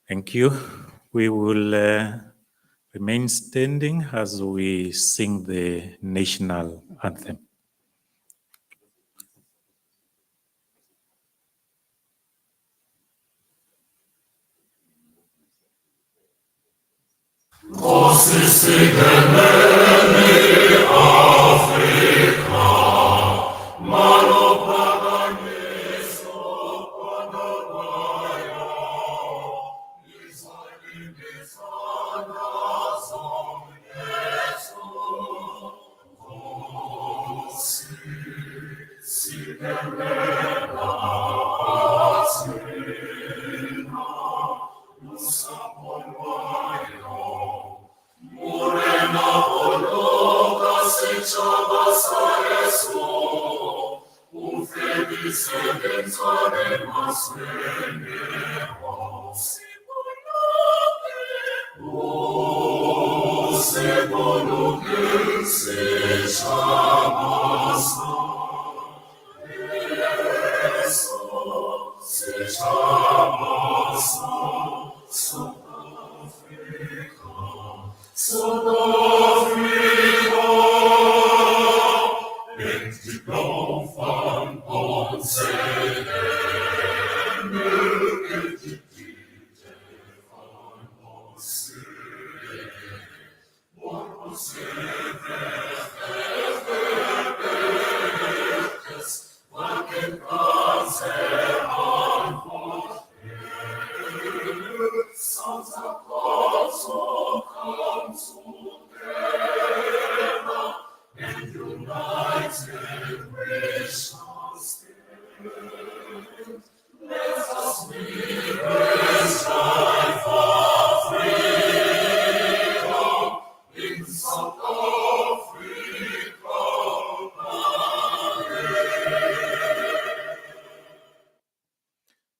Thank you. We will remain standing as we sing the national anthem.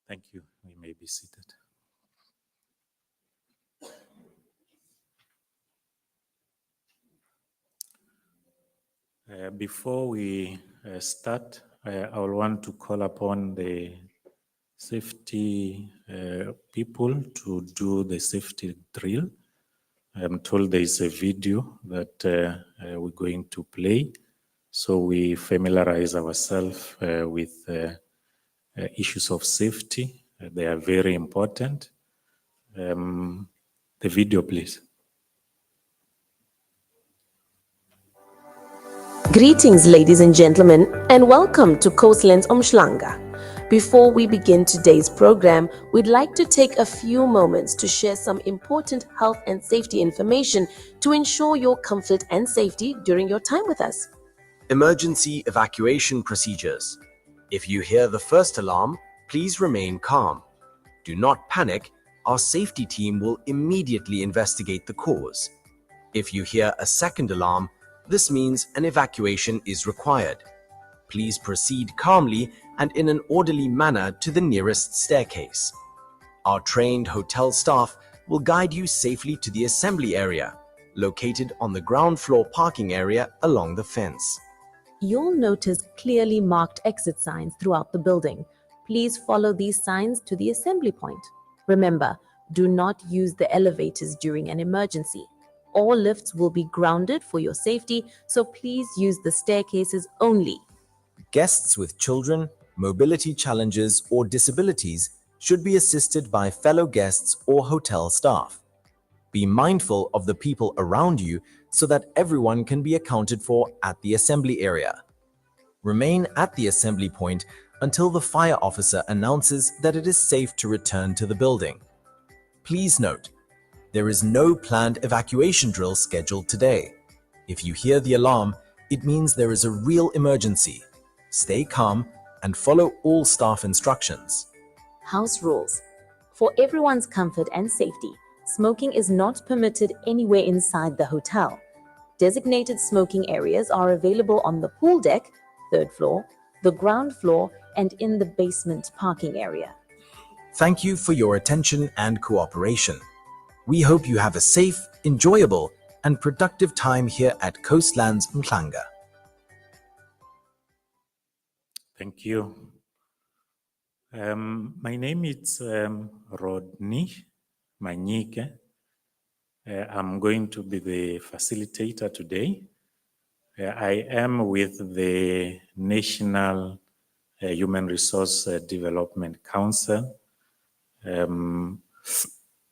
Thank you. We may be seated. Before we start, I will want to call upon the safety people to do the safety drill. I'm told there is a video that we're going to play, so we familiarize ourselves with issues of safety. They are very important. The video, please. Greetings, ladies and gentlemen, and welcome to Coastlands Umhlanga. Before we begin today's program, we'd like to take a few moments to share some important health and safety information to ensure your comfort and safety during your time with us. Emergency evacuation procedures. If you hear the first alarm, please remain calm. Do not panic. Our safety team will immediately investigate the cause. If you hear a second alarm, this means an evacuation is required. Please proceed calmly and in an orderly manner to the nearest staircase. Our trained hotel staff will guide you safely to the assembly area, located on the ground floor parking area along the fence. You'll notice clearly marked exit signs throughout the building. Please follow these signs to the assembly point. Remember, do not use the elevators during an emergency. All lifts will be grounded for your safety, so please use the staircases only. Guests with children, mobility challenges, or disabilities should be assisted by fellow guests or hotel staff. Be mindful of the people around you so that everyone can be accounted for at the assembly area. Remain at the assembly point until the fire officer announces that it is safe to return to the building. Please note, there is no planned evacuation drill scheduled today. If you hear the alarm, it means there is a real emergency. Stay calm and follow all staff instructions. House rules. For everyone's comfort and safety, smoking is not permitted anywhere inside the hotel. Designated smoking areas are available on the pool deck, third floor, the ground floor, and in the basement parking area. Thank you for your attention and cooperation. We hope you have a safe, enjoyable, and productive time here at Coastlands Umhlanga. Thank you. My name is Rodney. Manyike. I'm going to be the facilitator today. I am with the National Human Resource Development Council,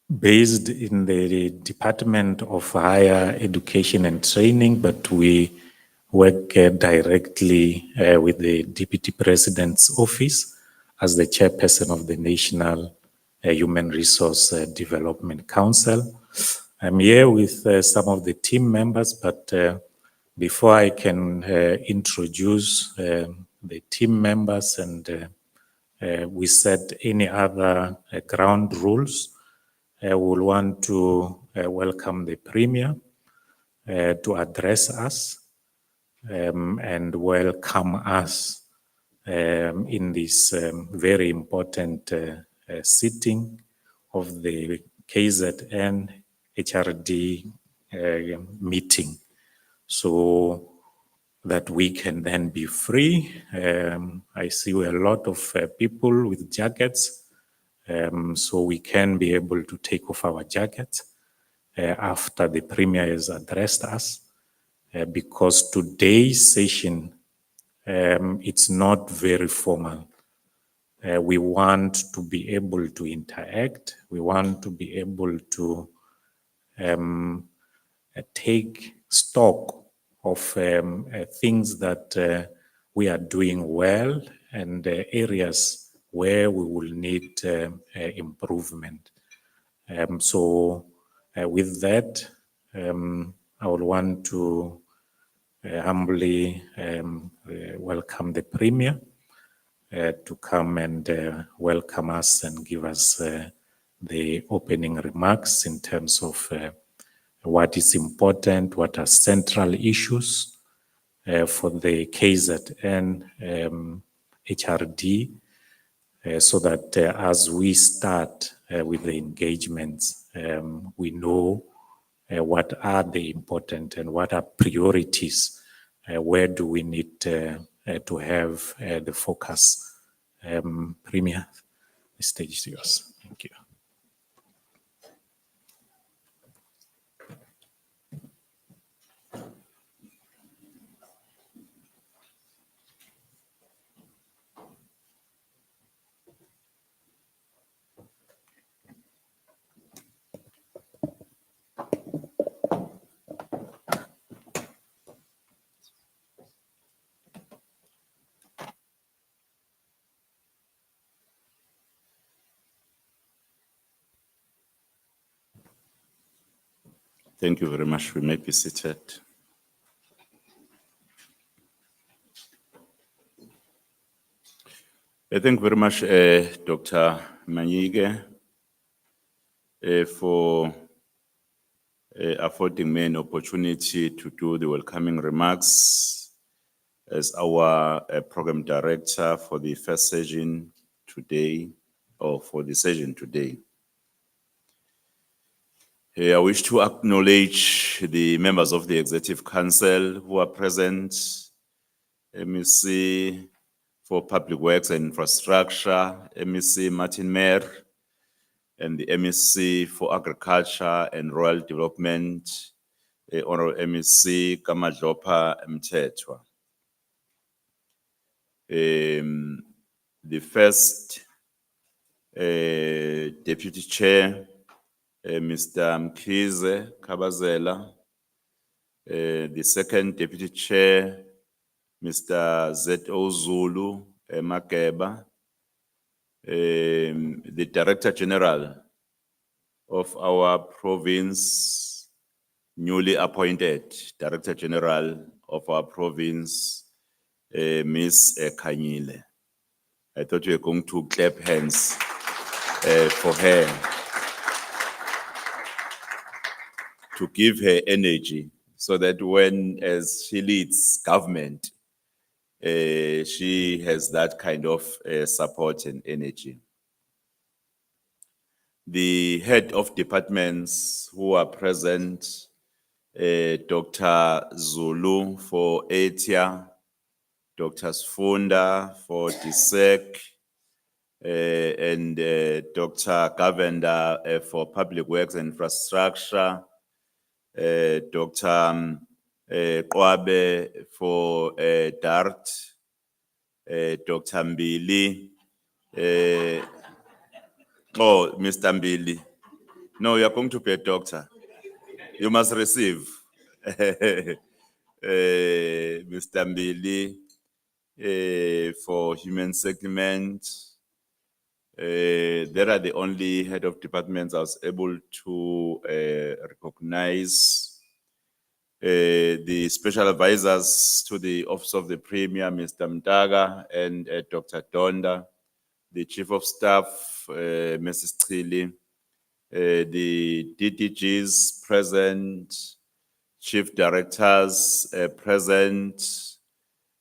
based in the Department of Higher Education and Training, but we work directly with the Deputy President's Office as the chairperson of the National Human Resource Development Council. I'm here with some of the team members, but before I can introduce the team members and we set any other ground rules, we will want to welcome the Premier to address us and welcome us in this very important sitting of the KZN HRD meeting, so that we can then be free. I see a lot of people with jackets, so we can be able to take off our jackets after the Premier has addressed us, because today's session, it's not very formal. We want to be able to interact. We want to be able to take stock of things that we are doing well and areas where we will need improvement. So with that, I would want to humbly welcome the Premier to come and welcome us and give us the opening remarks in terms of what is important, what are central issues for the KZN HRD, so that as we start with the engagements, we know what are the important and what are priorities, where do we need to have the focus. Premier, the stage is yours. Thank you. Thank you very much. We may be seated. Thank you very much, Dr. Manyike, for affording me an opportunity to do the welcoming remarks as our program director for the first session today, or for the session today. I wish to acknowledge the members of the Executive Council who are present, MEC for Public Works and Infrastructure, MEC Martin Mayer, and the MEC for Agriculture and Rural Development, Honorable MEC Kamadlopa Mthethwa. The first Deputy Chair, Mr. Mkhize Kabazela, the second Deputy Chair, Mr. Z.O. Zulu Makeba, the Director General of our province, newly appointed Director General of our province, Ms. Kanyile. I thought we were going to clap hands for her, to give her energy, so that when, as she leads government, she has that kind of support and energy. The head of departments who are present, Dr. Zulu for ATIA, Dr. Sfunda for DSEC, and Dr. Govender for Public Works and Infrastructure, Dr. Kwabe for DART, Dr. Mbili, oh, Mr. Mbili. No, you are going to be a doctor. You must receive. Mr. Mbili for Human Settlement. They are the only head of departments I was able to recognize. The special advisors to the Office of the Premier, Mr. Mdaga and Dr. Donda, the Chief of Staff, Mrs. Chili, the DDGs present, Chief Directors present,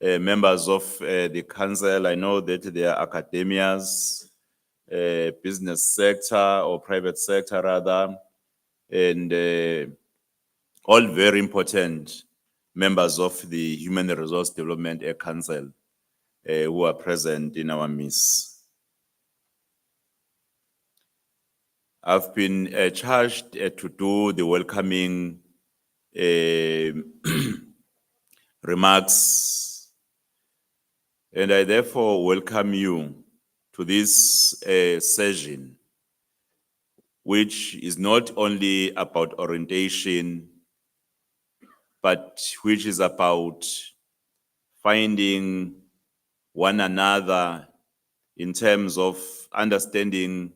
members of the Council. I know that they are academias, business sector or private sector rather, and all very important members of the Human Resource Development Council who are present in our midst. I've been charged to do the welcoming remarks, and I therefore welcome you to this session, which is not only about orientation, but which is about finding one another in terms of understanding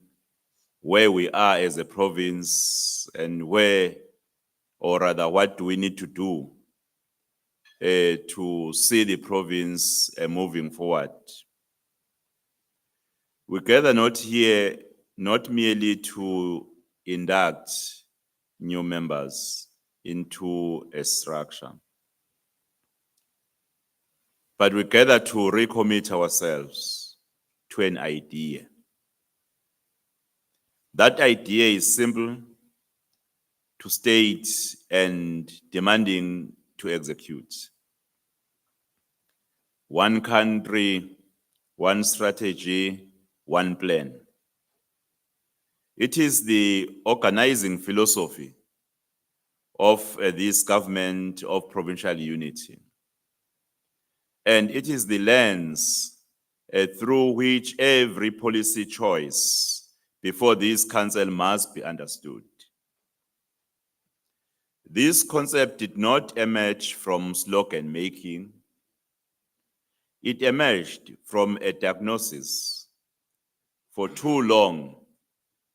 where we are as a province and where, or rather, what do we need to do to see the province moving forward. We gather not here, not merely to induct new members into a structure, but we gather to recommit ourselves to an idea. That idea is simple to state and demanding to execute. One country, one strategy, one plan. It is the organizing philosophy of this government of provincial unity. And it is the lens through which every policy choice before this council must be understood. This concept did not emerge from slogan making. It emerged from a diagnosis. For too long,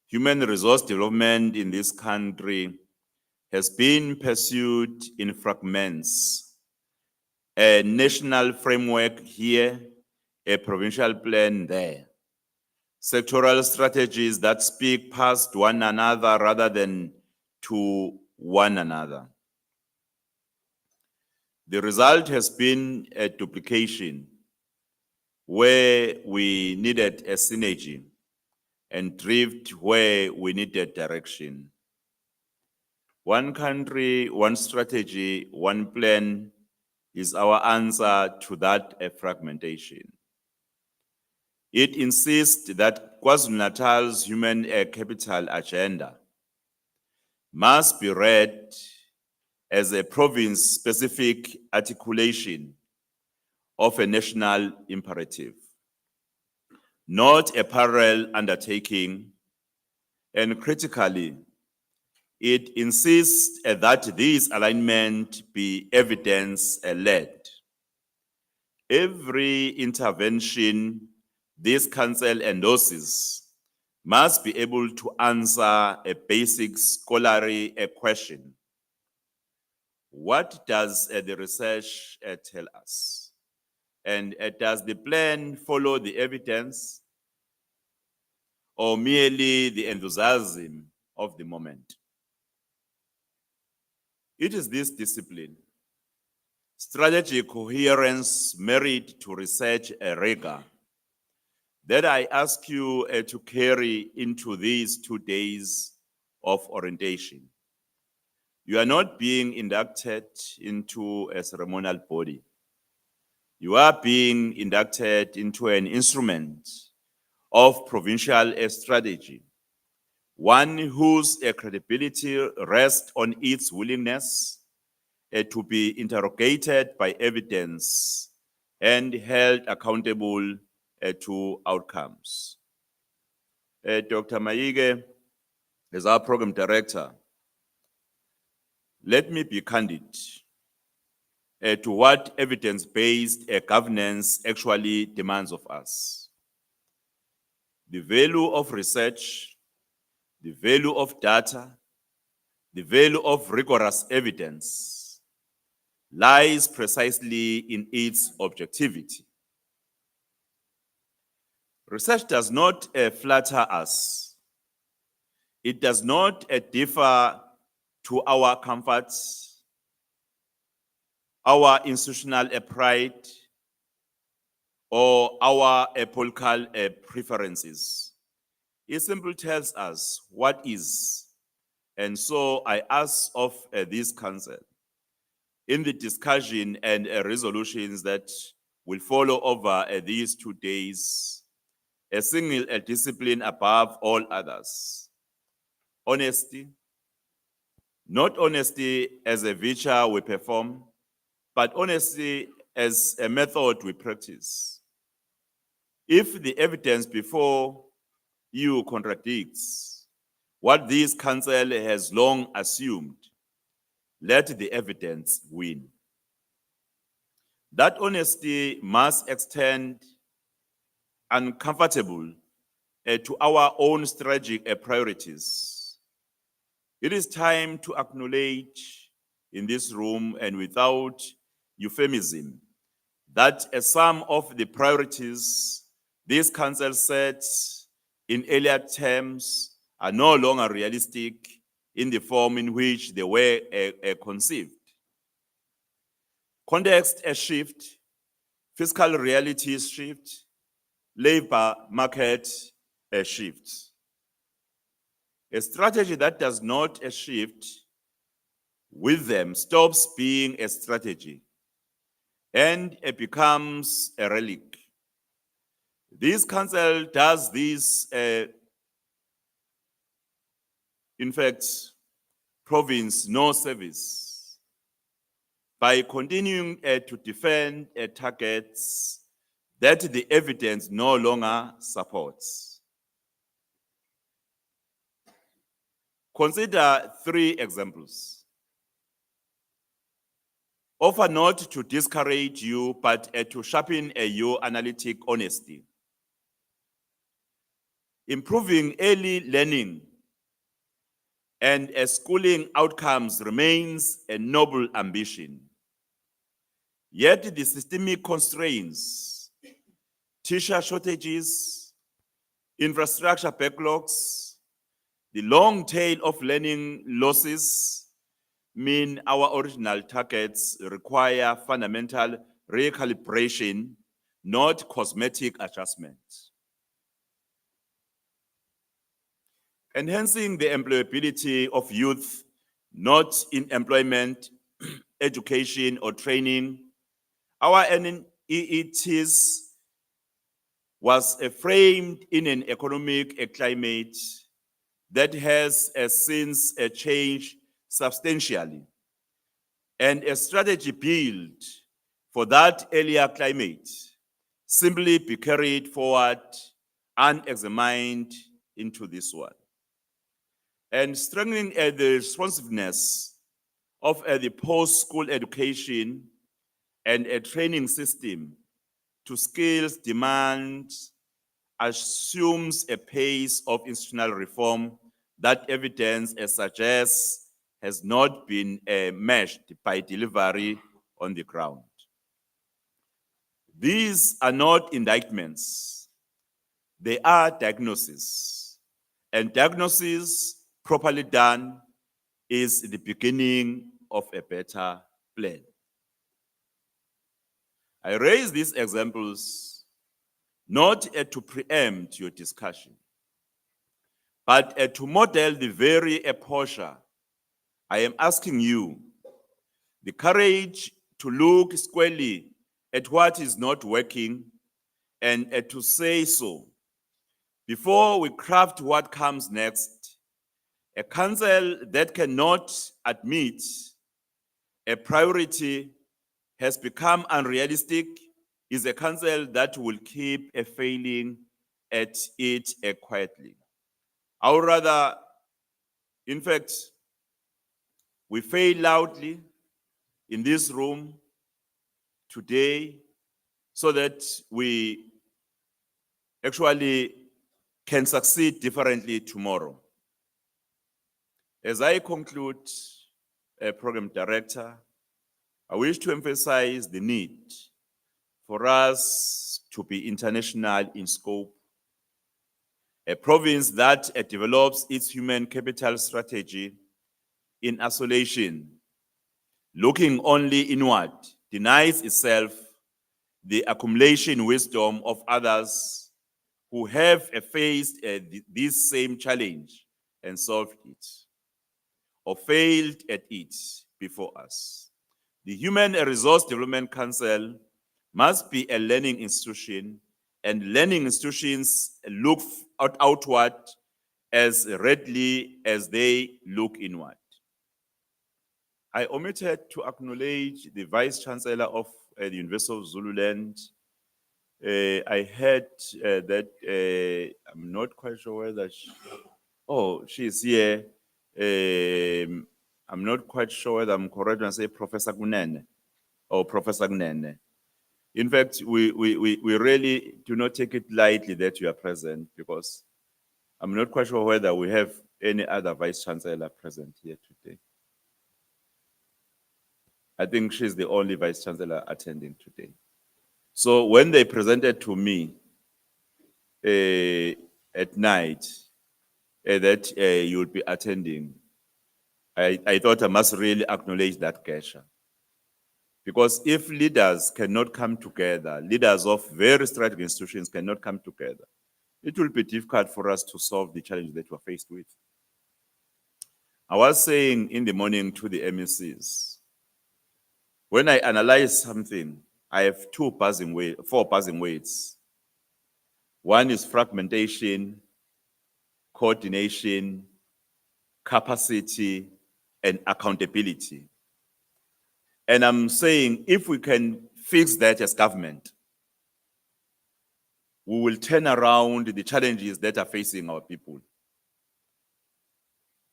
human resource development in this country has been pursued in fragments. A national framework here, a provincial plan there. Sectoral strategies that speak past one another rather than to one another. The result has been a duplication where we needed a synergy and drift where we needed direction. One country, one strategy, one plan is our answer to that fragmentation. It insists that Kwazulu Natal's human capital agenda must be read as a province-specific articulation of a national imperative, not a parallel undertaking, and critically, it insists that this alignment be evidence-led. Every intervention this council endorses must be able to answer a basic scholarly question. What does the research tell us? And does the plan follow the evidence or merely the enthusiasm of the moment? It is this discipline, strategic coherence married to research rigor, that I ask you to carry into these 2 days of orientation. You are not being inducted into a ceremonial body. You are being inducted into an instrument of provincial strategy, one whose credibility rests on its willingness to be interrogated by evidence and held accountable to outcomes. Dr. Maige, as our program director, let me be candid to what evidence-based governance actually demands of us. The value of research, the value of data, the value of rigorous evidence lies precisely in its objectivity. Research does not flatter us. It does not differ to our comforts, our institutional pride, or our political preferences. It simply tells us what is. And so I ask of this council, in the discussion and resolutions that will follow over these 2 days, a single discipline above all others: honesty. Not honesty as a virtue we perform, but honesty as a method we practice. If the evidence before you contradicts what this council has long assumed, let the evidence win. That honesty must extend uncomfortable to our own strategic priorities. It is time to acknowledge in this room and without euphemism that some of the priorities this council sets in earlier terms are no longer realistic in the form in which they were conceived. Context shift, fiscal realities shift, labor market shift. A strategy that does not shift with them stops being a strategy and it becomes a relic. This council does this, in fact, province no service by continuing to defend targets that the evidence no longer supports. Consider 3 examples. Offer not to discourage you, but to sharpen your analytic honesty. Improving early learning and schooling outcomes remains a noble ambition. Yet the systemic constraints, teacher shortages, infrastructure backlogs, the long tail of learning losses mean our original targets require fundamental recalibration, not cosmetic adjustment. Enhancing the employability of youth, not in employment, education, or training. Our NEETs was framed in an economic climate that has since changed substantially, and a strategy built for that earlier climate simply be carried forward unexamined into this one. And strengthening the responsiveness of the post-school education and a training system to skills demand assumes a pace of institutional reform that evidence suggests has not been matched by delivery on the ground. These are not indictments, they are diagnoses. And diagnosis properly done is the beginning of a better plan. I raise these examples not to preempt your discussion, but to model the very posture I am asking you, the courage to look squarely at what is not working and to say so, Before we craft what comes next, a council that cannot admit a priority has become unrealistic is a council that will keep a failing at it quietly. I would rather, in fact, we fail loudly in this room today so that we actually can succeed differently tomorrow. As I conclude, Program Director, I wish to emphasize the need for us to be international in scope. A province that develops its human capital strategy in isolation, looking only inward, denies itself the accumulation wisdom of others who have faced this same challenge and solved it, or failed at it before us. The Human Resource Development Council must be a learning institution, and learning institutions look outward as readily as they look inward. I omitted to acknowledge the Vice Chancellor of the University of Zululand. I heard that I'm not quite sure whether she's here. I'm not quite sure whether I'm correct when I say Professor Gunene or Professor Gunene. In fact, we really do not take it lightly that you are present, because I'm not quite sure whether we have any other Vice Chancellor present here today. I think she's the only Vice Chancellor attending today. So when they presented to me at night that you would be attending, I thought I must really acknowledge that gesture. Because if leaders cannot come together, leaders of very strategic institutions cannot come together, it will be difficult for us to solve the challenge that we're faced with. I was saying in the morning to the MECs, when I analyze something, I have four buzzing weights. One is fragmentation, coordination, capacity, and accountability. And I'm saying if we can fix that as government, we will turn around the challenges that are facing our people.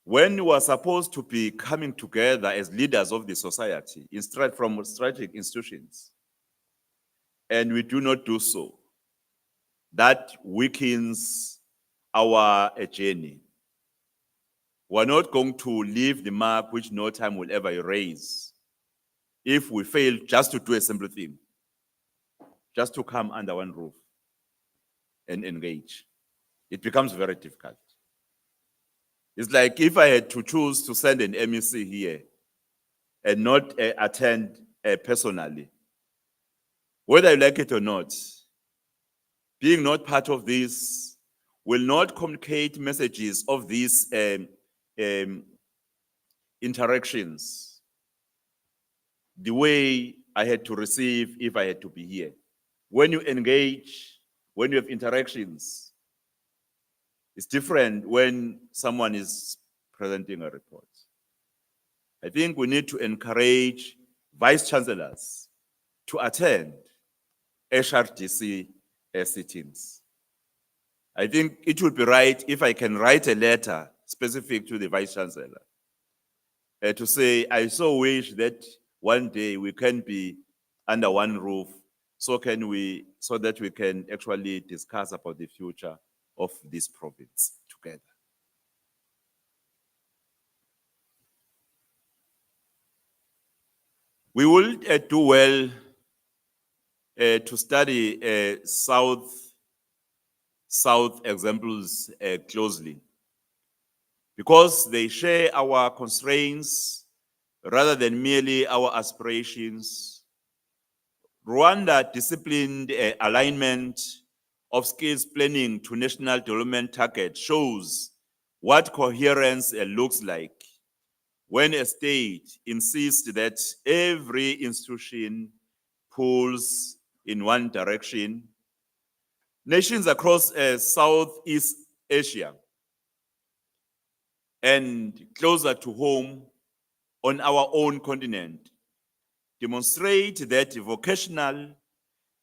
When we are supposed to be coming together as leaders of the society, from strategic institutions, and we do not do so, that weakens our journey. We're not going to leave the mark which no time will ever erase if we fail just to do a simple thing, just to come under one roof and engage. It becomes very difficult. It's like if I had to choose to send an MEC here and not attend personally, whether you like it or not, being not part of this will not communicate messages of these interactions the way I had to receive if I had to be here. When you engage, when you have interactions, it's different when someone is presenting a report. I think we need to encourage vice chancellors to attend HRDC sittings. I think it would be right if I can write a letter specific to the vice chancellor to say, I so wish that one day we can be under one roof, so that we can actually discuss about the future of this province together. We will do well to study South examples closely, because they share our constraints rather than merely our aspirations. Rwanda disciplined alignment of skills planning to national development target shows what coherence looks like when a state insists that every institution pulls in one direction Nations across Southeast Asia and closer to home on our own continent demonstrate that vocational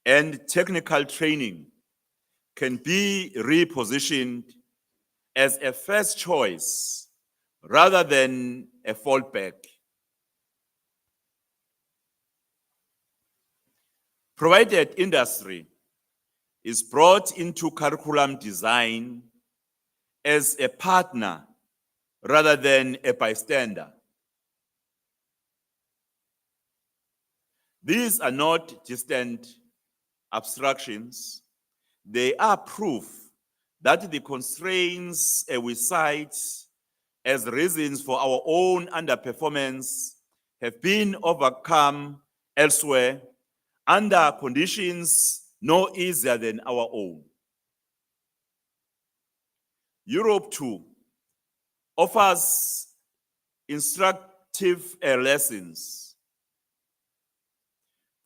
and technical training can be repositioned as a first choice rather than a fallback. Provided industry is brought into curriculum design as a partner rather than a bystander. These are not distant abstractions. They are proof that the constraints we cite as reasons for our own underperformance have been overcome elsewhere under conditions no easier than our own. Europe, too, offers instructive lessons.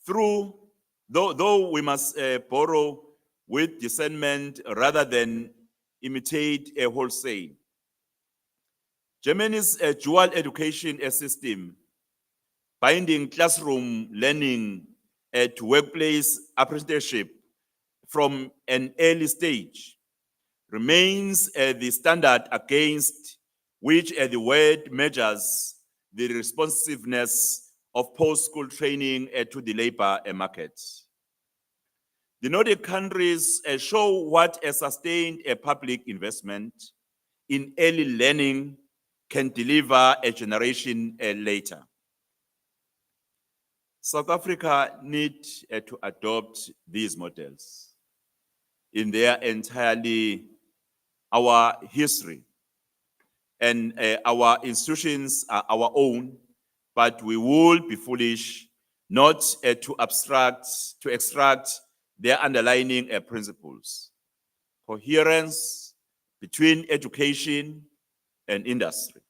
Though we must borrow with discernment rather than imitate a wholesale. Germany's dual education system, binding classroom learning to workplace apprenticeship from an early stage, remains the standard against which the world measures the responsiveness of post-school training to the labor market. The Nordic countries show what a sustained public investment in early learning can deliver a generation later. South Africa needs to adopt these models in their entirely our history, and our institutions are our own, but we would be foolish not to extract their underlying principles. Coherence between education and industry.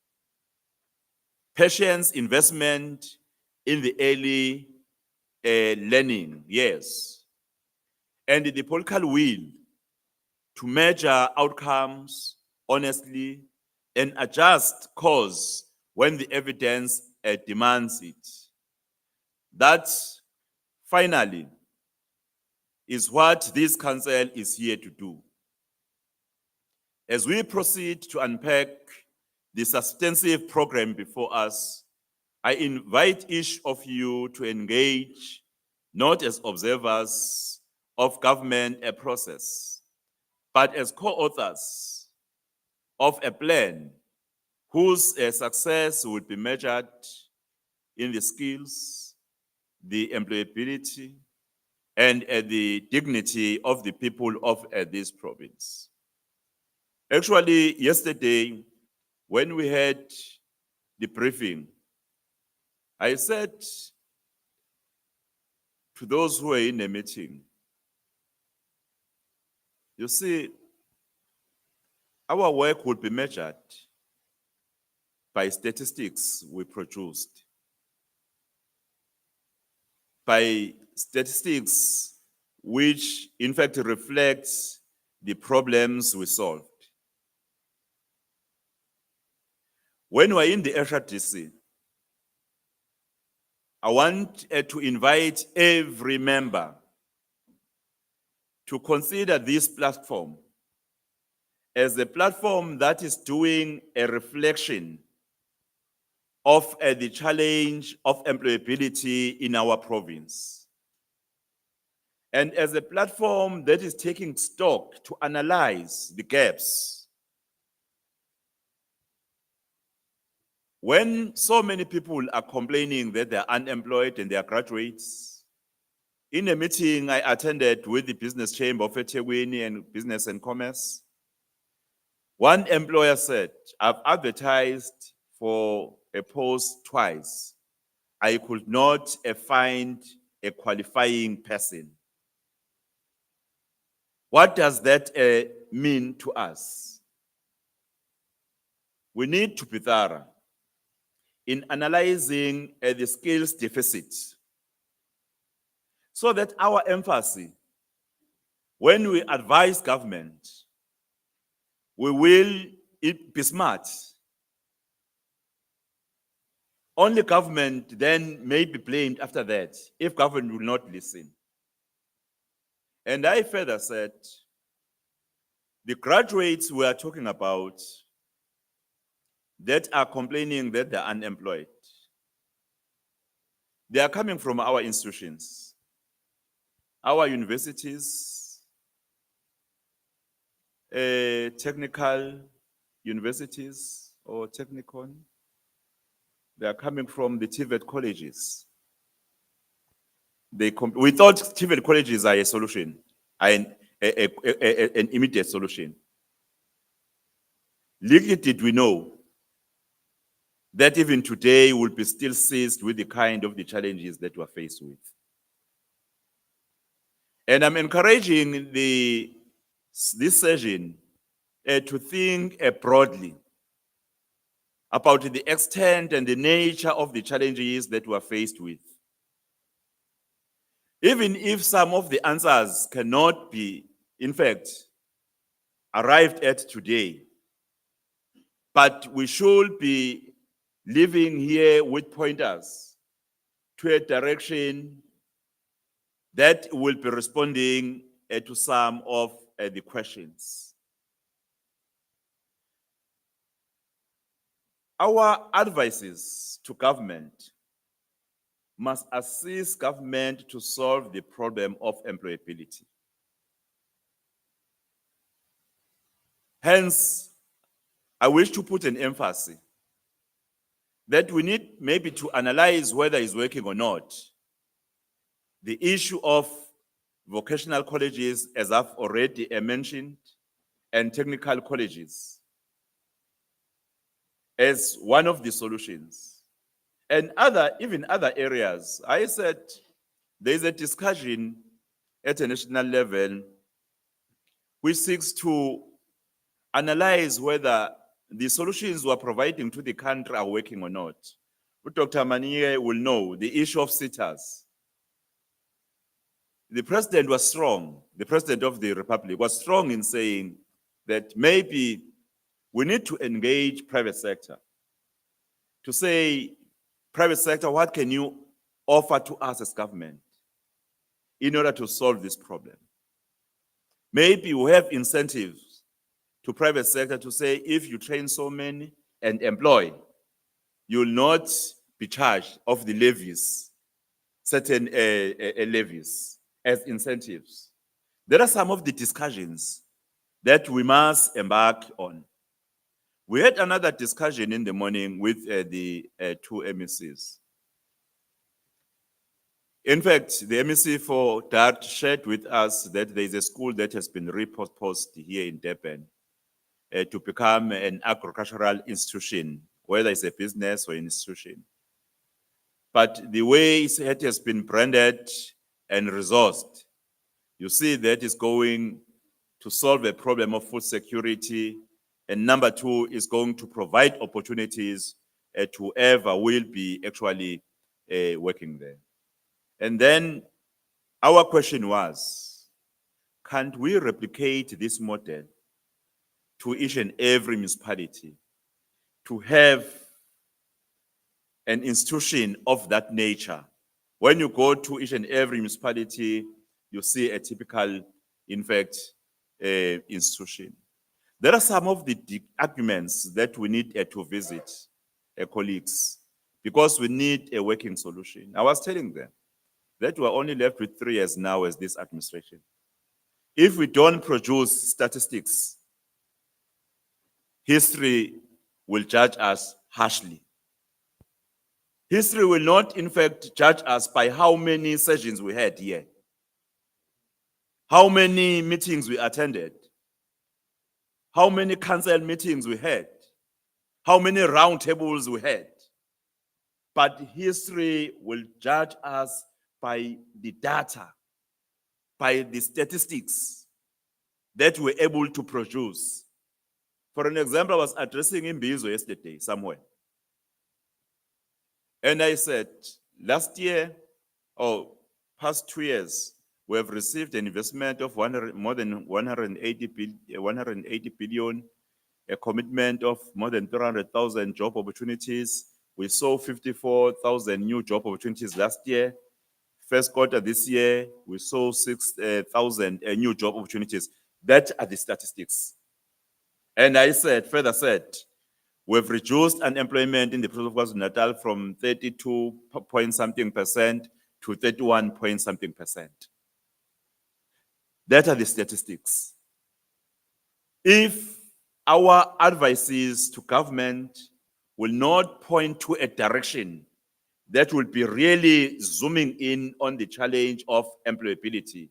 Patience investment in the early learning, yes. And the political will to measure outcomes honestly and adjust course when the evidence demands it. That, finally, is what this council is here to do. As we proceed to unpack the substantive program before us, I invite each of you to engage not as observers of government process, but as co-authors of a plan whose success will be measured in the skills, the employability, and the dignity of the people of this province. Actually, yesterday, when we had the briefing, I said to those who were in the meeting, you see, our work would be measured by statistics we produced, by statistics which in fact reflects the problems we solved. When we're in the HRDC, I want to invite every member to consider this platform as a platform that is doing a reflection of the challenge of employability in our province. And as a platform that is taking stock to analyze the gaps. When so many people are complaining that they're unemployed and they are graduates, in a meeting I attended with the Business Chamber of eThekwini and Business and Commerce, one employer said, I've advertised for a post twice. I could not find a qualifying person. What does that mean to us? We need to be thorough in analyzing the skills deficit so that our emphasis when we advise government, we will be smart. Only government then may be blamed after that if government will not listen. And I further said, the graduates we are talking about that are complaining that they're unemployed, they are coming from our institutions, our universities, technical universities or technicon. They are coming from the TVET colleges. We thought TVET colleges are a solution, an immediate solution. Little did we know that even today we'll be still seized with the kind of the challenges that we're faced with. And I'm encouraging this session to think broadly about the extent and the nature of the challenges that we're faced with. Even if some of the answers cannot be, in fact, arrived at today, but we should be living here with pointers to a direction that will be responding to some of the questions. Our advices to government must assist government to solve the problem of employability. Hence, I wish to put an emphasis that we need maybe to analyze whether it's working or not. The issue of vocational colleges, as I've already mentioned, and technical colleges as one of the solutions. And even other areas. I said there's a discussion at a national level which seeks to analyze whether the solutions we're providing to the country are working or not. Dr. Maniye will know the issue of sitters. The president was strong, the president of the republic was strong in saying that maybe we need to engage private sector to say, private sector, what can you offer to us as government in order to solve this problem? Maybe we have incentives to private sector to say, if you train so many and employ, you will not be charged of the levies, certain levies as incentives. There are some of the discussions that we must embark on. We had another discussion in the morning with the two MECs. In fact, the MEC for DART shared with us that there is a school that has been reproposed here in Durban to become an agricultural institution, whether it's a business or an institution. But the way it has been branded and resourced, you see that is going to solve a problem of food security. And number two is going to provide opportunities to whoever will be actually working there. And then our question was, can't we replicate this model to each and every municipality to have an institution of that nature? When you go to each and every municipality, you see a typical, in fact, institution. There are some of the arguments that we need to visit, colleagues, because we need a working solution. I was telling them that we're only left with 3 years now as this administration. If we don't produce statistics, history will judge us harshly. History will not, in fact, judge us by how many sessions we had here, how many meetings we attended, how many council meetings we had, how many round tables we had. But history will judge us by the data, by the statistics that we're able to produce. For an example, I was addressing Imbizo yesterday somewhere. And I said, last year, or past 2 years, We have received an investment of more than 180 billion, a commitment of more than 300,000 job opportunities. We saw 54,000 new job opportunities last year. First quarter this year, we saw 6,000 new job opportunities. That are the statistics. And I further said, we've reduced unemployment in the province of KwaZulu Natal from 32 point something percent to 31 point something percent. That are the statistics. If our advices to government will not point to a direction that will be really zooming in on the challenge of employability,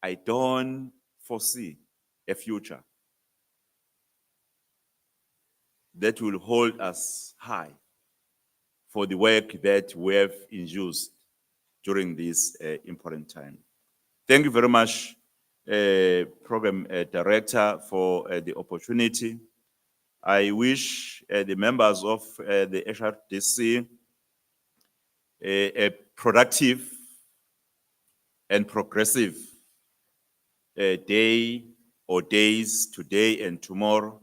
I don't foresee a future that will hold us high for the work that we have induced during this important time. Thank you very much, Program Director, for the opportunity. I wish the members of the HRDC a productive and progressive day or days today and tomorrow.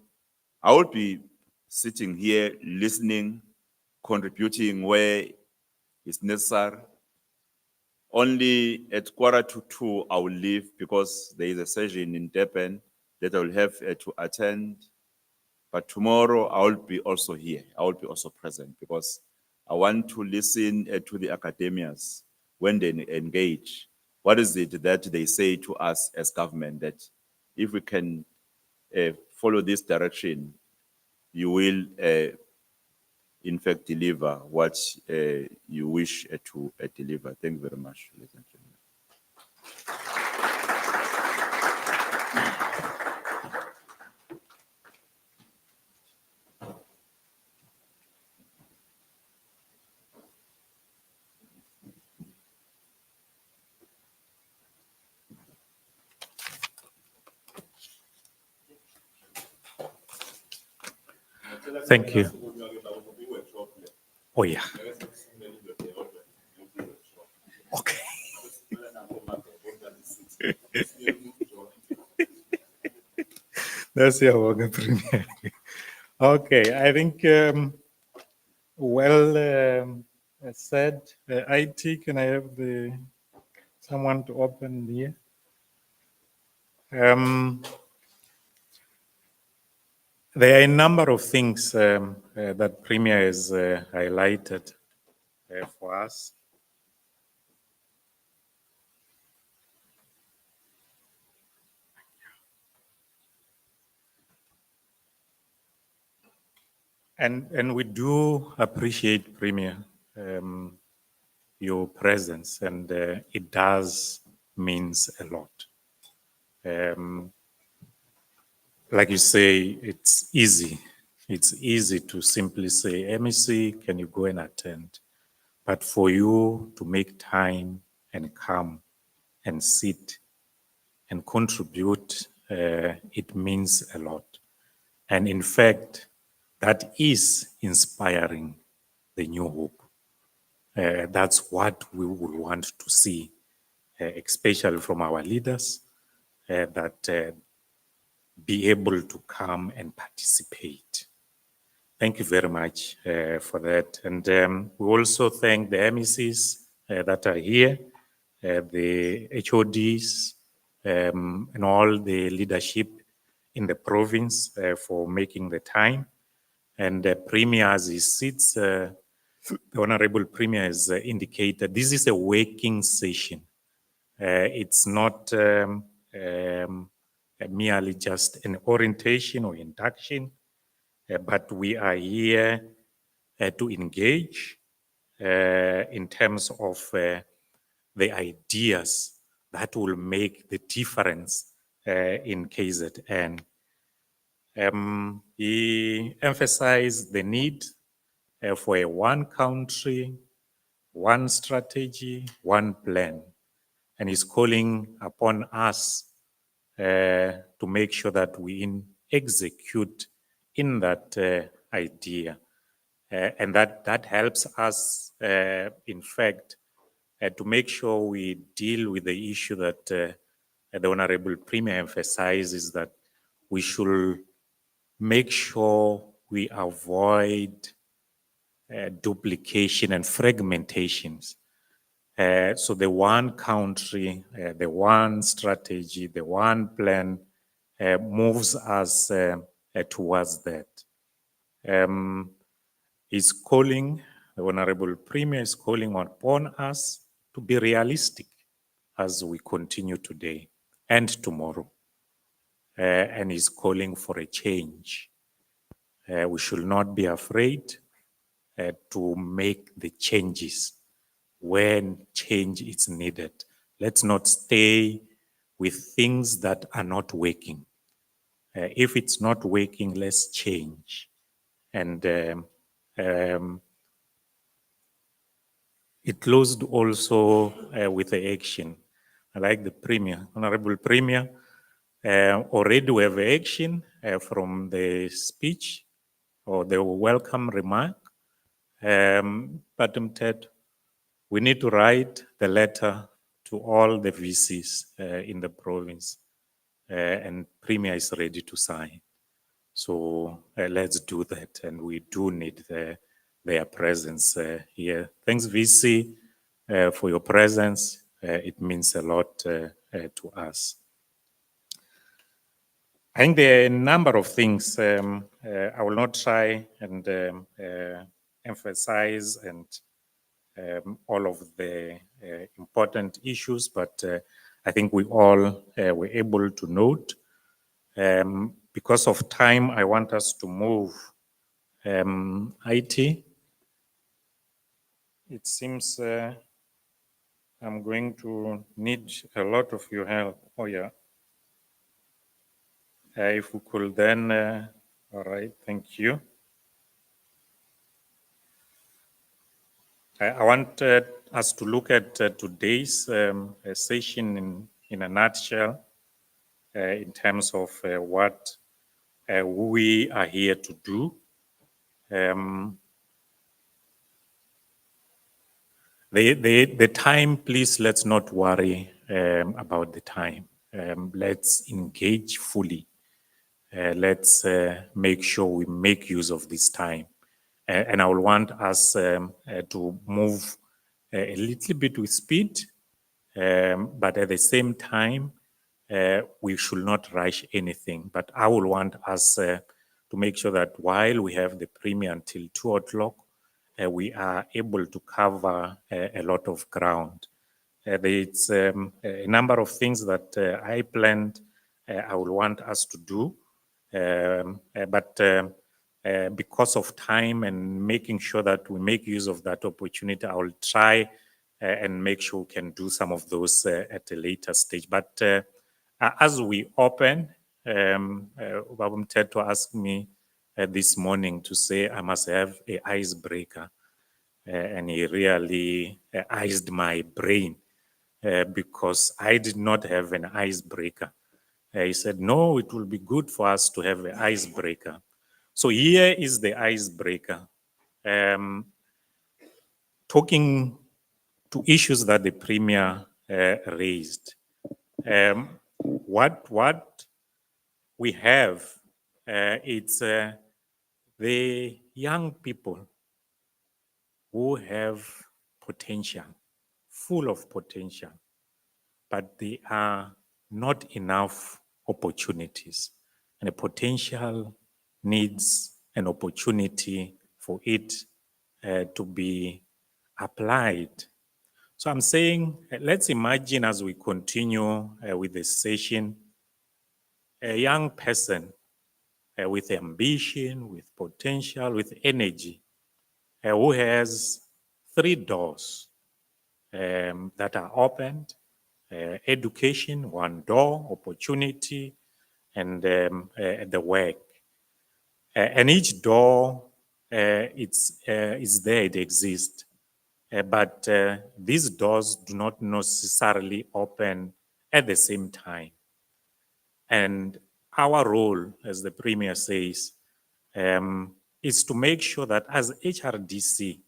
I will be sitting here listening, contributing where it's necessary. Only at 1:45 I will leave because there is a session in Durban that I will have to attend. But tomorrow I will be also here. I will be also present because I want to listen to the academians when they engage. What is it that they say to us as government that if we can follow this direction, you will in fact deliver what you wish to deliver. Thank you very much, ladies and gentlemen. Thank you. Oh, yeah. Okay. That's your work, Premier. Okay, I think said. IT, can I have someone to open here? There are a number of things that Premier has highlighted for us. And we do appreciate, Premier, your presence, and it does means a lot. Like you say, it's easy. It's easy to simply say, MEC, can you go and attend? But for you to make time and come and sit and contribute, it means a lot. And in fact, that is inspiring the new hope. That's what we would want to see, especially from our leaders, that be able to come and participate. Thank you very much for that. And we also thank the MECs that are here, the HODs, and all the leadership in the province for making the time. And the Premier, as he sits, the Honorable Premier has indicated this is a working session. It's not merely just an orientation or induction, but we are here to engage in terms of the ideas that will make the difference in KZN. He emphasized the need for a one country, one strategy, one plan, and is calling upon us to make sure that we execute in that idea. And that helps us, in fact, to make sure we deal with the issue that the Honorable Premier emphasizes, that we should make sure we avoid duplication and fragmentations. So the one country, the one strategy, the one plan moves us towards that. Is calling, the Honorable Premier is calling upon us to be realistic as we continue today and tomorrow, and is calling for a change. We should not be afraid to make the changes when change is needed. Let's not stay with things that are not working. If it's not working, let's change. And it closed also with the action. I like the Premier, Honorable Premier. Already we have action from the speech or the welcome remark. But we need to write the letter to all the VCs in the province, and Premier is ready to sign. So let's do that, and we do need their presence here. Thanks, VC, for your presence. It means a lot to us. I think there are a number of things. I will not try and emphasize and all of the important issues, but I think we all were able to note. Because of time, I want us to move. IT, it seems I'm going to need a lot of your help. Oh yeah. If we could then, all right, thank you. I want us to look at today's session in a nutshell, in terms of what we are here to do. The time, please, let's not worry about the time. Let's engage fully. Let's make sure we make use of this time. And I will want us to move a little bit with speed, but at the same time, we should not rush anything. But I will want us to make sure that while we have the Premier until 2 o'clock, we are able to cover a lot of ground. There's a number of things that I planned I will want us to do, but because of time and making sure that we make use of that opportunity, I will try and make sure we can do some of those at a later stage. But as we open, Babum Teto asked me this morning to say I must have an icebreaker. And he really iced my brain because I did not have an icebreaker. He said, no, it will be good for us to have an icebreaker. So here is the icebreaker. Talking to issues that the Premier raised. What we have, it's the young people who have potential, full of potential, but they are not enough opportunities. And the potential needs an opportunity for it to be applied. So I'm saying, let's imagine as we continue with the session, a young person with ambition, with potential, with energy, who has 3 doors that are opened: education, 1 door, opportunity, and the work. And each door is there, it exists. But these doors do not necessarily open at the same time. And our role, as the Premier says, is to make sure that as HRDC,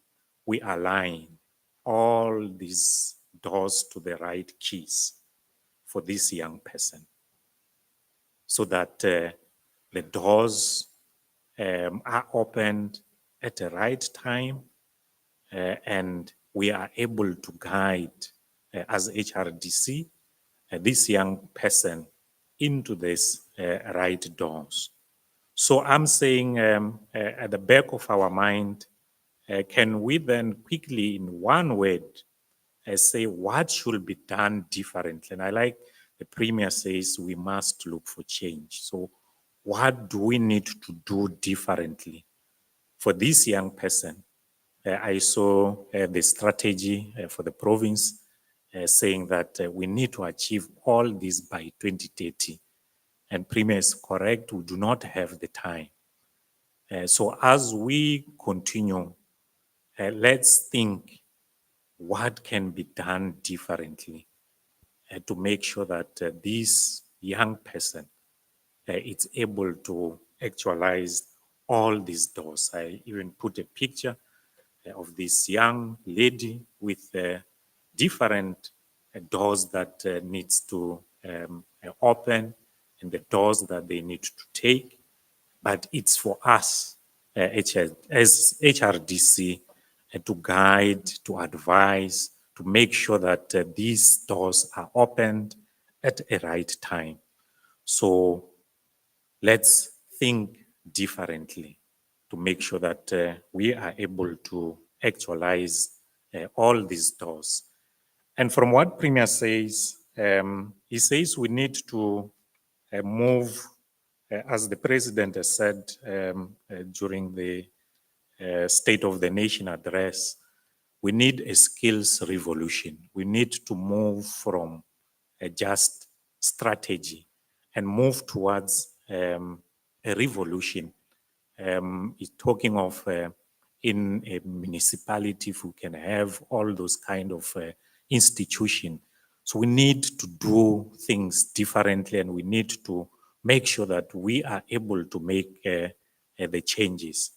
we align all these doors to the right keys for this young person, so that the doors are opened at the right time, and we are able to guide, as HRDC, this young person into this right doors. So I'm saying, at the back of our mind, can we then quickly, in one word, say what should be done differently? And I like the Premier says we must look for change. So what do we need to do differently for this young person? I saw the strategy for the province saying that we need to achieve all this by 2030. And Premier is correct, we do not have the time. So as we continue, let's think what can be done differently to make sure that this young person is able to actualize all these doors. I even put a picture of this young lady with different doors that needs to open, and the doors that they need to take. But it's for us as HRDC to guide, to advise, to make sure that these doors are opened at a right time. So let's think differently to make sure that we are able to actualize all these doors. And from what Premier says, he says we need to move, as the President has said during the State of the Nation address, we need a skills revolution. We need to move from just strategy and move towards a revolution. He's talking of in a municipality, if we can have all those kind of institution. So we need to do things differently, and we need to make sure that we are able to make the changes.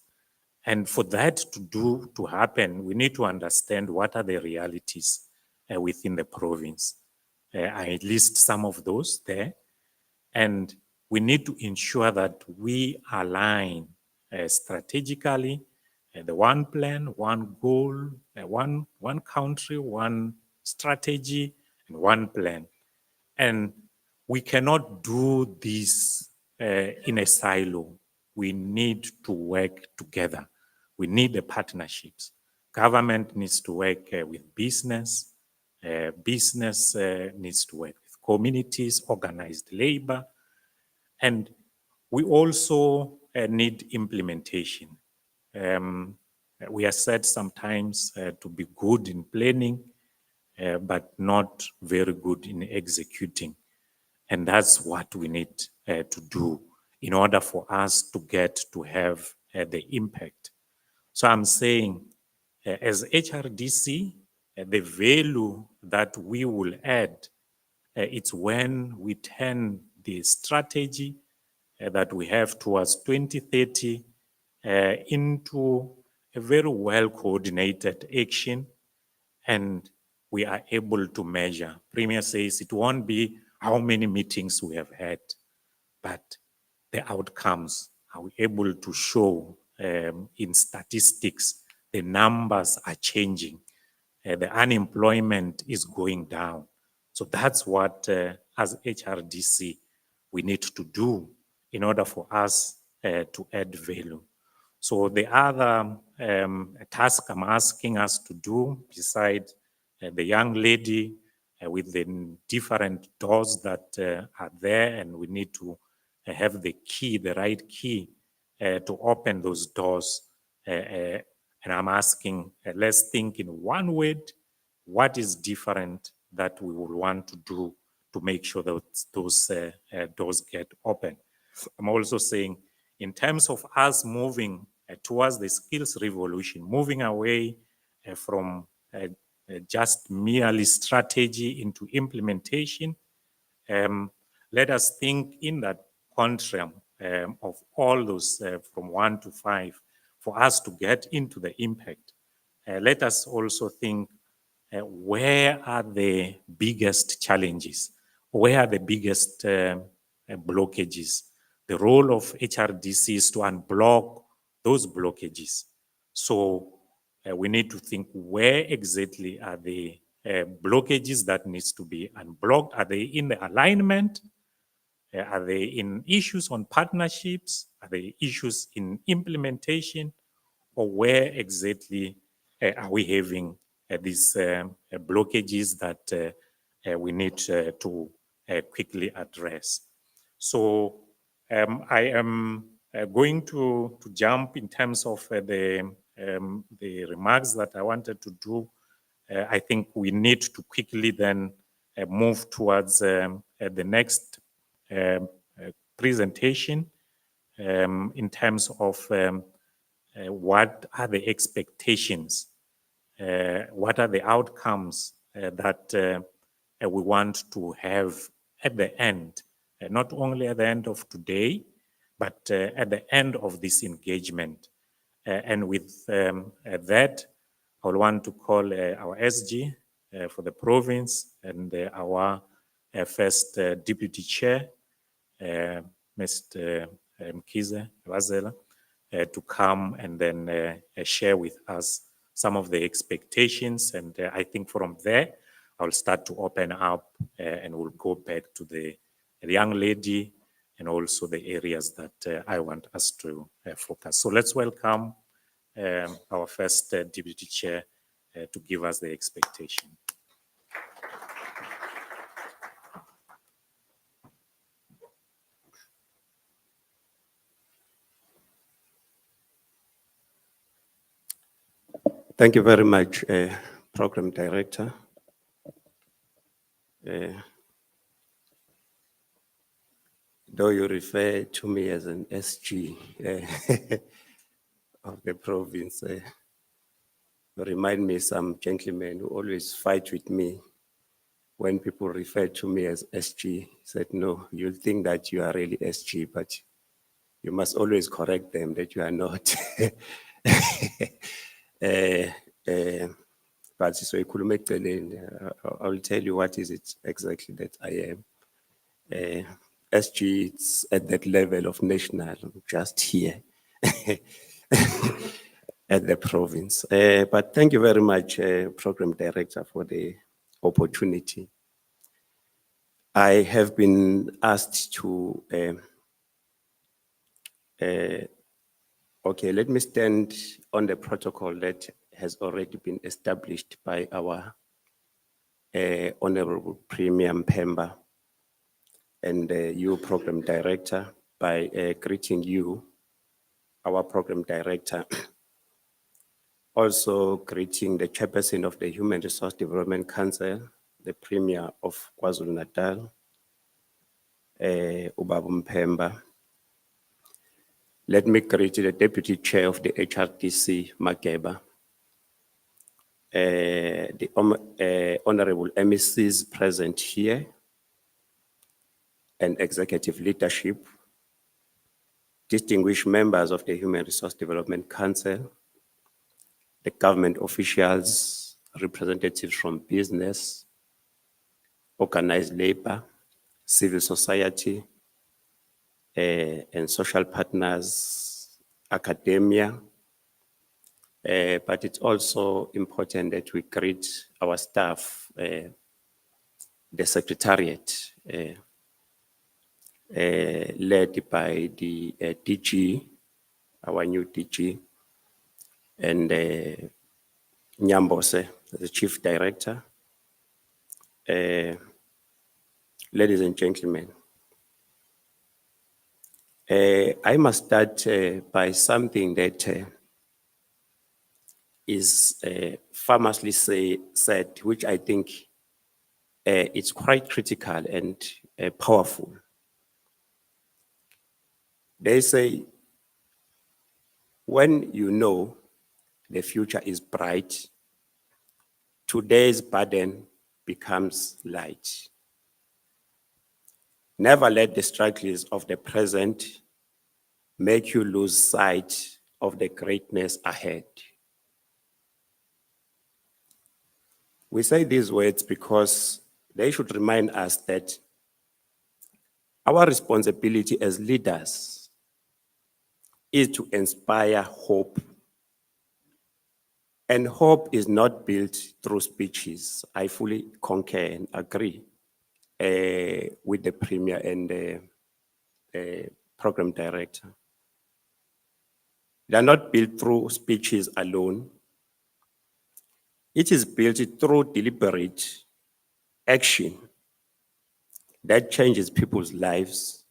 And for that to happen, we need to understand what are the realities within the province. I list some of those there. And we need to ensure that we align strategically the one plan, one goal, one country, one strategy, and one plan. And we cannot do this in a silo. We need to work together. We need the partnerships. Government needs to work with business. Business needs to work with communities, organized labor. And we also need implementation. We are said sometimes to be good in planning, but not very good in executing. And that's what we need to do in order for us to get to have the impact. So I'm saying, as HRDC, the value that we will add, it's when we turn the strategy that we have towards 2030 into a very well coordinated action, and we are able to measure. Premier says it won't be how many meetings we have had, but the outcomes. Are we able to show in statistics the numbers are changing? The unemployment is going down. So that's what, as HRDC, we need to do in order for us to add value. So the other task I'm asking us to do, besides the young lady with the different doors that are there, and we need to have the key, the right key to open those doors. And I'm asking, let's think in one word, what is different that we would want to do to make sure that those doors get open. I'm also saying, in terms of us moving towards the skills revolution, moving away from just merely strategy into implementation, let us think in that quantum of all those from 1 to 5 for us to get into the impact. Let us also think where are the biggest challenges? Where are the biggest blockages? The role of HRDC is to unblock those blockages. So we need to think, where exactly are the blockages that needs to be unblocked? Are they in the alignment? Are they in issues on partnerships? Are they issues in implementation? Or where exactly are we having these blockages that we need to quickly address? So I am going to jump in terms of the remarks that I wanted to do. I think we need to quickly then move towards the next presentation in terms of what are the expectations, what are the outcomes that we want to have at the end, not only at the end of today, but at the end of this engagement. And with that, I will want to call our SG for the province and our first deputy chair, Mr. Mkize Wazela, to come and then share with us some of the expectations. And I think from there, I'll start to open up and we'll go back to the young lady and also the areas that I want us to focus. So let's welcome our first deputy chair to give us the expectation. Thank you very much, Program Director. Though you refer to me as an SG of the province, you remind me some gentlemen who always fight with me when people refer to me as SG. Said, no, you'll think that you are really SG, but you must always correct them that you are not. But so I will tell you what is it exactly that I am. SG, it's at that level of national, just here at the province. But thank you very much, Program Director, for the opportunity. I have been asked to, okay, let me stand on the protocol that has already been established by our Honorable Premier Mpemba and you, Program Director, by greeting you, our Program Director, also greeting the Chairperson of the Human Resource Development Council, the Premier of Kwazulu Natal, Ubaba Mpemba. Let me greet the Deputy Chair of the HRDC, Mageba, the Honorable MECs present here, and executive leadership, distinguished members of the Human Resource Development Council, the government officials, representatives from business, organized labor, civil society, and social partners, academia. But it's also important that we greet our staff, the Secretariat, led by the DG, our new DG, and Nyambose, the Chief Director. Ladies and gentlemen, I must start by something that is famously said, which I think it's quite critical and powerful. They say, when you know the future is bright, today's burden becomes light. Never let the struggles of the present make you lose sight of the greatness ahead. We say these words because they should remind us that our responsibility as leaders is to inspire hope. And hope is not built through speeches. I fully concur and agree with the Premier and the Program Director. They are not built through speeches alone. It is built through deliberate action that changes people's lives.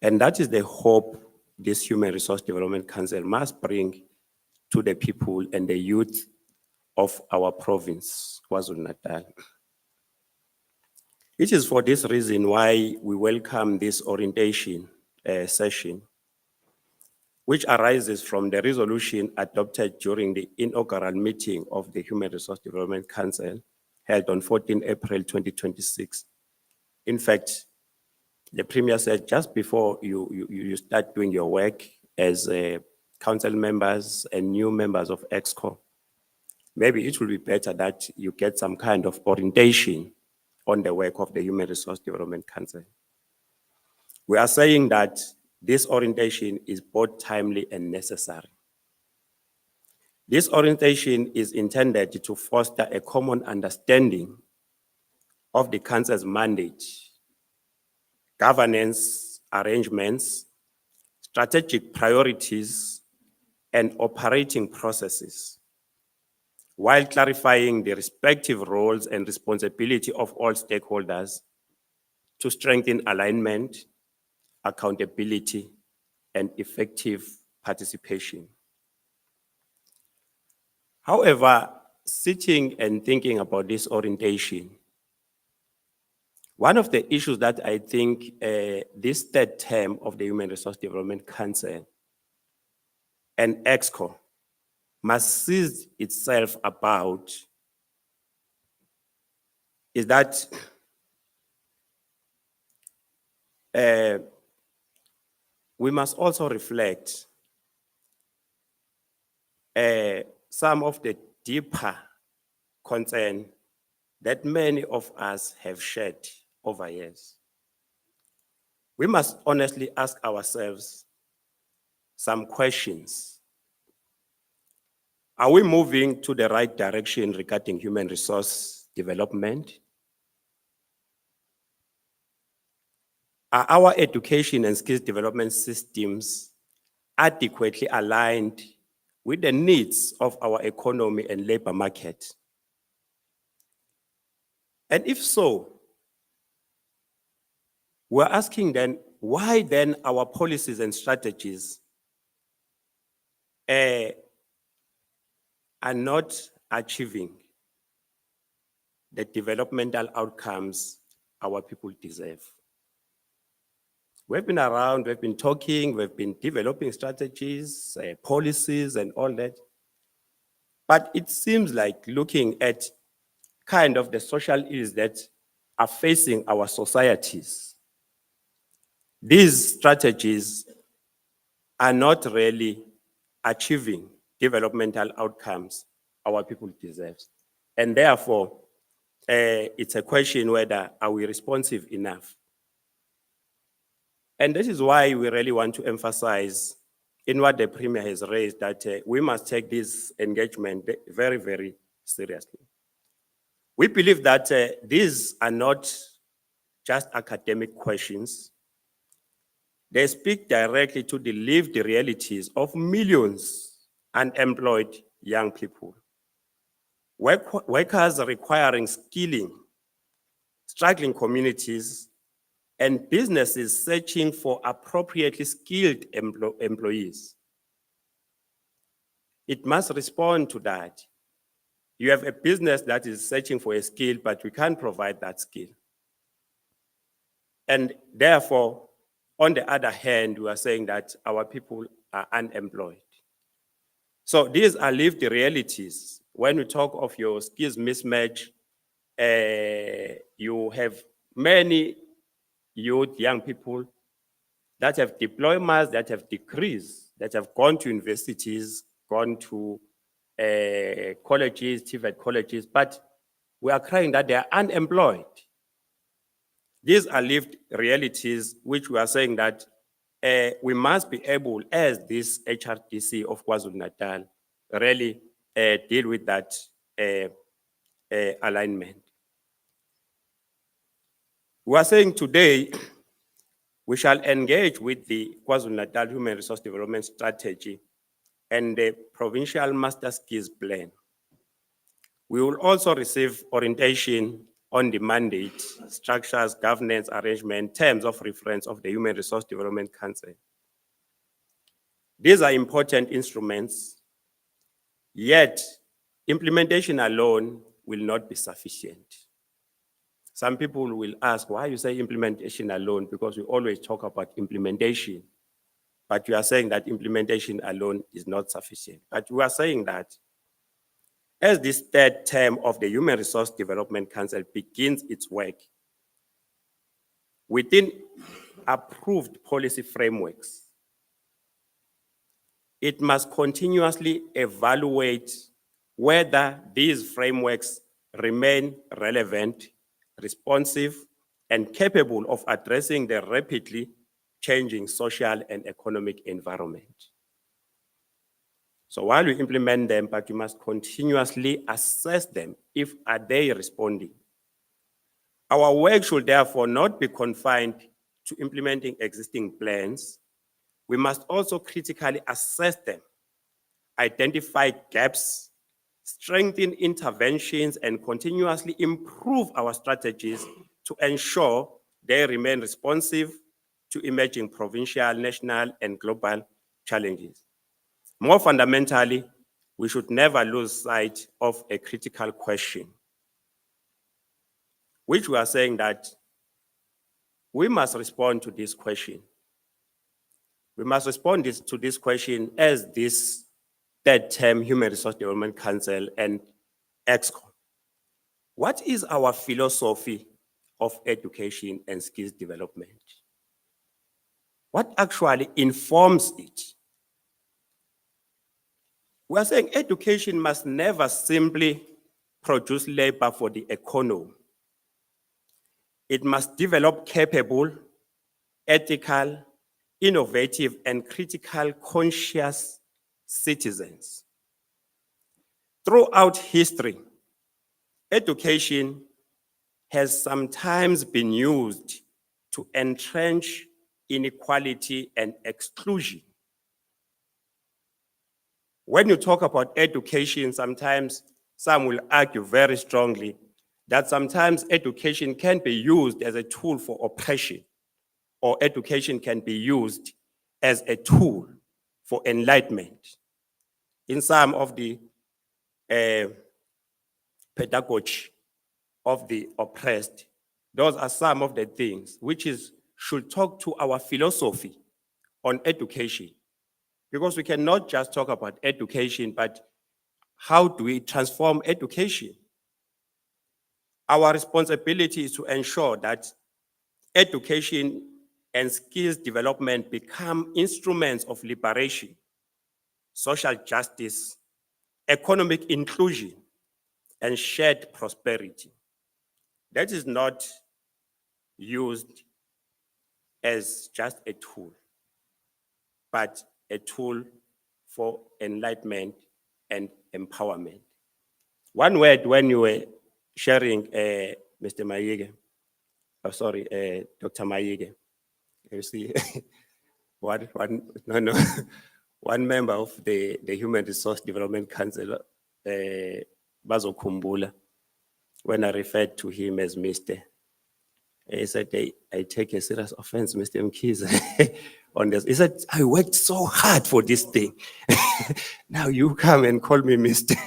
And that is the hope this Human Resource Development Council must bring to the people and the youth of our province, Kwazulu Natal. It is for this reason why we welcome this orientation session, which arises from the resolution adopted during the inaugural meeting of the Human Resource Development Council held on 14 April 2026. In fact, the Premier said just before you start doing your work as council members and new members of EXCO, maybe it will be better that you get some kind of orientation on the work of the Human Resource Development Council. We are saying that this orientation is both timely and necessary. This orientation is intended to foster a common understanding of the Council's mandate, governance arrangements, strategic priorities, and operating processes, while clarifying the respective roles and responsibility of all stakeholders to strengthen alignment, accountability, and effective participation. However, sitting and thinking about this orientation, one of the issues that I think this third term of the Human Resource Development Council and EXCO must seize itself about is that we must also reflect some of the deeper concern that many of us have shared over years. We must honestly ask ourselves some questions. Are we moving to the right direction regarding human resource development? Are our education and skills development systems adequately aligned with the needs of our economy and labor market? And if so, we're asking then, why then our policies and strategies are not achieving the developmental outcomes our people deserve? We've been around, we've been talking, we've been developing strategies, policies and all that. But it seems like looking at kind of the social ills that are facing our societies, these strategies are not really achieving developmental outcomes our people deserve. And therefore, it's a question whether are we responsive enough? And this is why we really want to emphasize in what the Premier has raised that we must take this engagement very, very seriously. We believe that these are not just academic questions. They speak directly to the lived realities of millions unemployed young people, workers requiring skilling, struggling communities, and businesses searching for appropriately skilled employees. It must respond to that. You have a business that is searching for a skill, but we can't provide that skill. And therefore, on the other hand, we are saying that our people are unemployed. So these are lived realities. When we talk of your skills mismatch, you have many youth, young people that have diplomas, that have degrees, that have gone to universities, gone to colleges, TVET colleges, but we are crying that they are unemployed. These are lived realities, which we are saying that we must be able, as this HRDC of KwaZulu Natal, really deal with that alignment. We are saying today, we shall engage with the KwaZulu Natal Human Resource Development Strategy and the Provincial Master Skills Plan. We will also receive orientation on the mandate, structures, governance, arrangement, terms of reference of the Human Resource Development Council. These are important instruments, yet implementation alone will not be sufficient. Some people will ask, why you say implementation alone? Because we always talk about implementation, but you are saying that implementation alone is not sufficient. But we are saying that as this third term of the Human Resource Development Council begins its work, within approved policy frameworks, it must continuously evaluate whether these frameworks remain relevant, responsive, and capable of addressing the rapidly changing social and economic environment. So while we implement them, but you must continuously assess them if are they responding. Our work should therefore not be confined to implementing existing plans. We must also critically assess them, identify gaps, strengthen interventions, and continuously improve our strategies to ensure they remain responsive to emerging provincial, national, and global challenges. More fundamentally, we should never lose sight of a critical question, which we are saying that we must respond to this question. We must respond to this question as this third term Human Resource Development Council and EXCO. What is our philosophy of education and skills development? What actually informs it? We are saying education must never simply produce labor for the economy. It must develop capable, ethical, innovative, and critical conscious citizens. Throughout history, education has sometimes been used to entrench inequality and exclusion. When you talk about education, sometimes some will argue very strongly that sometimes education can be used as a tool for oppression, or education can be used as a tool for enlightenment. In some of the pedagogy of the oppressed, those are some of the things which should talk to our philosophy on education. Because we cannot just talk about education, but how do we transform education? Our responsibility is to ensure that education and skills development become instruments of liberation, social justice, economic inclusion, and shared prosperity. That is not used as just a tool, but a tool for enlightenment and empowerment. One word when you were sharing, Mr. Mayige, Dr. Mayige, you see, one member of the Human Resource Development Council, Bazo Kumbula, when I referred to him as Mr., he said, I take a serious offense, Mr. Mkhize, on this. He said, I worked so hard for this thing. Now you come and call me Mr.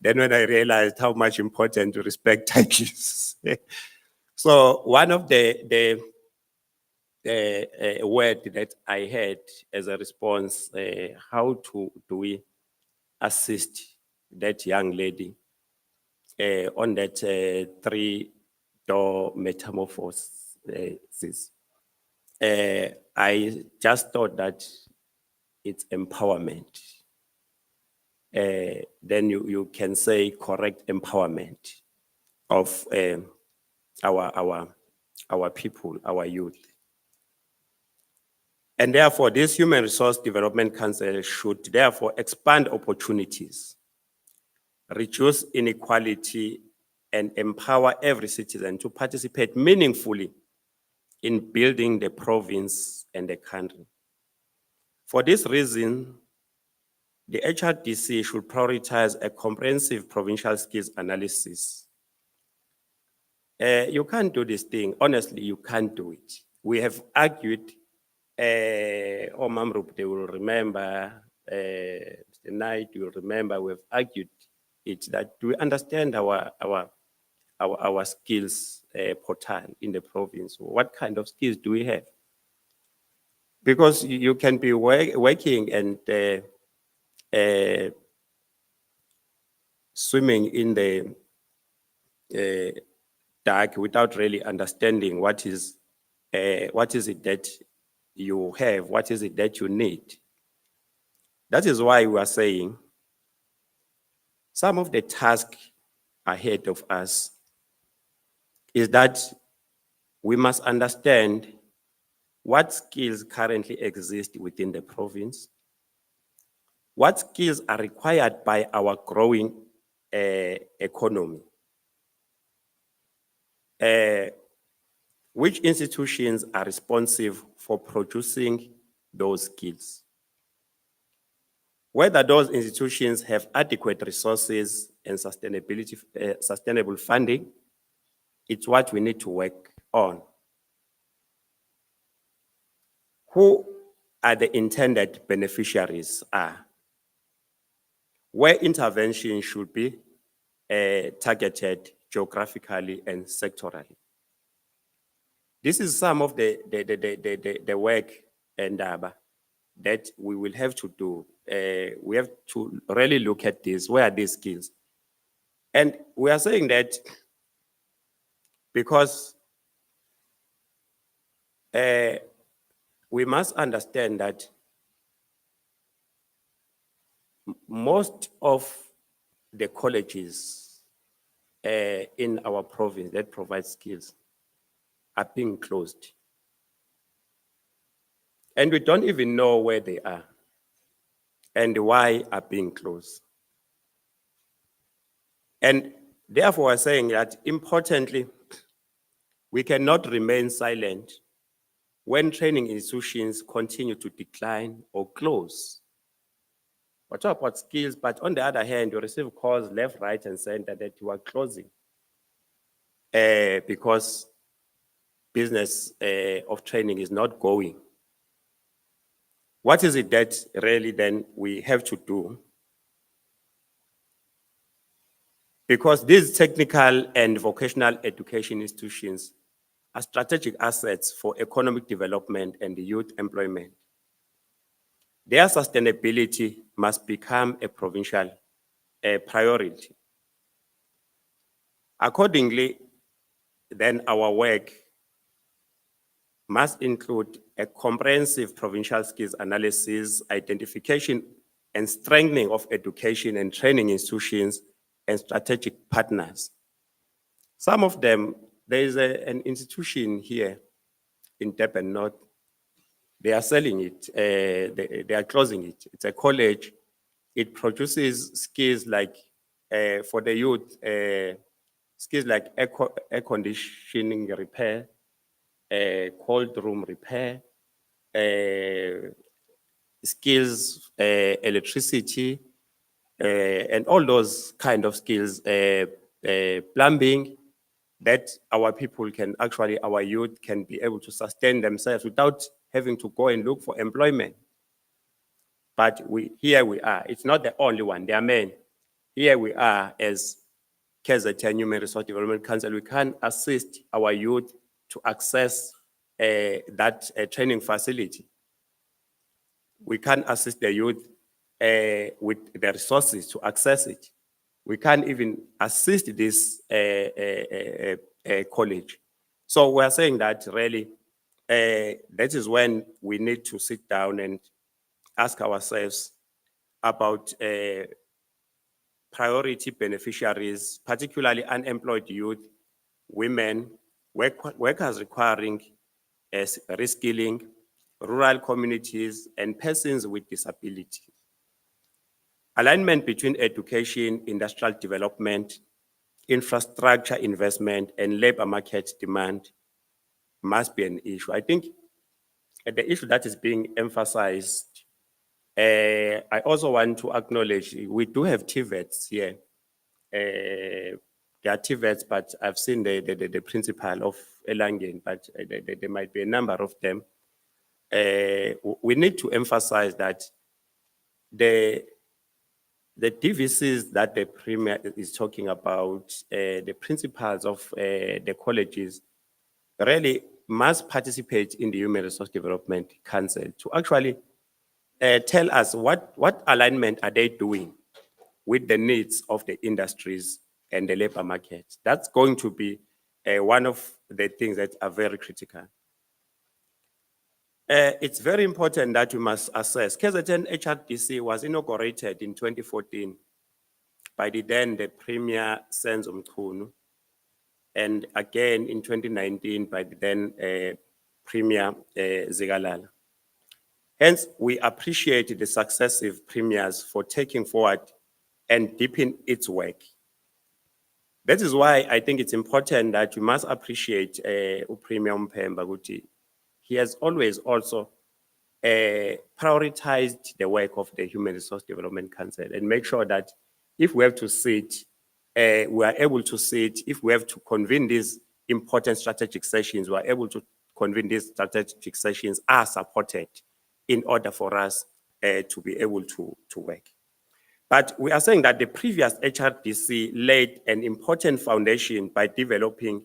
Then when I realized how much important to respect titles. So one of the word that I had as a response, how do we assist that young lady on that 3-door metamorphosis? I just thought that it's empowerment. then you can say correct empowerment of our people, our youth. And therefore, this Human Resource Development Council should therefore expand opportunities, reduce inequality, and empower every citizen to participate meaningfully in building the province and the country. For this reason, the HRDC should prioritize a comprehensive provincial skills analysis. You can't do this thing. Honestly, you can't do it. We have argued, Mamrup, they will remember, the night you will remember, we've argued it, that do we understand our skills portal in the province? What kind of skills do we have? Because you can be working and swimming in the dark without really understanding what is it that you have, what is it that you need. That is why we are saying some of the tasks ahead of us is that we must understand what skills currently exist within the province, what skills are required by our growing economy, which institutions are responsive for producing those skills, whether those institutions have adequate resources and sustainable funding. It's what we need to work on. Who are the intended beneficiaries are, where intervention should be targeted geographically and sectorally. This is some of the work and that we will have to do. We have to really look at this. Where are these skills? And we are saying that because we must understand that most of the colleges in our province that provide skills are being closed. And we don't even know where they are and why are being closed. And therefore, we're saying that importantly, we cannot remain silent when training institutions continue to decline or close. We talk about skills, but on the other hand, you receive calls left, right, and center that you are closing because business of training is not going. What is it that really then we have to do? Because these technical and vocational education institutions are strategic assets for economic development and youth employment. Their sustainability must become a provincial priority. Accordingly, then our work must include a comprehensive provincial skills analysis, identification and strengthening of education and training institutions and strategic partners. Some of them, there is an institution here in Durban North. They are selling it, they are closing it. It's a college. It produces skills like, for the youth, skills like air conditioning repair, cold room repair, skills, electricity, and all those kind of skills, plumbing, that our people can actually, our youth can be able to sustain themselves without having to go and look for employment. But here we are. It's not the only one. There are many. Here we are as KZN Human Resource Development Council. We can assist our youth to access that training facility. We can assist the youth with the resources to access it. We can even assist this college. So we're saying that really, that is when we need to sit down and ask ourselves about priority beneficiaries, particularly unemployed youth, women, workers requiring reskilling, rural communities, and persons with disability. Alignment between education, industrial development, infrastructure investment, and labor market demand must be an issue. I think the issue that is being emphasized, I also want to acknowledge we do have TVETs here. There are TVETs, but I've seen the principal of Elangen, but there might be a number of them. We need to emphasize that the DVCs that the Premier is talking about, the principals of the colleges really must participate in the Human Resource Development Council to actually tell us what alignment are they doing with the needs of the industries and the labor market. That's going to be one of the things that are very critical. It's very important that we must assess. KZN HRDC was inaugurated in 2014 by the Premier Senzo Mchunu, and again in 2019 by the then Premier Zikalala. Hence, we appreciate the successive premiers for taking forward and deepen its work. That is why I think it's important that we must appreciate Premier Mpemba Guti. He has always also prioritized the work of the Human Resource Development Council and make sure that if we have to sit, we are able to sit. If we have to convene these important strategic sessions, we are able to convene these strategic sessions are supported in order for us to be able to work. But we are saying that the previous HRDC laid an important foundation by developing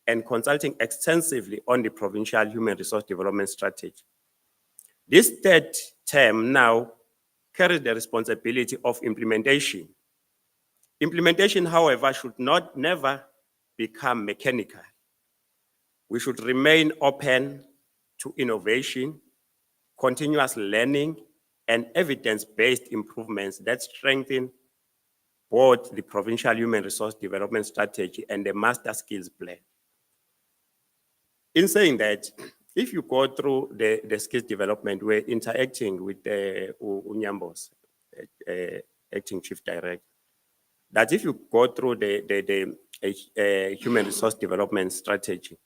and consulting extensively on the provincial human resource development strategy. This third term now carries the responsibility of implementation. Implementation, however, should never become mechanical. We should remain open to innovation, continuous learning, and evidence-based improvements that strengthen both the provincial human resource development strategy and the master skills plan. In saying that, if you go through the skills development, we're interacting with Unyambos, acting chief director, that if you go through the human resource development strategy,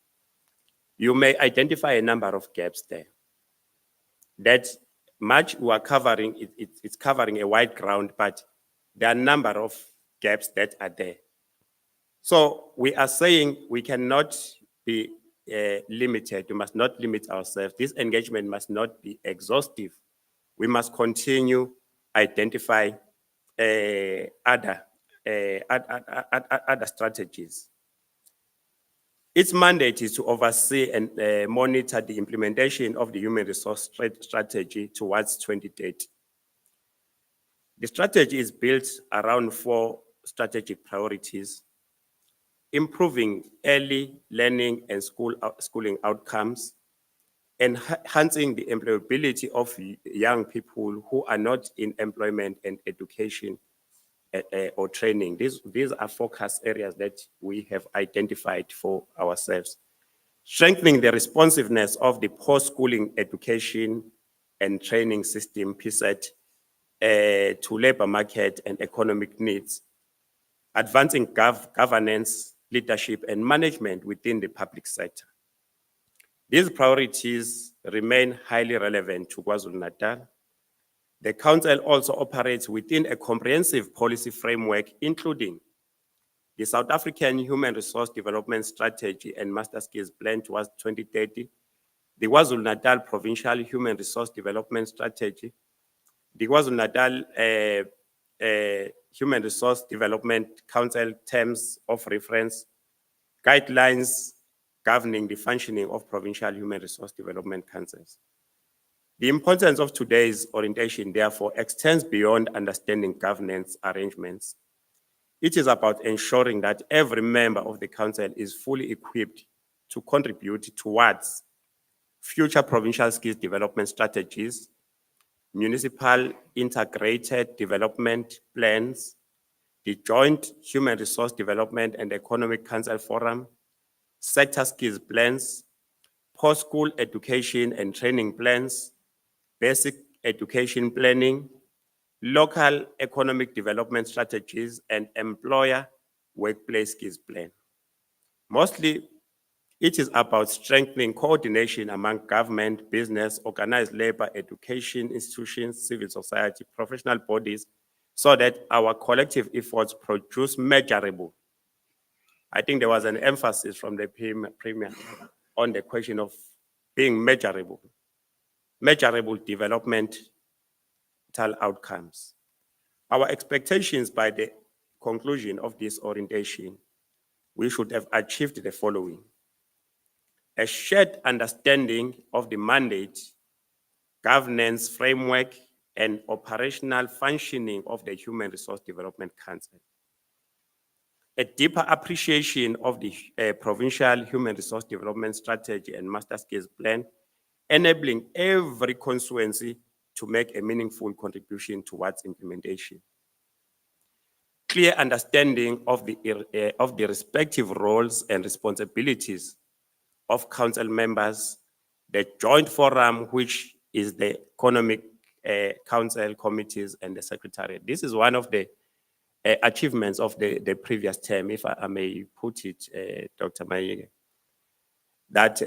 you may identify a number of gaps there. That much we are covering, it's covering a wide ground, but there are a number of gaps that are there. So we are saying we cannot be limited. We must not limit ourselves. This engagement must not be exhaustive. We must continue identify other strategies. Its mandate is to oversee and monitor the implementation of the human resource strategy towards 2030. The strategy is built around 4 strategic priorities: improving early learning and schooling outcomes, enhancing the employability of young people who are not in employment and education or training. These are focus areas that we have identified for ourselves. Strengthening the responsiveness of the post-schooling education and training system, PSET, to labor market and economic needs. Advancing governance, leadership, and management within the public sector. These priorities remain highly relevant to KwaZulu Natal. The Council also operates within a comprehensive policy framework, including the South African Human Resource Development Strategy and Master Skills Plan towards 2030, the KwaZulu Natal Provincial Human Resource Development Strategy, the KwaZulu Natal Human Resource Development Council Terms of Reference, guidelines governing the functioning of provincial human resource development councils. The importance of today's orientation, therefore, extends beyond understanding governance arrangements. It is about ensuring that every member of the council is fully equipped to contribute towards future provincial skills development strategies, municipal integrated development plans, the Joint Human Resource Development and Economic Council Forum, sector skills plans, post-school education and training plans, basic education planning, local economic development strategies, and employer workplace skills plan. Mostly, it is about strengthening coordination among government, business, organized labor, education institutions, civil society, professional bodies, so that our collective efforts produce measurable. I think there was an emphasis from the Premier on the question of being measurable developmental outcomes. Our expectations by the conclusion of this orientation, we should have achieved the following: a shared understanding of the mandate, governance framework, and operational functioning of the Human Resource Development Council, a deeper appreciation of the provincial human resource development strategy and master skills plan, enabling every constituency to make a meaningful contribution towards implementation. Clear understanding of the respective roles and responsibilities of council members, the joint forum, which is the economic council committees and the secretariat. This is one of the achievements of the previous term, if I may put it, Dr. Mayege, that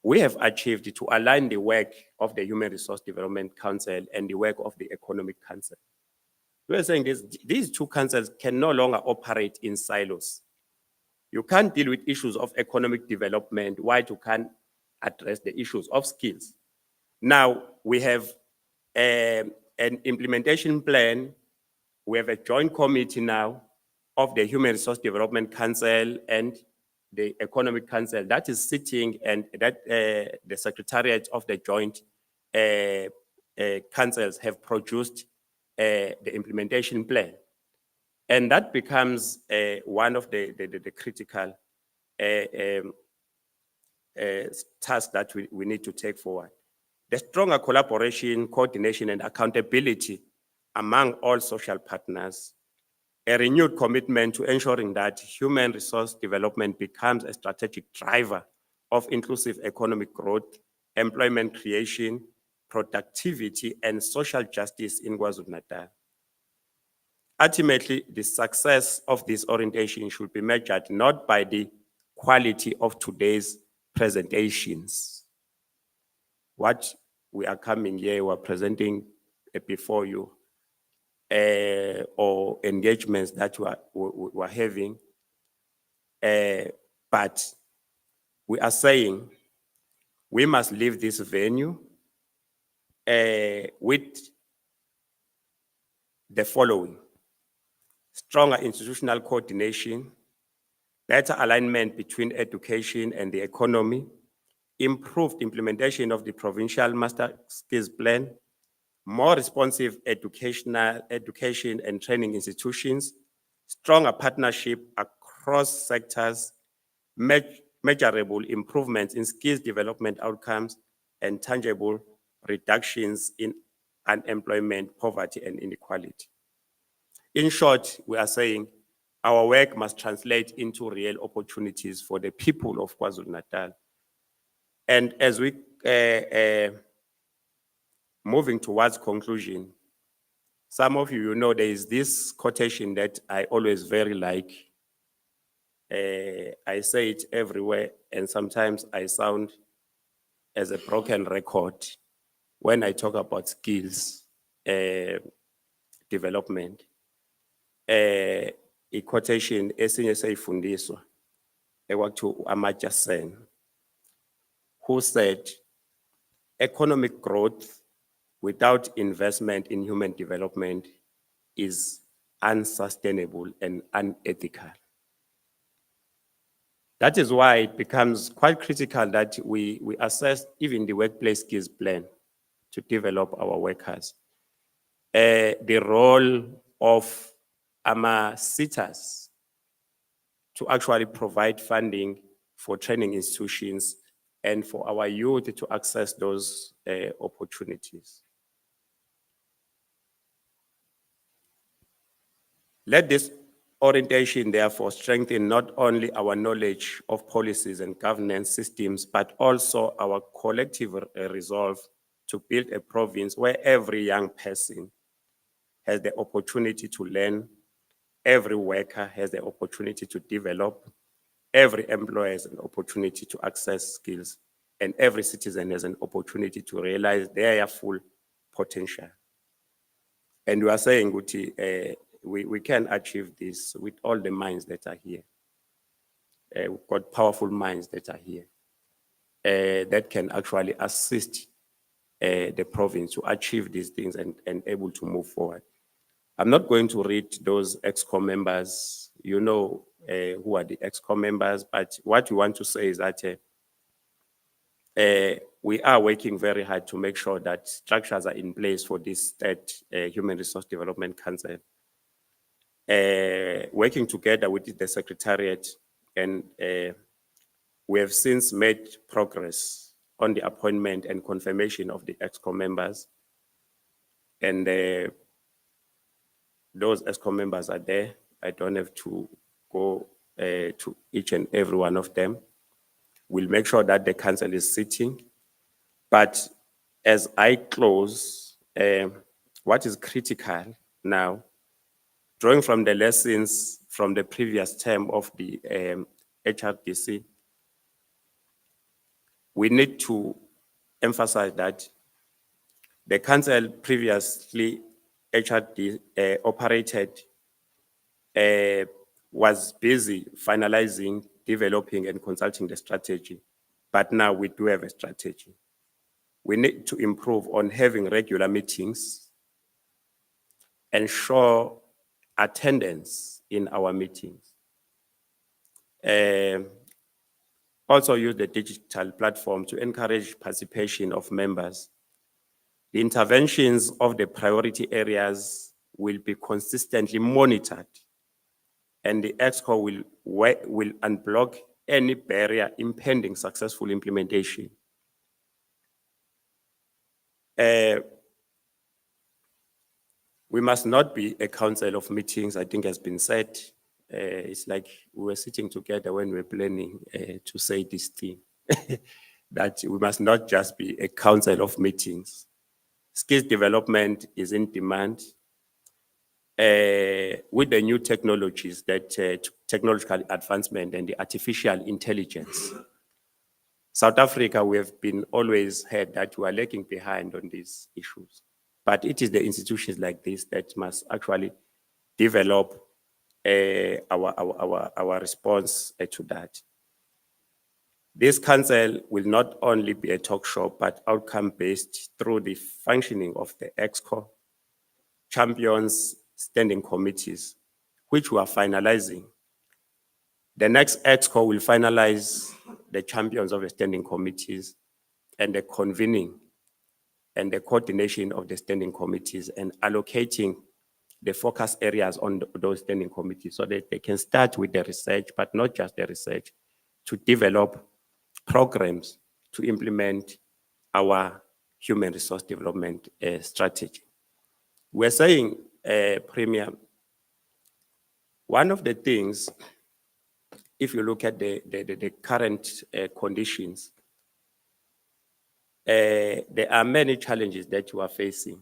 we have achieved to align the work of the Human Resource Development Council and the work of the Economic Council. We are saying these two councils can no longer operate in silos. You can't deal with issues of economic development while you can't address the issues of skills. Now, we have an implementation plan. We have a joint committee now of the Human Resource Development Council and the Economic Council that is sitting, and that the secretariat of the joint councils have produced the implementation plan. And that becomes one of the critical tasks that we need to take forward. The stronger collaboration, coordination, and accountability among all social partners, a renewed commitment to ensuring that human resource development becomes a strategic driver of inclusive economic growth, employment creation, productivity, and social justice in KwaZulu Natal. Ultimately, the success of this orientation should be measured not by the quality of today's presentations. What we are coming here, we're presenting before you, or engagements that we're having, but we are saying we must leave this venue with the following: stronger institutional coordination, better alignment between education and the economy, improved implementation of the provincial master skills plan, more responsive education and training institutions, stronger partnership across sectors, measurable improvements in skills development outcomes, and tangible reductions in unemployment, poverty, and inequality. In short, we are saying our work must translate into real opportunities for the people of KwaZulu Natal. And as we moving towards conclusion, some of you know there is this quotation that I always very like. I say it everywhere, and sometimes I sound as a broken record when I talk about skills development. A quotation esinye seyifundiswa ekwaku Amartya Sen, who said, economic growth without investment in human development is unsustainable and unethical. That is why it becomes quite critical that we assess even the workplace skills plan to develop our workers. The role of sitters to actually provide funding for training institutions and for our youth to access those opportunities. Let this orientation, therefore, strengthens not only our knowledge of policies and governance systems, but also our collective resolve to build a province where every young person has the opportunity to learn, every worker has the opportunity to develop, every employer has an opportunity to access skills, and every citizen has an opportunity to realize their full potential. And we are saying, Guti, we can achieve this with all the minds that are here. We've got powerful minds that are here that can actually assist the province to achieve these things and able to move forward. I'm not going to read those EXCO members. You know who are the EXCO members, but what we want to say is that we are working very hard to make sure that structures are in place for this third Human Resource Development Council. Working together with the Secretariat, and we have since made progress on the appointment and confirmation of the EXCO members. And those EXCO members are there. I don't have to go to each and every one of them. We'll make sure that the council is sitting. But as I close, what is critical now, drawing from the lessons from the previous term of the HRDC, we need to emphasize that the council previously HRD operated was busy finalizing, developing, and consulting the strategy. But now we do have a strategy. We need to improve on having regular meetings, ensure attendance in our meetings. Also use the digital platform to encourage participation of members. The interventions of the priority areas will be consistently monitored, and the EXCO will unblock any barrier impeding successful implementation. We must not be a council of meetings, I think has been said. It's like we were sitting together when we were planning to say this thing, that we must not just be a council of meetings. Skills development is in demand. With the new technologies, that technological advancement and the artificial intelligence, South Africa, we have been always heard that we are lagging behind on these issues. But it is the institutions like this that must actually develop our response to that. This council will not only be a talk show, but outcome-based through the functioning of the EXCO, champions, standing committees, which we are finalizing. The next EXCO will finalize the champions of the standing committees and the convening and the coordination of the standing committees and allocating the focus areas on those standing committees so that they can start with the research, but not just the research, to develop programs to implement our human resource development strategy. We're saying, Premier, one of the things, if you look at the current conditions, there are many challenges that you are facing.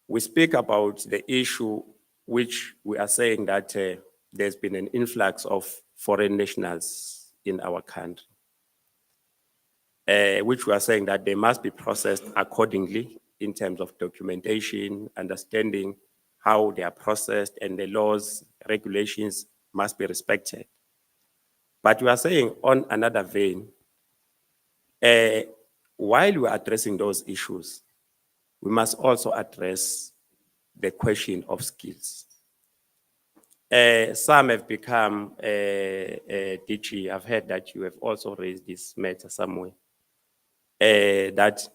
We speak about the issue which we are saying that there's been an influx of foreign nationals in our country, which we are saying that they must be processed accordingly in terms of documentation, understanding how they are processed, and the laws, regulations must be respected. But we are saying on another vein, while we are addressing those issues, we must also address the question of skills. Some have become DG. I've heard that you have also raised this matter somewhere, that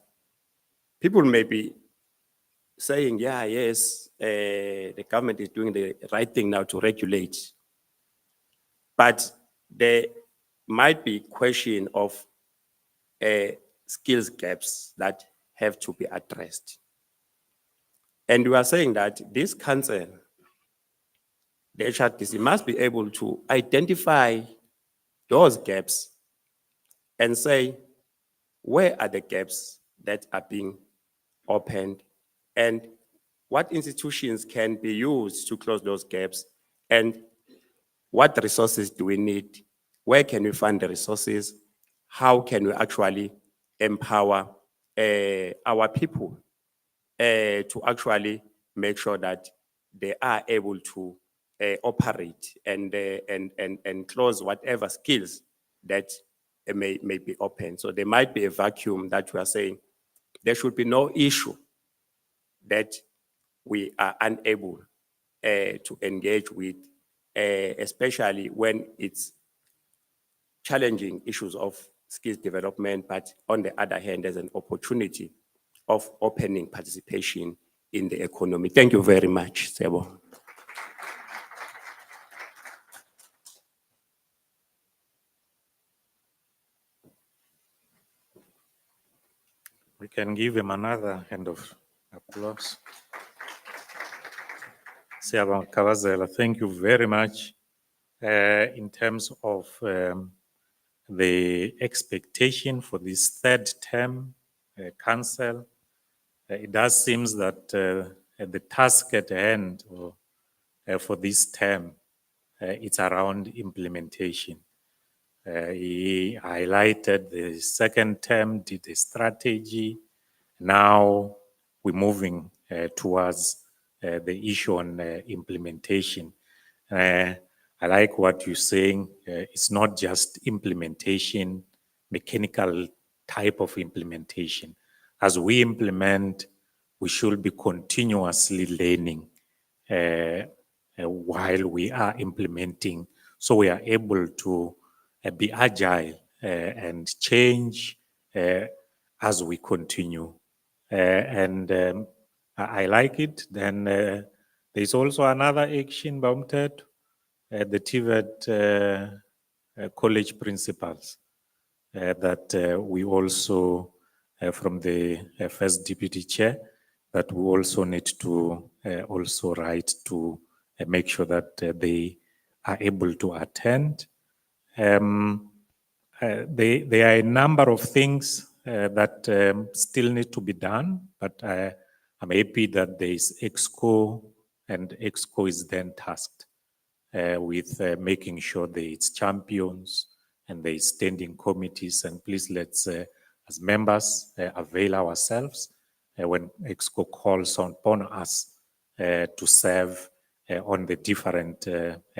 people may be saying, yeah, yes, the government is doing the right thing now to regulate. But there might be question of skills gaps that have to be addressed. And we are saying that this council the HRDC must be able to identify those gaps and say, where are the gaps that are being opened and what institutions can be used to close those gaps and what resources do we need? Where can we find the resources? How can we actually empower our people to actually make sure that they are able to operate and close whatever skills that may be open. So there might be a vacuum that we are saying there should be no issue that we are unable to engage with, especially when it's challenging issues of skills development, but on the other hand, there's an opportunity of opening participation in the economy. Thank you very much, Sebo. We can give him another hand of applause. Siaba Kawazela, thank you very much. In terms of the expectation for this third term council, it does seem that the task at hand for this term, it's around implementation. He highlighted the second term, did the strategy. Now we're moving towards the issue on implementation. I like what you're saying. It's not just implementation, mechanical type of implementation. As we implement, we should be continuously learning while we are implementing, so we are able to be agile and change as we continue. I like it. Then there's also another action, Baumted, the TVET college principals that we also, from the first deputy chair, that we also need to also write to make sure that they are able to attend. There are a number of things that still need to be done, but I'm happy that there is EXCO, and EXCO is then tasked with making sure there is champions and there is standing committees. And please let's, as members, avail ourselves when EXCO calls upon us to serve on the different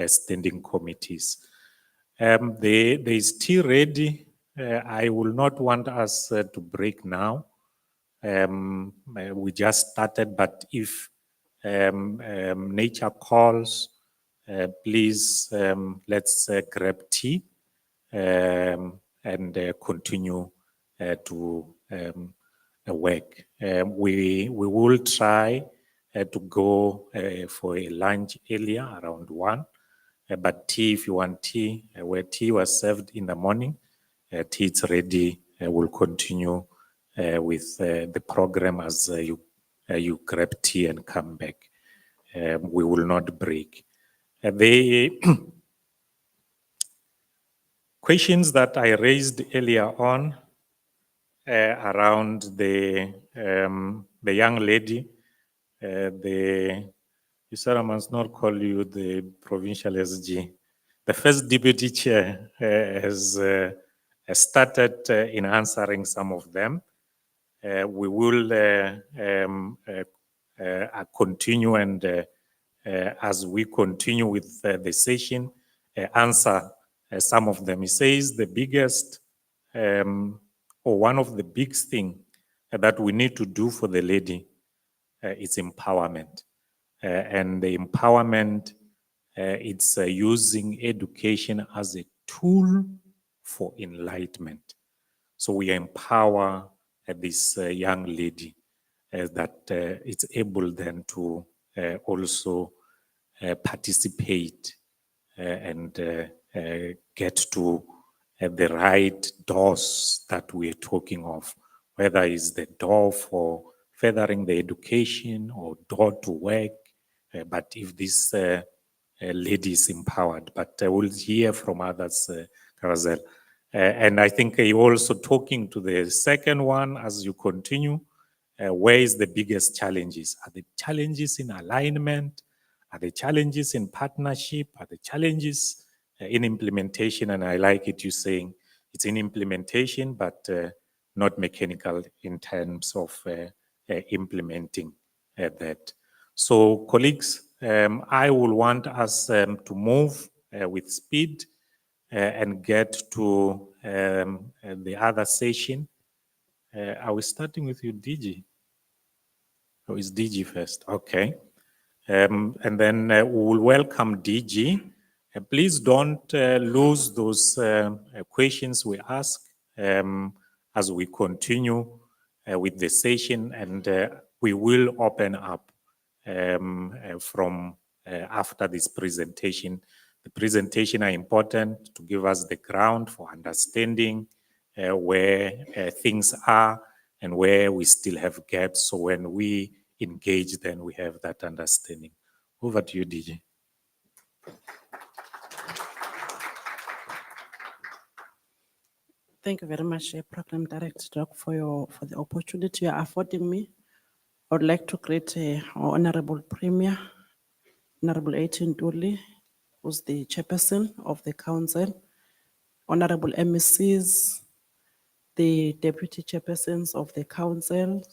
standing committees. There is tea ready. I will not want us to break now. We just started, but if nature calls, please let's grab tea and continue to work. We will try to go for a lunch earlier around 1. But tea, if you want tea, where tea was served in the morning, tea is ready. We'll continue with the program as you grab tea and come back. We will not break. The questions that I raised earlier on around the young lady, you said I must not call you the provincial SG. The first deputy chair has started in answering some of them. We will continue, and as we continue with the session, answer some of them. He says the biggest or one of the big things that we need to do for the lady is empowerment. And the empowerment, it's using education as a tool for enlightenment. So we empower this young lady that it's able then to also participate and get to the right doors that we're talking of, whether it's the door for furthering the education or door to work. But if this ladies empowered, but we'll hear from others, Kwazulu. And I think you also talking to the second one as you continue, where is the biggest challenges? Are the challenges in alignment? Are the challenges in partnership? Are the challenges in implementation? And I like it you saying it's in implementation, but not mechanical in terms of implementing that. So colleagues, I will want us to move with speed and get to the other session. Are we starting with you, DG? Or is DG first? Okay. And then we will welcome DG. Please don't lose those questions we ask as we continue with the session, and we will open up from after this presentation. The presentation are important to give us the ground for understanding where things are and where we still have gaps. So when we engage, then we have that understanding. Over to you, DJ. Thank you very much, Program Director Doc, for the opportunity you are affording me. I would like to greet our Honorable Premier, Honorable Ntuli, who's the Chairperson of the Council, Honorable MECs, the Deputy Chairpersons of the Council,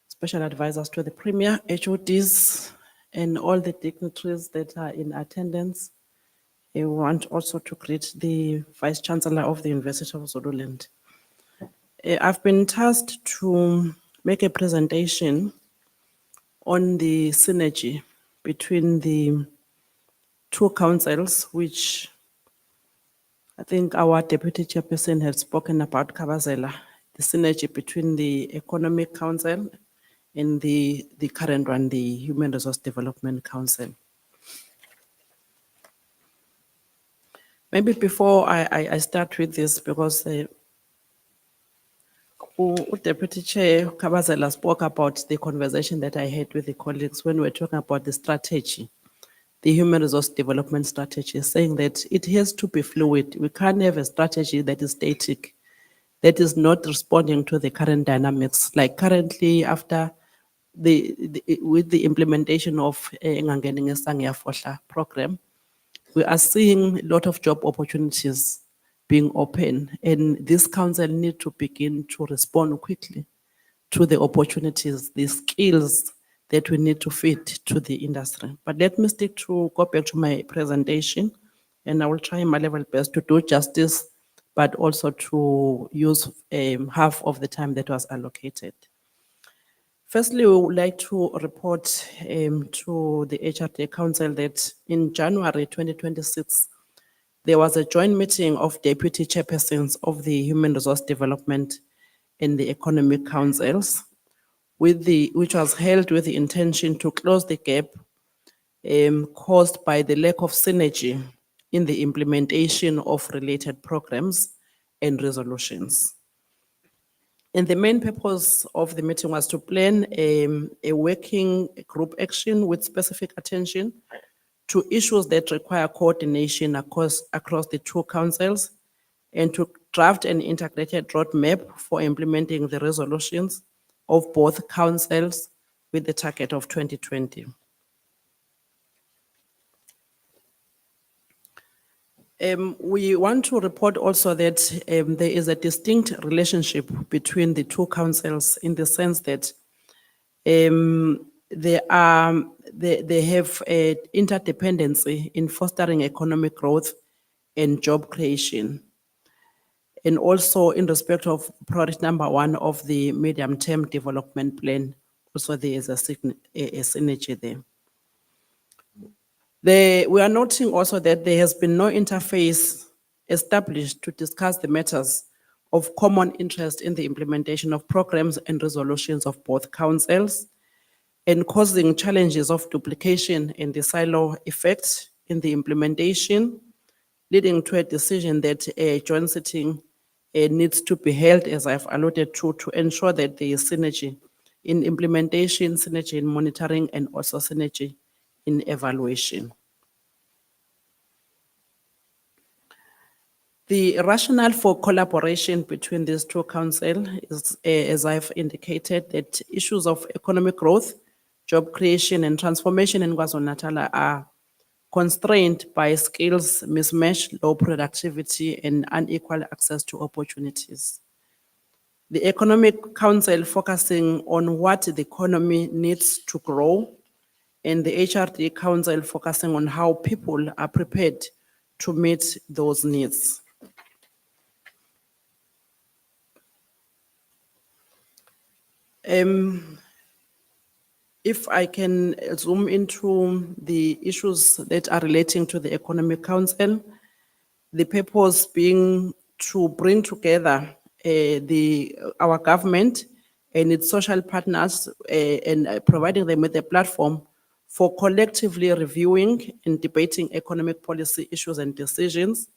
Special Advisors to the Premier, HODs, and all the dignitaries that are in attendance. I want also to greet the Vice Chancellor of the University of Zululand. I've been tasked to make a presentation on the synergy between the two councils, which I think our Deputy Chairperson has spoken about, Kabazela, the synergy between the Economic Council and the current one, the Human Resource Development Council. Maybe before I start with this, because Deputy Chair Kabazela spoke about the conversation that I had with the colleagues when we were talking about the strategy, the Human Resource Development Strategy, saying that it has to be fluid. We can't have a strategy that is static, that is not responding to the current dynamics. Like currently, after with the implementation of Ngangening Sangya Fohla program, we are seeing a lot of job opportunities being open, and this council need to begin to respond quickly to the opportunities, the skills that we need to fit to the industry. But let me go back to my presentation, and I will try my level best to do justice, but also to use half of the time that was allocated. Firstly, we would like to report to the HRD Council that in January 2026, there was a joint meeting of deputy chairpersons of the Human Resource Development and the Economic Councils, which was held with the intention to close the gap caused by the lack of synergy in the implementation of related programs and resolutions. And the main purpose of the meeting was to plan a working group action with specific attention to issues that require coordination across the two councils, and to draft an integrated roadmap for implementing the resolutions of both councils with the target of 2020. We want to report also that there is a distinct relationship between the two councils, in the sense that they have a interdependency in fostering economic growth and job creation. And also in respect of priority number 1 of the medium-term development plan, also there is a synergy there. We are noting also that there has been no interface established to discuss the matters of common interest in the implementation of programs and resolutions of both councils, and causing challenges of duplication and the silo effect in the implementation, leading to a decision that a joint sitting needs to be held, as I've alluded to ensure that there is synergy in implementation, synergy in monitoring, and also synergy in evaluation. The rationale for collaboration between these two councils is, as I've indicated, that issues of economic growth, job creation and transformation in KwaZulu Natal are constrained by skills mismatch, low productivity and unequal access to opportunities. The Economic Council focusing on what the economy needs to grow, and the HRD Council focusing on how people are prepared to meet those needs. If I can zoom into the issues that are relating to the Economic Council, the purpose being to bring together our government and its social partners and providing them with a platform for collectively reviewing and debating economic policy issues and decisions.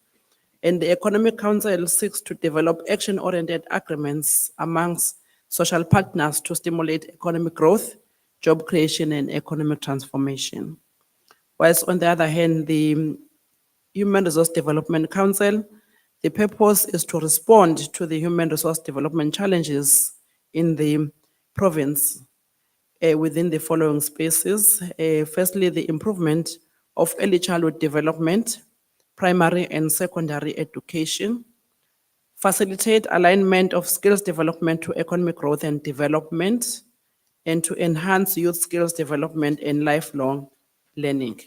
And the Economic Council seeks to develop action-oriented agreements amongst social partners to stimulate economic growth, job creation, and economic transformation. Whilst on the other hand, the Human Resource Development Council, the purpose is to respond to the human resource development challenges in the province within the following spaces. Firstly, the improvement of early childhood development, primary and secondary education, facilitate alignment of skills development to economic growth and development, and to enhance youth skills development and lifelong learning.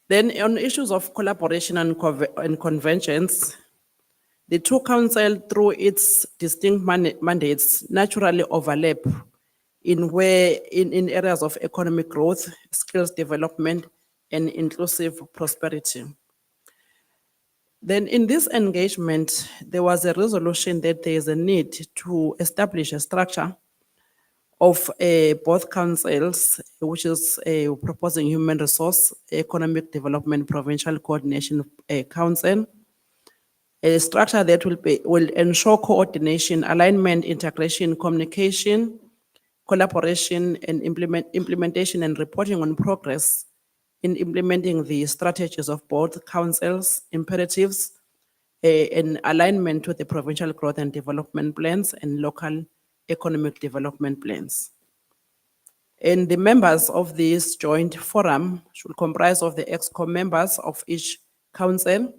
Then on issues of collaboration and conventions, the two councils, through its distinct mandates, naturally overlap in areas of economic growth, skills development, and inclusive prosperity. Then in this engagement, there was a resolution that there is a need to establish a structure of both councils, which is proposing Human Resource Economic Development Provincial Coordination Council, a structure that will ensure coordination, alignment, integration, communication, collaboration, and implementation and reporting on progress in implementing the strategies of both councils, imperatives, in alignment with the provincial growth and development plans and local economic development plans. And the members of this joint forum should comprise of the ExCo members of each council.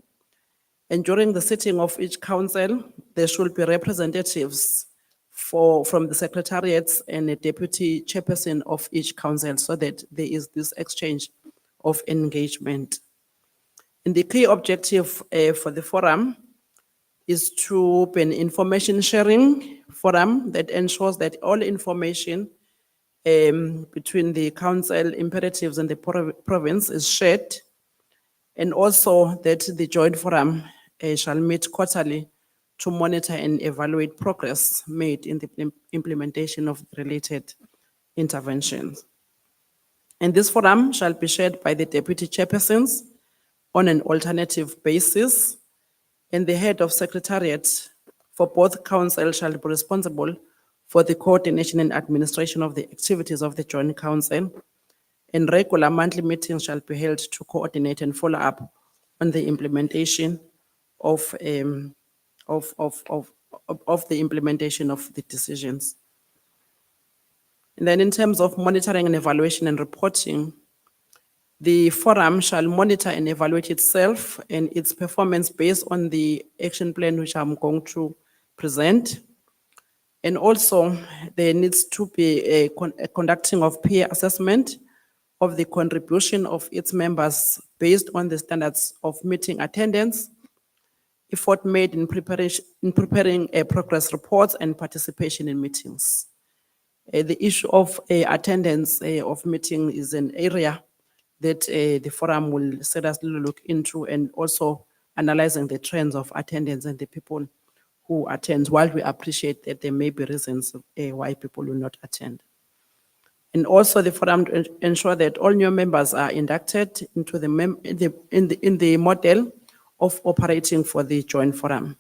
And during the sitting of each council, there should be representatives from the secretariats and a deputy chairperson of each council, so that there is this exchange of engagement. And the key objective for the forum is to be an information sharing forum that ensures that all information between the council imperatives and the province is shared, and also that the joint forum shall meet quarterly to monitor and evaluate progress made in the implementation of related interventions. And this forum shall be shared by the deputy chairpersons on an alternative basis, and the head of secretariat for both councils shall be responsible for the coordination and administration of the activities of the joint council, and regular monthly meetings shall be held to coordinate and follow up on the implementation of the implementation of the decisions. And then in terms of monitoring and evaluation and reporting, the forum shall monitor and evaluate itself and its performance based on the action plan which I'm going to present. And also there needs to be a conducting of peer assessment of the contribution of its members based on the standards of meeting attendance, effort made in preparing progress reports and participation in meetings. The issue of attendance of meeting is an area that the forum will seriously look into, and also analyzing the trends of attendance and the people who attend, while we appreciate that there may be reasons why people will not attend. And also the forum to ensure that all new members are inducted into in the model of operating for the joint forum.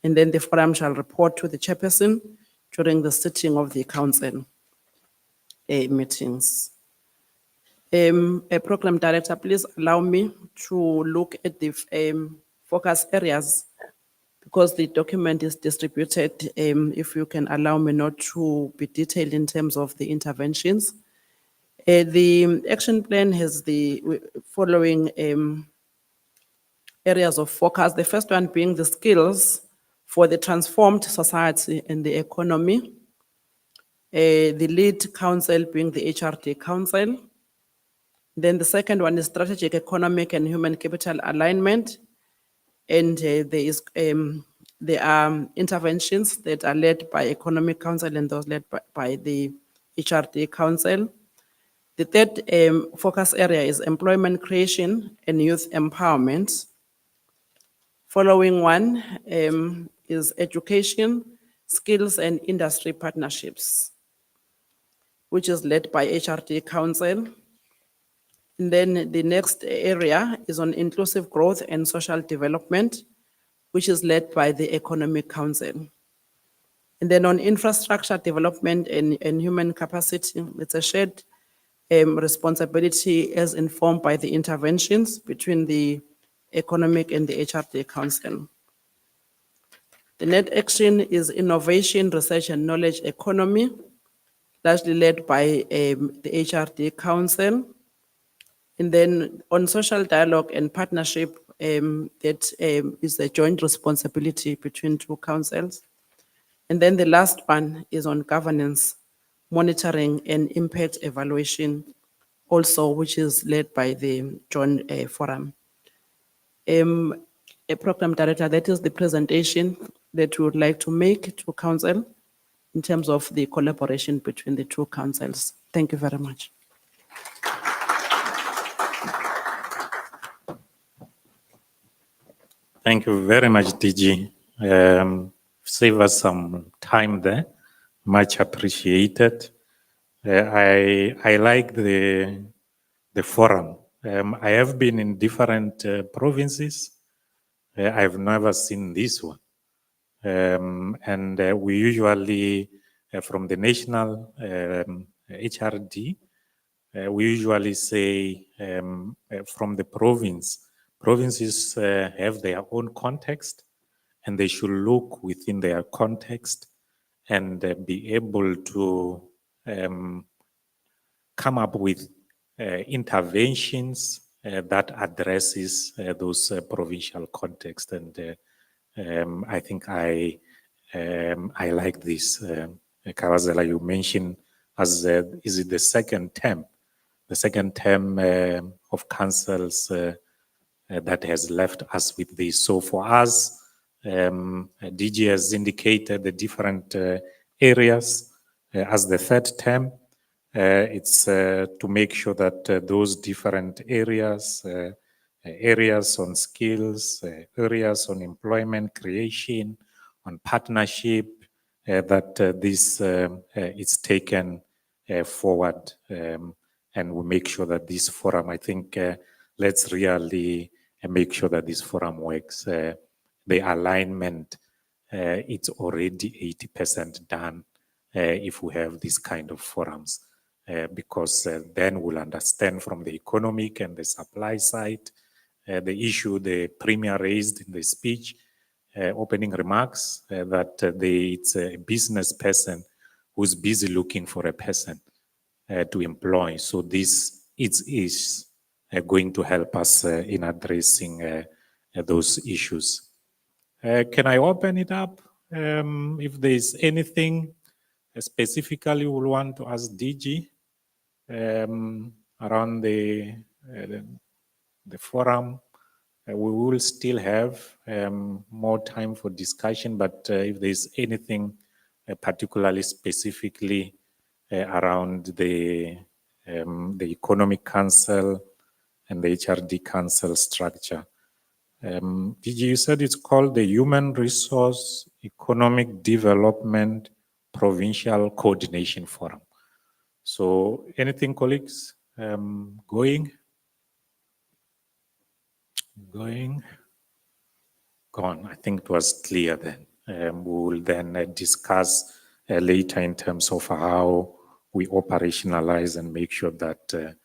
And then the forum shall report to the chairperson during the sitting of the council meetings. A program director, please allow me to look at the focus areas because the document is distributed. If you can allow me not to be detailed in terms of the interventions. The action plan has the following areas of focus. The first one being the skills for the transformed society and the economy. The lead council being the HRD Council. Then the second one is strategic economic and human capital alignment. And there are interventions that are led by Economic Council and those led by the HRD Council. The third focus area is employment creation and youth empowerment. Following one is education, skills and industry partnerships, which is led by HRD Council. And then the next area is on inclusive growth and social development, which is led by the Economic Council. And then on infrastructure development and human capacity, it's a shared responsibility as informed by the interventions between the Economic and the HRD Council. The net action is innovation, research and knowledge economy, largely led by the HRD Council. And then on social dialogue and partnership, that is a joint responsibility between two councils. And then the last one is on governance, monitoring and impact evaluation, also which is led by the joint forum. A program director, that is the presentation that we would like to make to council in terms of the collaboration between the two councils. Thank you very much. Thank you very much, DG. Save us some time there. Much appreciated. I like the forum. I have been in different provinces. I've never seen this one. And we usually, from the national HRD, we usually say from the provinces have their own context and they should look within their context and be able to come up with interventions that addresses those provincial context. And I think I like this. Kawazela, you mentioned as is it the second term of councils that has left us with this. So for us, DG has indicated the different areas as the third term. It's to make sure that those different areas, areas on skills, areas on employment creation, on partnership, that this is taken forward, and we make sure that this forum, I think, let's really make sure that this forum works. The alignment, it's already 80% done if we have this kind of forums, because then we'll understand from the economic and the supply side, the issue the Premier raised in the speech, opening remarks, that it's a business person who's busy looking for a person to employ. So this is going to help us in addressing those issues. Can I open it up? If there's anything specifically we want to ask DG around the forum, we will still have more time for discussion, but if there's anything particularly specifically around the Economic Council and the HRD Council structure. DG, you said it's called the Human Resource Economic Development Provincial Coordination Forum. So anything, colleagues, going, gone. I think it was clear then. We will then discuss later in terms of how we operationalize and make sure that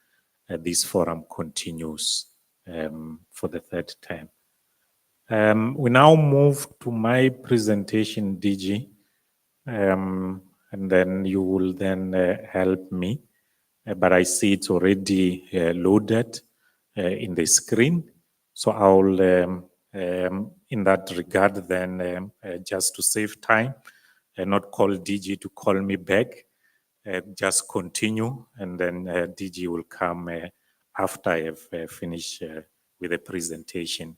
this forum continues for the third time. We now move to my presentation, DG, and then you will then help me. But I see it's already loaded in the screen. So I'll, in that regard, then just to save time, not call DG to call me back, just continue, and then DG will come after I have finished with the presentation.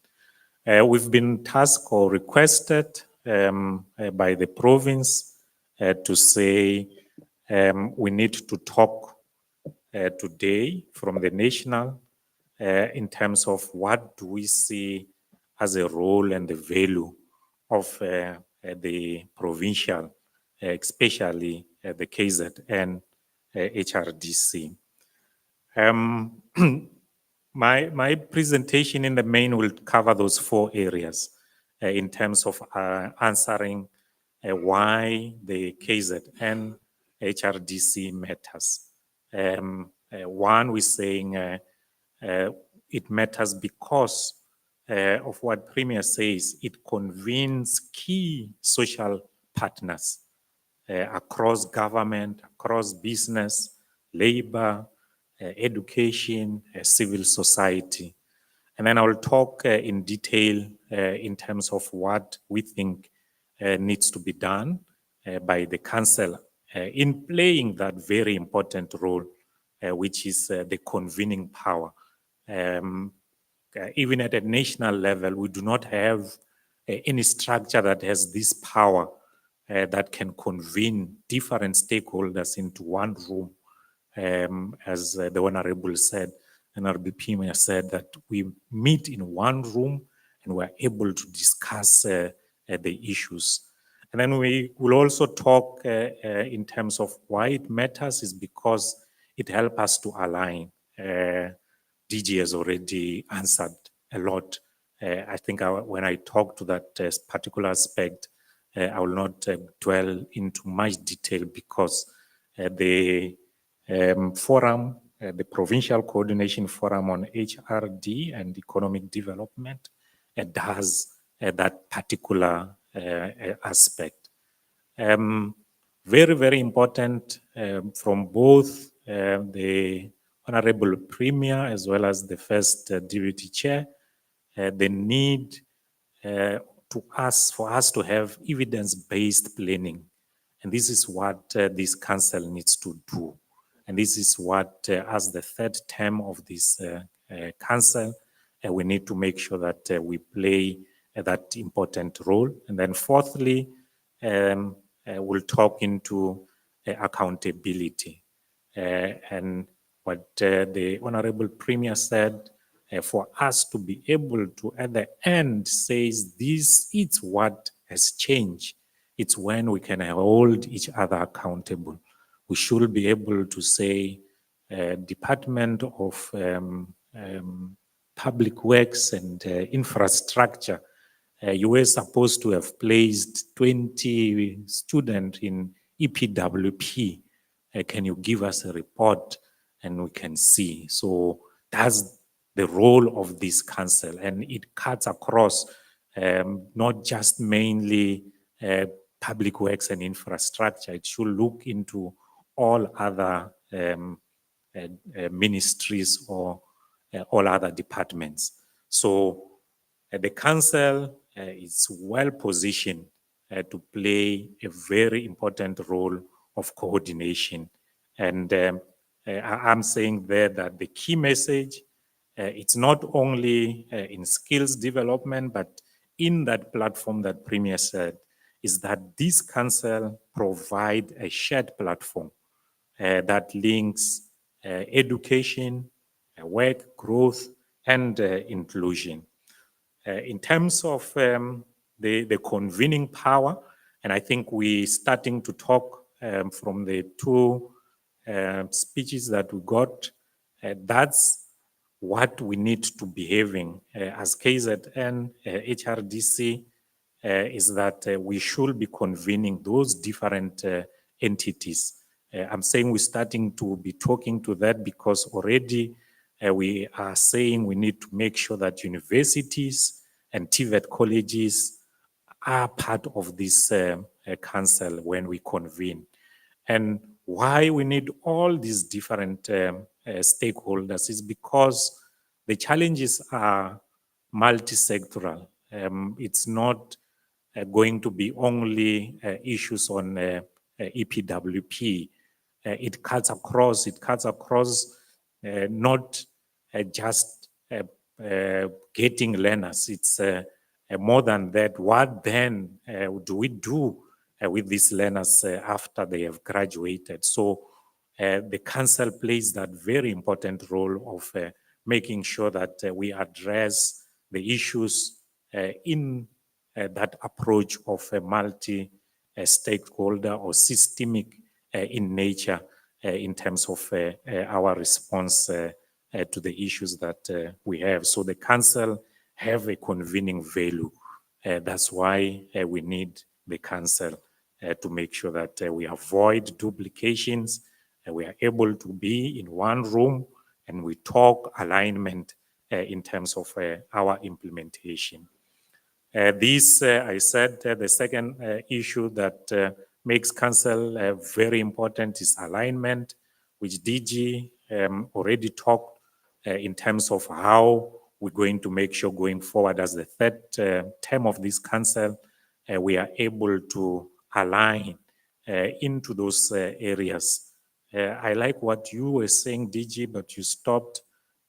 We've been tasked or requested by the province to say we need to talk today from the national in terms of what do we see as a role and the value of the provincial, especially the KZN HRDC. My presentation in the main will cover those 4 areas in terms of answering why the KZN HRDC matters. One, we're saying it matters because of what Premier says, it convenes key social partners across government, across business, labor, education, civil society. And then I'll talk in detail in terms of what we think needs to be done by the council in playing that very important role, which is the convening power. Even at a national level, we do not have any structure that has this power that can convene different stakeholders into one room. As the Honorable said, Honorable Premier said that we meet in one room and we're able to discuss the issues. And then we will also talk in terms of why it matters is because it helps us to align. DG has already answered a lot. I think when I talk to that particular aspect, I will not dwell into much detail because the forum, the Provincial Coordination Forum on HRD and Economic Development, does that particular aspect. Very, very important from both the Honorable Premier as well as the First Deputy Chair, the need for us to have evidence-based planning. And this is what this council needs to do. And this is what, as the third term of this council, we need to make sure that we play that important role. And then fourthly, we'll talk into accountability. And what the Honorable Premier said, for us to be able to, at the end, says this, it's what has changed. It's when we can hold each other accountable. We should be able to say, Department of Public Works and Infrastructure, you were supposed to have placed 20 students in EPWP. Can you give us a report and we can see? So that's the role of this council, and it cuts across not just mainly public works and infrastructure. It should look into all other ministries or all other departments. So the council is well positioned to play a very important role of coordination. And I'm saying there that the key message, it's not only in skills development, but in that platform that Premier said, is that this council provide a shared platform that links education, work, growth, and inclusion. In terms of the convening power, and I think we're starting to talk from the 2 speeches that we got, that's what we need to be having as KZN HRDC, is that we should be convening those different entities. I'm saying we're starting to be talking to that because already we are saying we need to make sure that universities and TVET colleges are part of this council when we convene. And why we need all these different stakeholders is because the challenges are multi-sectoral. It's not going to be only issues on EPWP. It cuts across not just getting learners. It's more than that. What then do we do with these learners after they have graduated? So the council plays that very important role of making sure that we address the issues in that approach of a multi-stakeholder or systemic in nature in terms of our response to the issues that we have. So the council have a convening value. That's why we need the council to make sure that we avoid duplications, we are able to be in one room and we talk alignment in terms of our implementation. This, I said, the second issue that makes council very important is alignment, which DG already talked in terms of how we're going to make sure going forward as the third term of this council, we are able to align into those areas. I like what you were saying, DG, but you stopped.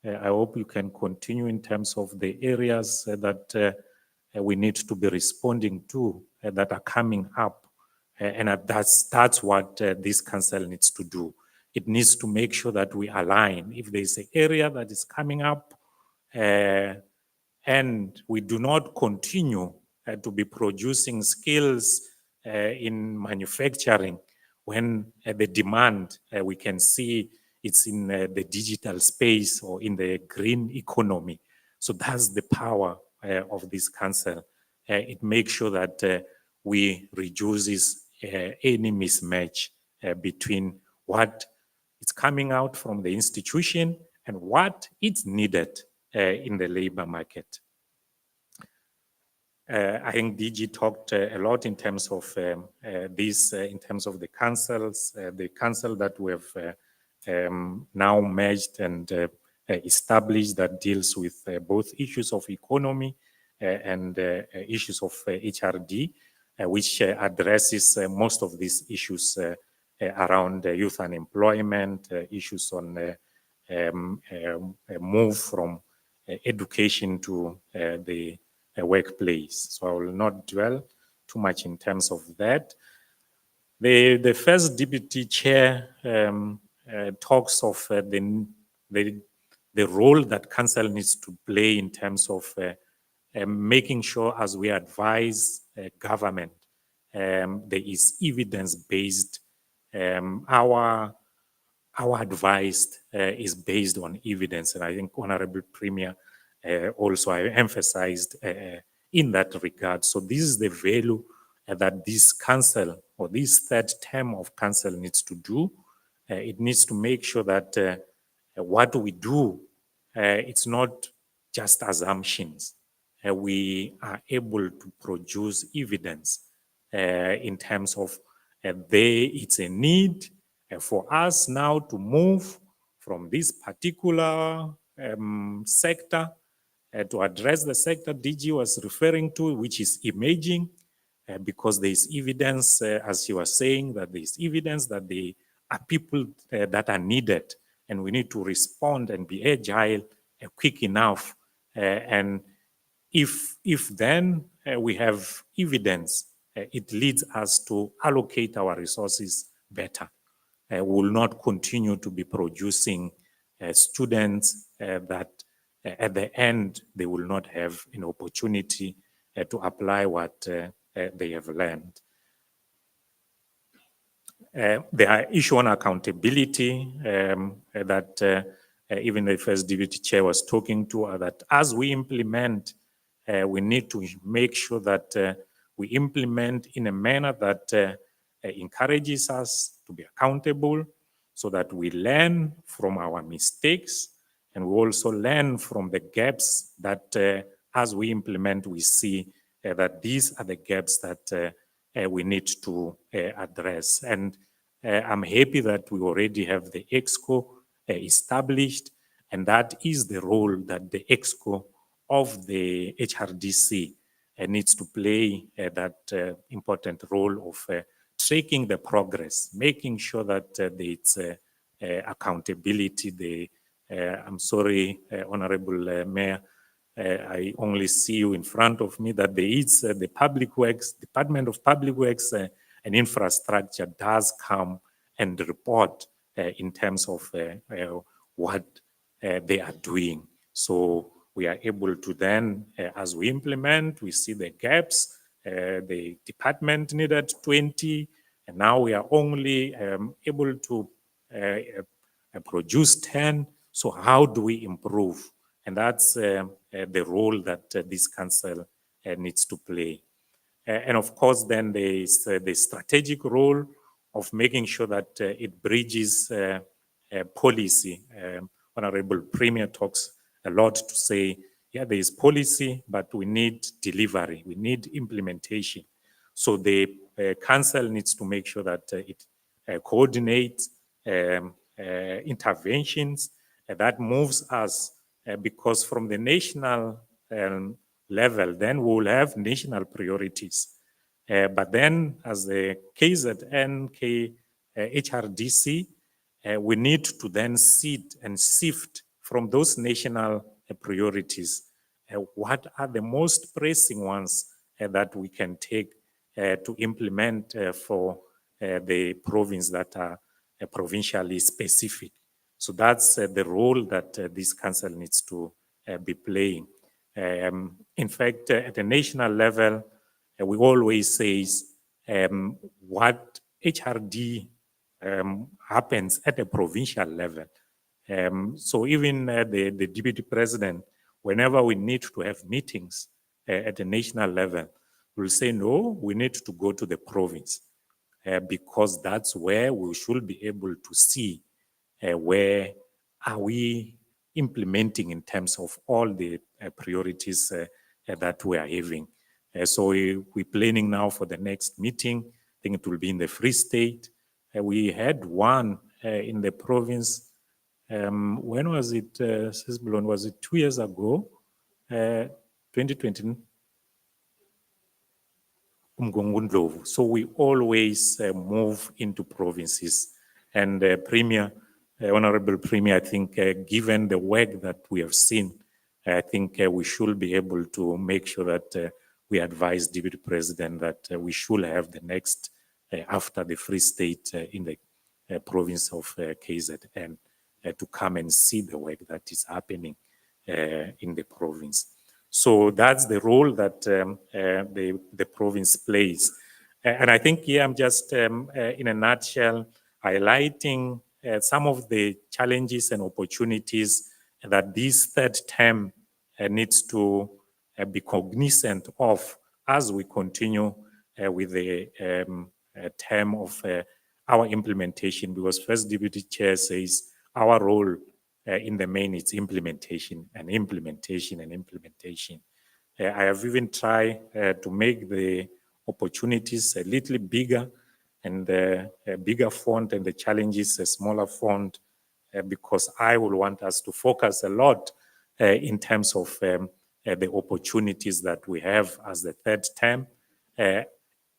I hope you can continue in terms of the areas that we need to be responding to that are coming up. And that's what this council needs to do. It needs to make sure that we align. If there's an area that is coming up and we do not continue to be producing skills in manufacturing, when the demand we can see it's in the digital space or in the green economy. So that's the power of this council. It makes sure that we reduces any mismatch between what is coming out from the institution and what is needed in the labor market. I think DG talked a lot in terms of this, in terms of the councils, the council that we have now merged and established that deals with both issues of economy and issues of HRD, which addresses most of these issues around youth unemployment, issues on move from education to the workplace. So I will not dwell too much in terms of that. The first deputy chair talks of the role that council needs to play in terms of making sure as we advise government, there is evidence-based. Our advice is based on evidence, and I think Honorable Premier also emphasized in that regard. So this is the value that this council or this third term of council needs to do. It needs to make sure that what we do, it's not just assumptions. We are able to produce evidence in terms of it's a need for us now to move from this particular sector to address the sector DG was referring to, which is emerging, because there is evidence, as you were saying, that there is evidence that there are people that are needed, and we need to respond and be agile, quick enough. And if then we have evidence, it leads us to allocate our resources better. We will not continue to be producing students that at the end, they will not have an opportunity to apply what they have learned. There are issues on accountability that even the first deputy chair was talking to, that as we implement, we need to make sure that we implement in a manner that encourages us to be accountable, so that we learn from our mistakes And we also learn from the gaps that as we implement, we see that these are the gaps that we need to address. And I'm happy that we already have the EXCO established, and that is the role that the EXCO of the HRDC needs to play that important role of tracking the progress, making sure that there's accountability. I'm sorry, Honorable Mayor, I only see you in front of me, that there is the Public Works, Department of Public Works and Infrastructure does come and report in terms of what they are doing. So we are able to then, as we implement, we see the gaps. The department needed 20, and now we are only able to produce 10. So how do we improve? And that's the role that this council needs to play. And of course, then there is the strategic role of making sure that it bridges policy. Honorable Premier talks a lot to say, yeah, there is policy, but we need delivery, we need implementation. So the council needs to make sure that it coordinates interventions that moves us, because from the national level, then we will have national priorities. But then as the KZN, HRDC, we need to then sit and sift from those national priorities. What are the most pressing ones that we can take to implement for the province that are provincially specific? So that's the role that this council needs to be playing. In fact, at the national level, we always say what HRD happens at a provincial level. So even the deputy president, whenever we need to have meetings at the national level, will say, no, we need to go to the province because that's where we should be able to see where are we implementing in terms of all the priorities that we are having. So we're planning now for the next meeting. I think it will be in the Free State. We had one in the province. When was it, Sisbulon? Was it 2 years ago? 2020. So we always move into provinces. And Premier, Honorable Premier, I think given the work that we have seen, I think we should be able to make sure that we advise Deputy President that we should have the next, after the Free State in the province of KZN, to come and see the work that is happening in the province. So that's the role that the province plays. And I think here I'm just, in a nutshell, highlighting some of the challenges and opportunities that this third term needs to be cognizant of as we continue with the term of our implementation, because First Deputy Chair says our role in the main is implementation and implementation and implementation. I have even tried to make the opportunities a little bigger and a bigger font, and the challenges a smaller font, because I will want us to focus a lot in terms of the opportunities that we have as the third term.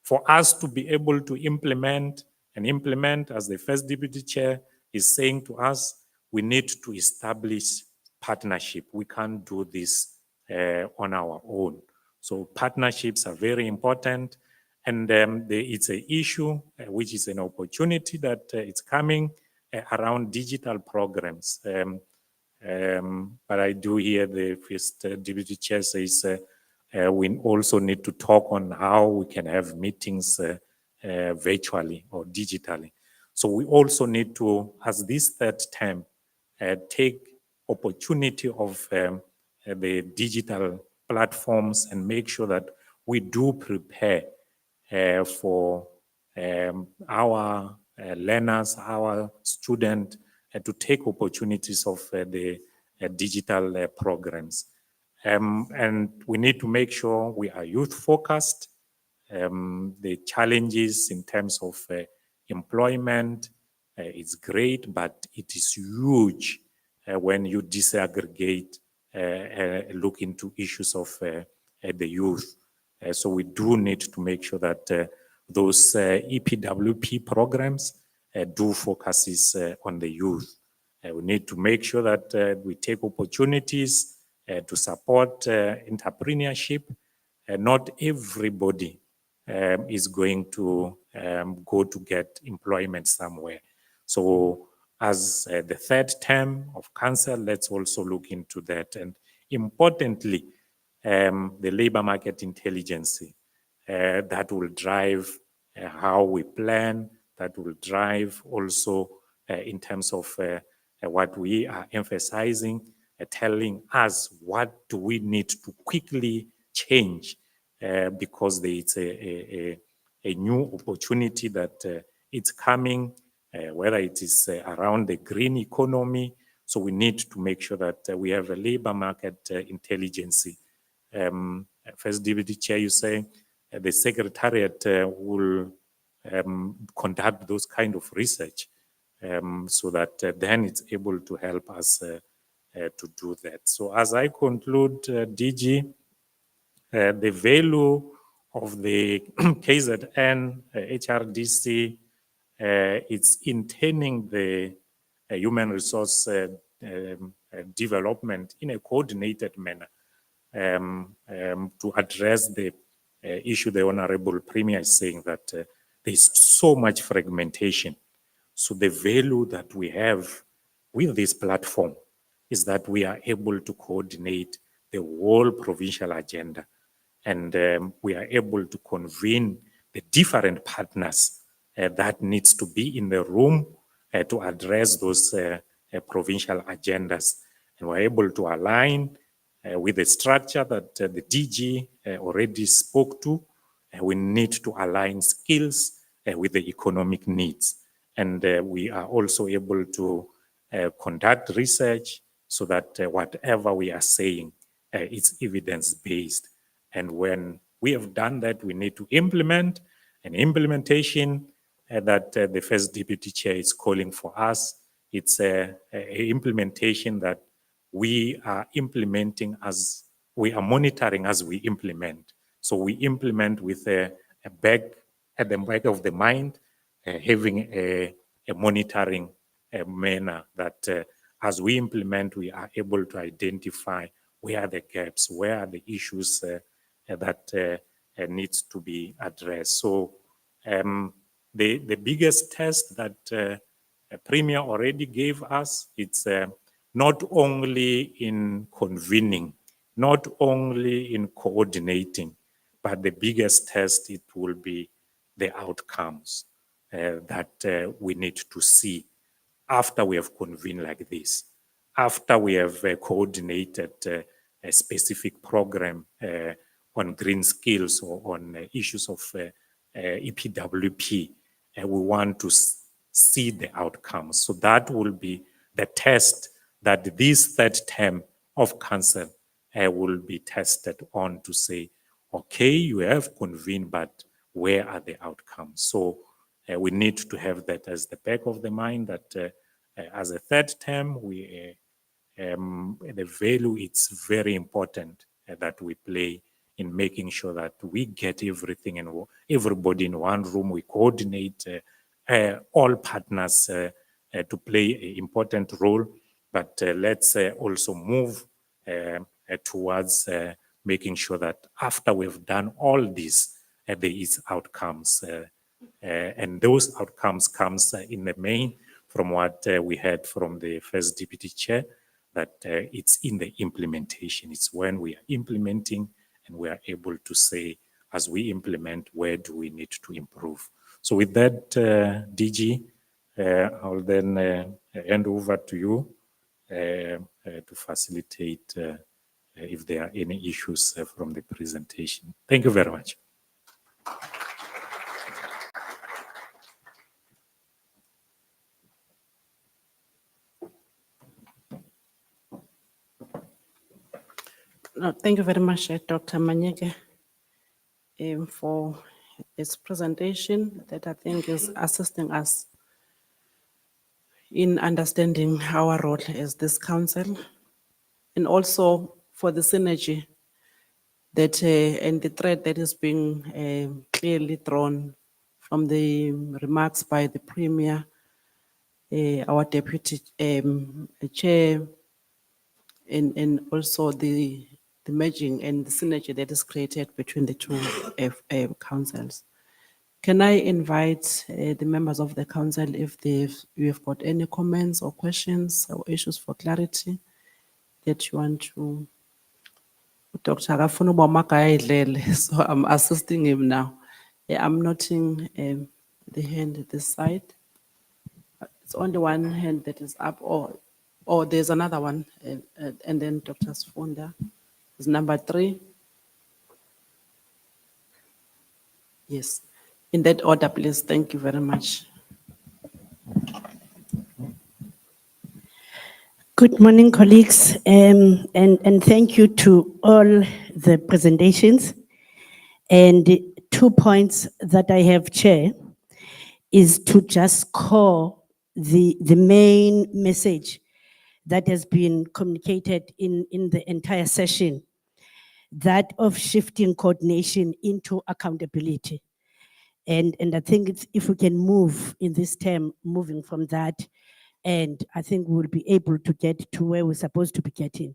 For us to be able to implement, as the First Deputy Chair is saying to us, we need to establish partnership. We can't do this on our own. So partnerships are very important. And it's an issue, which is an opportunity that it's coming around digital programs. But I do hear the First Deputy Chair says we also need to talk on how we can have meetings virtually or digitally. So we also need to, as this third term, take opportunity of the digital platforms and make sure that we do prepare for our learners, our students, to take opportunities of the digital programs. And we need to make sure we are youth focused. The challenges in terms of employment is great, but it is huge when you disaggregate, look into issues of the youth. So we do need to make sure that those EPWP programs do focuses on the youth. We need to make sure that we take opportunities to support entrepreneurship. Not everybody is going to go to get employment somewhere. So as the third term of council, let's also look into that. And importantly, the labor market intelligence that will drive how we plan, that will drive also in terms of what we are emphasizing, telling us what do we need to quickly change because there is a new opportunity that it's coming, whether it is around the green economy. So we need to make sure that we have a labor market intelligence. First Deputy Chair, you say the Secretariat will conduct those kind of research so that then it's able to help us to do that. So as I conclude, DG, the value of the KZN HRDC it's in turning the human resource development in a coordinated manner to address the issue the Honorable Premier is saying that there's so much fragmentation. So the value that we have with this platform is that we are able to coordinate the whole provincial agenda, and we are able to convene the different partners that needs to be in the room to address those provincial agendas. And we're able to align with the structure that the DG already spoke to. We need to align skills with the economic needs. And we are also able to conduct research so that whatever we are saying is evidence-based. And when we have done that, we need to implement an implementation that the First Deputy Chair is calling for us. It's a implementation that we are implementing as we are monitoring as we implement. So we implement with a back at the back of the mind, having a monitoring manner that as we implement, we are able to identify where are the gaps, where are the issues that needs to be addressed. So the biggest test that Premier already gave us, it's not only in convening, not only in coordinating, but the biggest test, it will be the outcomes that we need to see after we have convened like this, after we have coordinated a specific program on green skills or on issues of EPWP, we want to see the outcomes. So that will be the test that this third term of council will be tested on to say, okay, you have convened, but where are the outcomes? So we need to have that as the back of the mind that as a third term, we the value it's very important that we play in making sure that we get everything and everybody in one room. We coordinate all partners to play an important role, but let's also move towards making sure that after we've done all this, there is outcomes. And those outcomes comes in the main from what we heard from the First Deputy Chair, that it's in the implementation. It's when we are implementing and we are able to say, as we implement, where do we need to improve? So with that, DG, I'll then hand over to you to facilitate if there are any issues from the presentation. Thank you very much. No, thank you very much, Dr. Manyeke, for his presentation that I think is assisting us in understanding our role as this council, and also for the synergy that and the thread that is being clearly drawn from the remarks by the Premier, our Deputy Chair, and also the merging and the synergy that is created between the two councils. Can I invite the members of the council if you have got any comments or questions or issues for clarity that you want to? Dr. Akafuna uba makayidlele, so I'm assisting him now. I'm noting the hand at this side. It's only one hand that is up, or there's another one, and then Dr. Sfunda is number 3. Yes, in that order, please. Thank you very much. Good morning, colleagues, and thank you to all the presentations. And 2 points that I have, Chair, is to just core the main message that has been communicated in the entire session, that of shifting coordination into accountability. And I think it's, if we can move in this term, moving from that, and I think we'll be able to get to where we're supposed to be getting.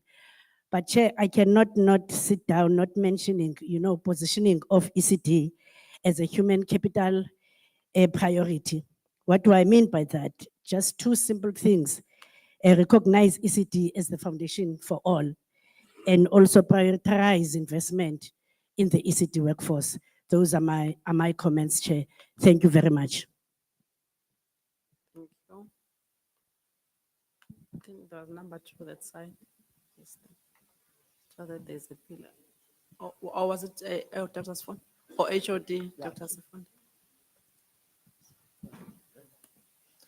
But Chair, I cannot not sit down, not mentioning, positioning of ECD as a human capital priority. What do I mean by that? Just 2 simple things. Recognize ECD as the foundation for all, and also prioritize investment in the ECD workforce. Those are my comments, Chair. Thank you very much. Thank you. I think there's number 2 that side. Yes, so that there's a pillar. Or was it Dr. Sfunda? Or HOD, Dr. Sfunda?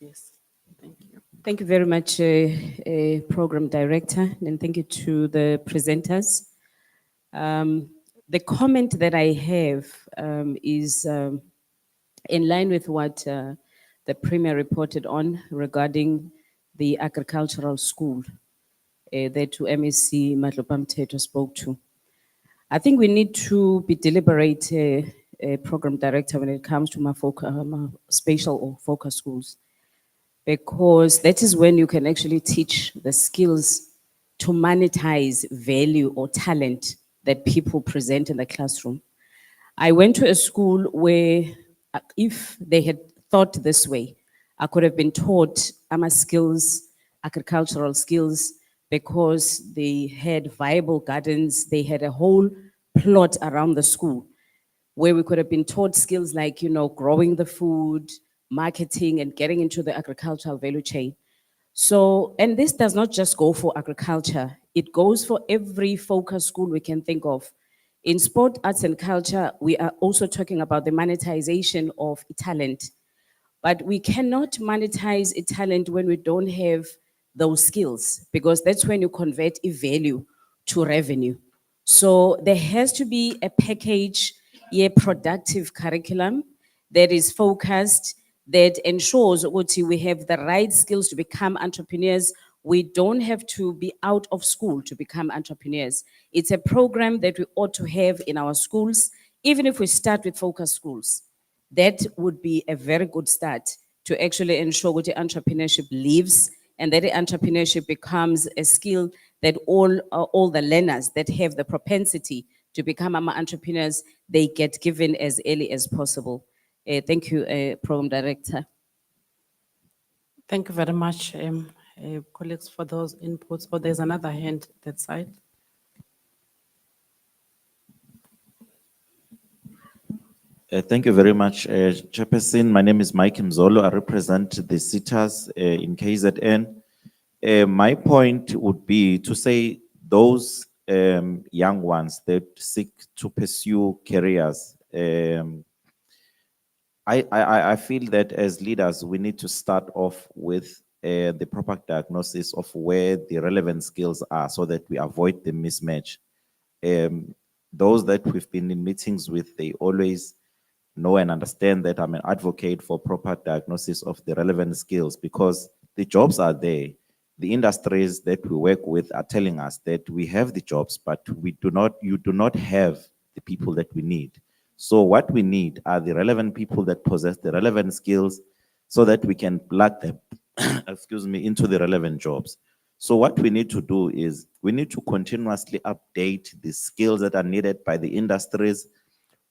Yes, thank you. Thank you very much, Program Director, and thank you to the presenters. The comment that I have is in line with what the Premier reported on regarding the agricultural school that MEC Madlopa Mteto spoke to. I think we need to be deliberate, Program Director, when it comes to my spatial or focus schools, because that is when you can actually teach the skills to monetize value or talent that people present in the classroom. I went to a school where if they had thought this way, I could have been taught skills, agricultural skills, because they had viable gardens, they had a whole plot around the school where we could have been taught skills like, growing the food, marketing, and getting into the agricultural value chain. So, and this does not just go for agriculture, it goes for every focus school we can think of. In sport, arts, and culture, we are also talking about the monetization of talent. But we cannot monetize a talent when we don't have those skills, because that's when you convert a value to revenue. So there has to be a package, a productive curriculum that is focused, that ensures we have the right skills to become entrepreneurs. We don't have to be out of school to become entrepreneurs. It's a program that we ought to have in our schools, even if we start with focus schools. That would be a very good start to actually ensure that entrepreneurship lives and that entrepreneurship becomes a skill that all the learners that have the propensity to become entrepreneurs, they get given as early as possible. Thank you, Program Director. Thank you very much, colleagues, for those inputs. Oh, there's another hand that side. Thank you very much, Chairperson. My name is Mike Mzolo. I represent the sitters in KZN. My point would be to say those young ones that seek to pursue careers. I feel that as leaders, we need to start off with the proper diagnosis of where the relevant skills are so that we avoid the mismatch. Those that we've been in meetings with, they always know and understand that I'm an advocate for proper diagnosis of the relevant skills because the jobs are there. The industries that we work with are telling us that we have the jobs, but you do not have the people that we need. So what we need are the relevant people that possess the relevant skills so that we can plug them, excuse me, into the relevant jobs. So what we need to do is we need to continuously update the skills that are needed by the industries.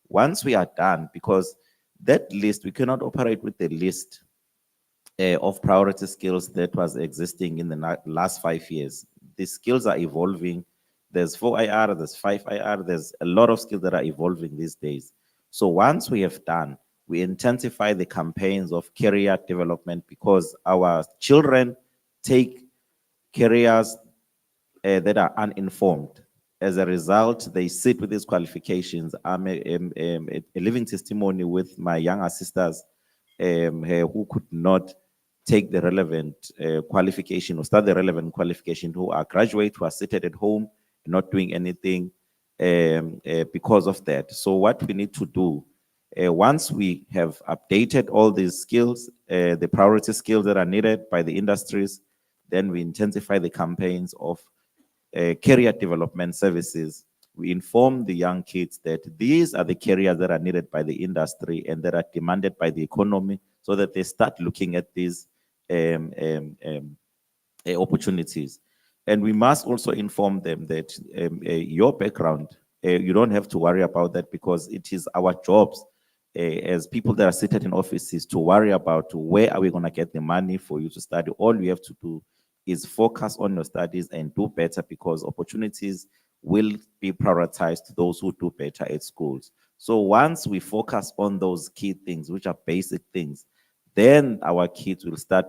Once we are done, because that list, we cannot operate with the list of priority skills that was existing in the last 5 years. The skills are evolving. There's 4IR, there's 5IR, there's a lot of skills that are evolving these days. So once we have done, we intensify the campaigns of career development because our children take careers that are uninformed. As a result, they sit with these qualifications. I'm a living testimony with my younger sisters who could not take the relevant qualification or start the relevant qualification, who are graduate, who are seated at home, not doing anything because of that. So what we need to do, once we have updated all these skills, the priority skills that are needed by the industries, then we intensify the campaigns of career development services. We inform the young kids that these are the careers that are needed by the industry and that are demanded by the economy so that they start looking at these opportunities. And we must also inform them that your background, you don't have to worry about that because it is our jobs as people that are seated in offices to worry about where are we going to get the money for you to study. All you have to do is focus on your studies and do better because opportunities will be prioritized to those who do better at schools. So once we focus on those key things, which are basic things, then our kids will start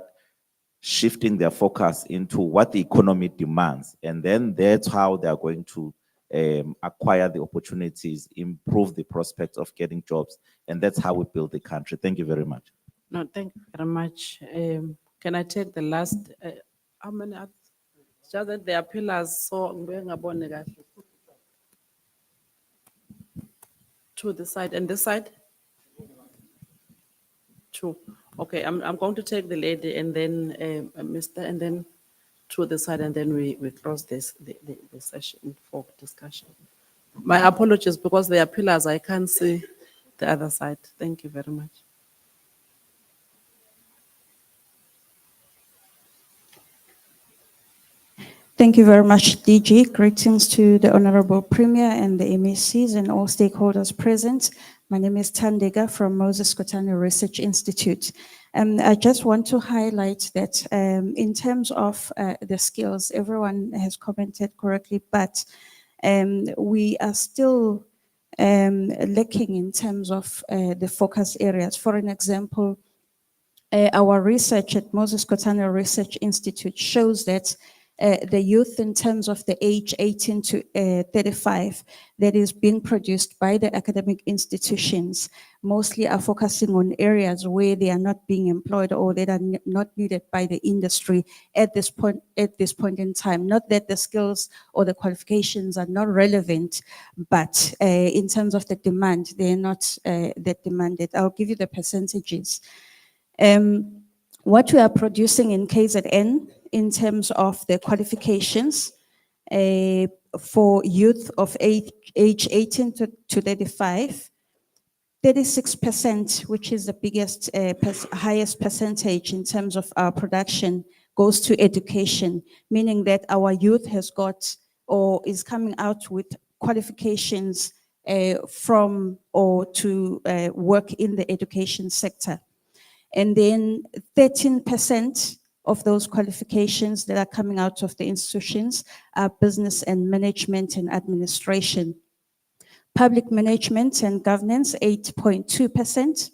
shifting their focus into what the economy demands. And then that's how they are going to acquire the opportunities, improve the prospects of getting jobs. And that's how we build the country. Thank you very much. No, thank you very much. Can I take the last, how many? It's just that there are pillars, so ngibuye ngabone kahle. To the side and this side? Two. Okay, I'm going to take the lady and then Mr. and then to the side and then we close the session for discussion. My apologies because there are pillars, I can't see the other side. Thank you very much. Thank you very much, DG. Greetings to the Honorable Premier and the MECs and all stakeholders present. My name is Tandega from Moses Kotane Research Institute. I just want to highlight that in terms of the skills, everyone has commented correctly, but we are still lacking in terms of the focus areas. For an example, our research at Moses Kotane Research Institute shows that the youth in terms of the age 18 to 35 that is being produced by the academic institutions mostly are focusing on areas where they are not being employed or that are not needed by the industry at this point in time. Not that the skills or the qualifications are not relevant, but in terms of the demand, they're not that demanded. I'll give you the percentages. What we are producing in KZN in terms of the qualifications for youth of age 18 to 35, 36%, which is the biggest, highest percentage in terms of our production, goes to education, meaning that our youth has got or is coming out with qualifications from or to work in the education sector. And then 13% of those qualifications that are coming out of the institutions are business and management and administration. Public management and governance, 8.2%.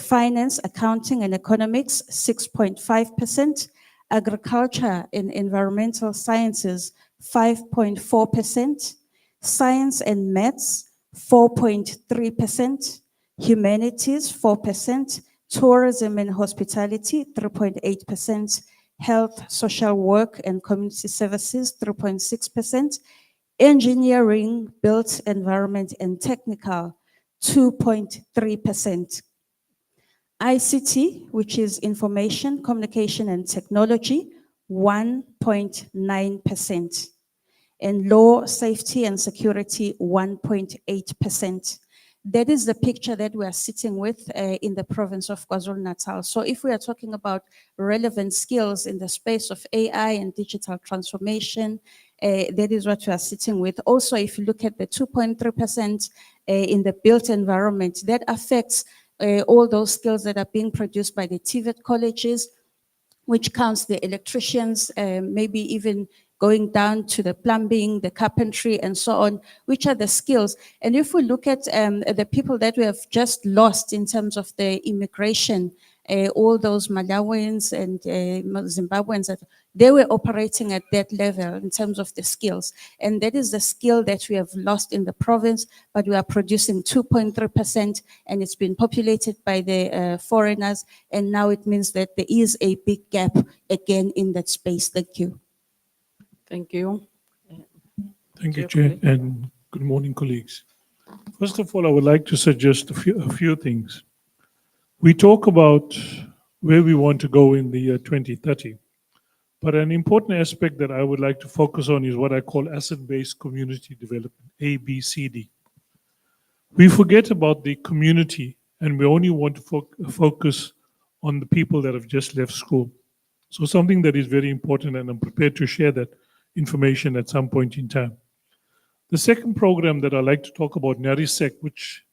Finance, accounting and economics, 6.5%. Agriculture and environmental sciences, 5.4%. Science and maths, 4.3%. Humanities, 4%. Tourism and hospitality, 3.8%. Health, social work and community services, 3.6%. Engineering, built environment and technical, 2.3%. ICT, which is information, communication and technology, 1.9%. And law, safety and security, 1.8%. That is the picture that we are sitting with in the province of KwaZulu Natal. So if we are talking about relevant skills in the space of AI and digital transformation, that is what we are sitting with. Also, if you look at the 2.3% in the built environment, that affects all those skills that are being produced by the TVET colleges, which counts the electricians, maybe even going down to the plumbing, the carpentry, and so on, which are the skills. And if we look at the people that we have just lost in terms of the immigration, all those Malawians and Zimbabweans, they were operating at that level in terms of the skills. And that is the skill that we have lost in the province, but we are producing 2.3%, and it's been populated by the foreigners. And now it means that there is a big gap again in that space. Thank you. Thank you. Thank you, Chair, Chair, and good morning, colleagues. First of all, I would like to suggest a few things. We talk about where we want to go in the year 2030, but an important aspect that I would like to focus on is what I call asset-based community development, ABCD. We forget about the community, and we only want to focus on the people that have just left school. So something that is very important, and I'm prepared to share that information at some point in time. The second program that I like to talk about, NARISEC, which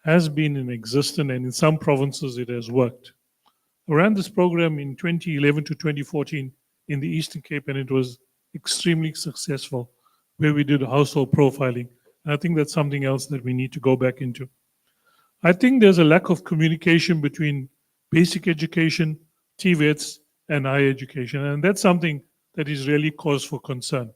has been in existence, and in some provinces it has worked. I ran this program in 2011 to 2014 in the Eastern Cape, and it was extremely successful, where we did household profiling. And I think that's something else that we need to go back into. I think there's a lack of communication between basic education, TVETs, and higher education, and that's something that is really cause for concern.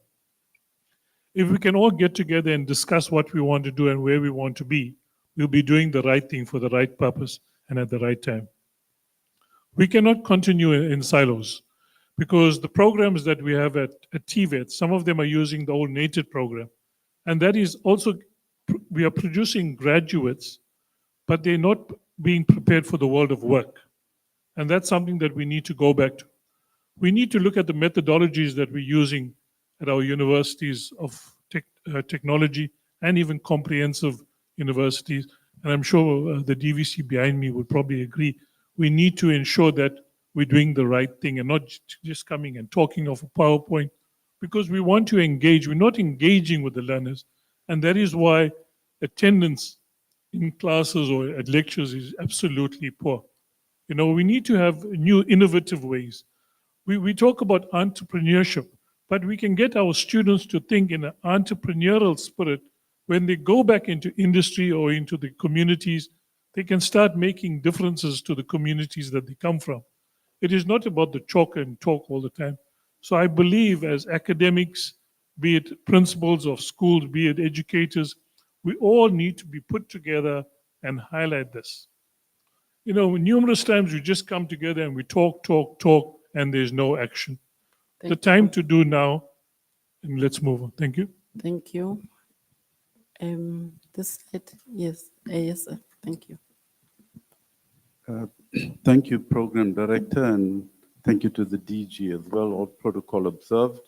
If we can all get together and discuss what we want to do and where we want to be, we'll be doing the right thing for the right purpose and at the right time. We cannot continue in silos, because the programs that we have at TVET, some of them are using the old NATED program. And that is also, we are producing graduates, but they're not being prepared for the world of work. And that's something that we need to go back to. We need to look at the methodologies that we're using at our universities of technology and even comprehensive universities. And I'm sure the DVC behind me would probably agree. We need to ensure that we're doing the right thing and not just coming and talking of a PowerPoint, because we want to engage. We're not engaging with the learners. And that is why attendance in classes or at lectures is absolutely poor. You know, we need to have new innovative ways. We talk about entrepreneurship, but we can get our students to think in an entrepreneurial spirit. When they go back into industry or into the communities, they can start making differences to the communities that they come from. It is not about the chalk and talk all the time. So I believe as academics, be it principals of schools, be it educators, we all need to be put together and highlight this. You know, numerous times we just come together and we talk, and there's no action. The time to do now, and let's move on. Thank you. Thank you. This slide, yes, yes, sir. Thank you. Thank you, Program Director, and thank you to the DG as well, all protocol observed.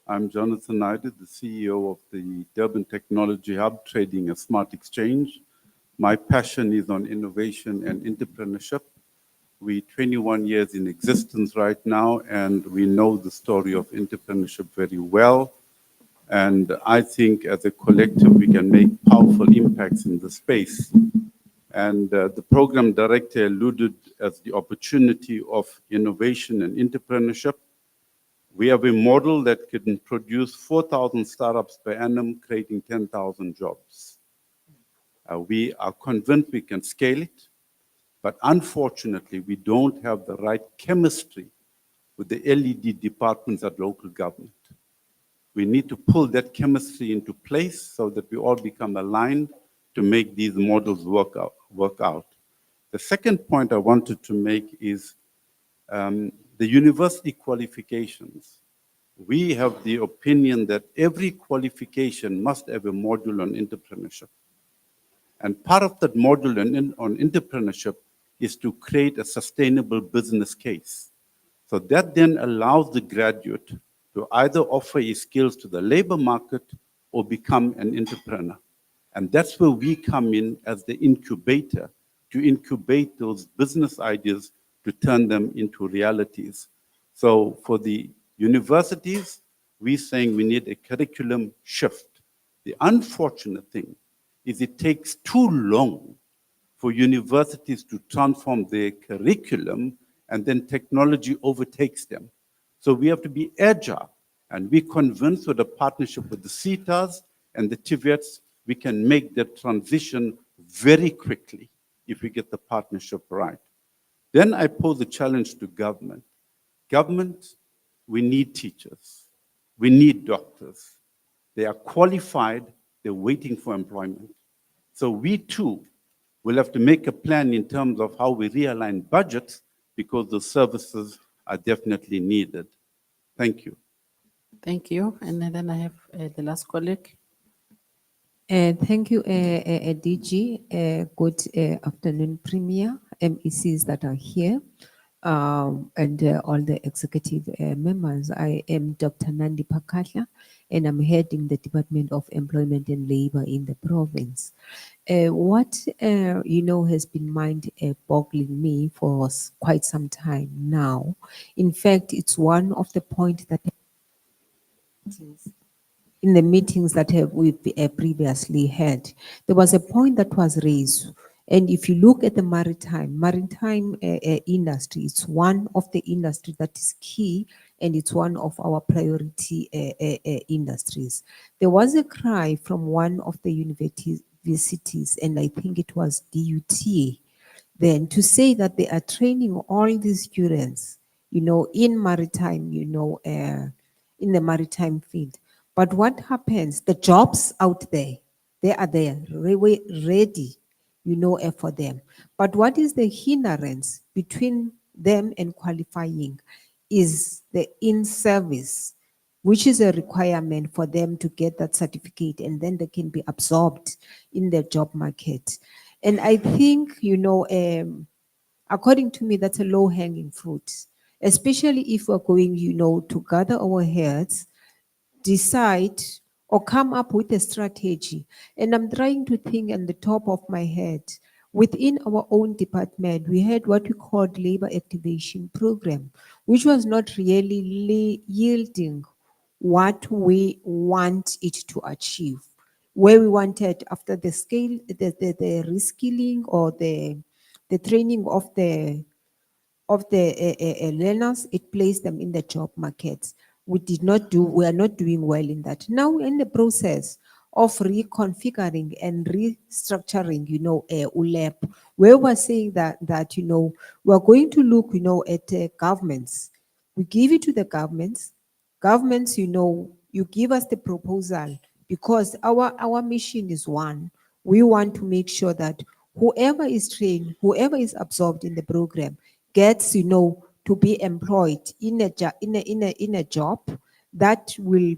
I'm Jonathan Naidoo, the CEO of the Durban Technology Hub, Trading a Smart Exchange. My passion is on innovation and entrepreneurship. We're 21 years in existence right now, and we know the story of entrepreneurship very well. And I think as a collective, we can make powerful impacts in the space. And the program director alluded as the opportunity of innovation and entrepreneurship. We have a model that can produce 4,000 startups per annum, creating 10,000 jobs. We are convinced we can scale it, but unfortunately, we don't have the right chemistry with the LED departments at local government. We need to pull that chemistry into place so that we all become aligned to make these models work out. The second point I wanted to make is the university qualifications. we have the opinion that every qualification must have a module on entrepreneurship. And part of that module on entrepreneurship is to create a sustainable business case. So that then allows the graduate to either offer his skills to the labor market or become an entrepreneur. And that's where we come in as the incubator, to incubate those business ideas to turn them into realities. So for the universities, we're saying we need a curriculum shift. The unfortunate thing is it takes too long for universities to transform their curriculum, and then technology overtakes them. So we have to be agile, and we're convinced with a partnership with the CETAs and the TVETs, we can make that transition very quickly if we get the partnership right. Then I pose a challenge to government. Government, we need teachers. We need doctors. They are qualified, they're waiting for employment. So we too will have to make a plan in terms of how we realign budgets, because the services are definitely needed. Thank you. Thank you. And then I have the last colleague. Thank you, DG. Good afternoon, Premier, MECs that are here, and all the executive members. I am Dr. Nandi Pakatla, and I'm heading the Department of Employment and Labor in the province. What has been mind-boggling me for quite some time now. In fact, it's one of the points that in the meetings that we've previously had, there was a point that was raised. And if you look at the maritime industry, it's one of the industries that is key, and it's one of our priority industries. There was a cry from one of the universities, and I think it was DUT, then to say that they are training all these students, in maritime, in the maritime field. But what happens? The jobs out there, they are there, ready, for them. But what is the hindrance between them and qualifying is the in-service, which is a requirement for them to get that certificate, and then they can be absorbed in the job market. And I think, according to me, that's a low-hanging fruit, especially if we're going, to gather our heads, decide or come up with a strategy. And I'm trying to think on the top of my head, within our own department, we had what we called labor activation program, which was not really yielding what we want it to achieve. Where we wanted, after the scale, the reskilling or the training of the learners, it placed them in the job markets. We are not doing well in that. Now in the process of reconfiguring and restructuring, ULEP, where we're saying that we're going to look, at governments. We give it to the governments. Governments, you give us the proposal, because our mission is one. We want to make sure that whoever is trained, whoever is absorbed in the program gets, to be employed in a job that will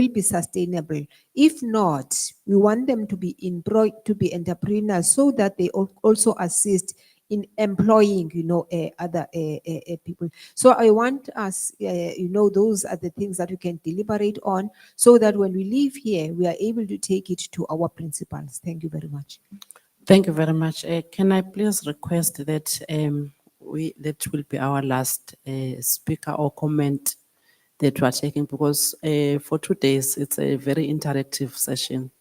be sustainable. If not, we want them to be employed, to be entrepreneurs, so that they also assist in employing, other people. So I want us, those are the things that we can deliberate on, so that when we leave here, we are able to take it to our principals. Thank you very much. Thank you very much. Can I please request that that will be our last speaker or comment that we are taking, because for 2 days, it's a very interactive session.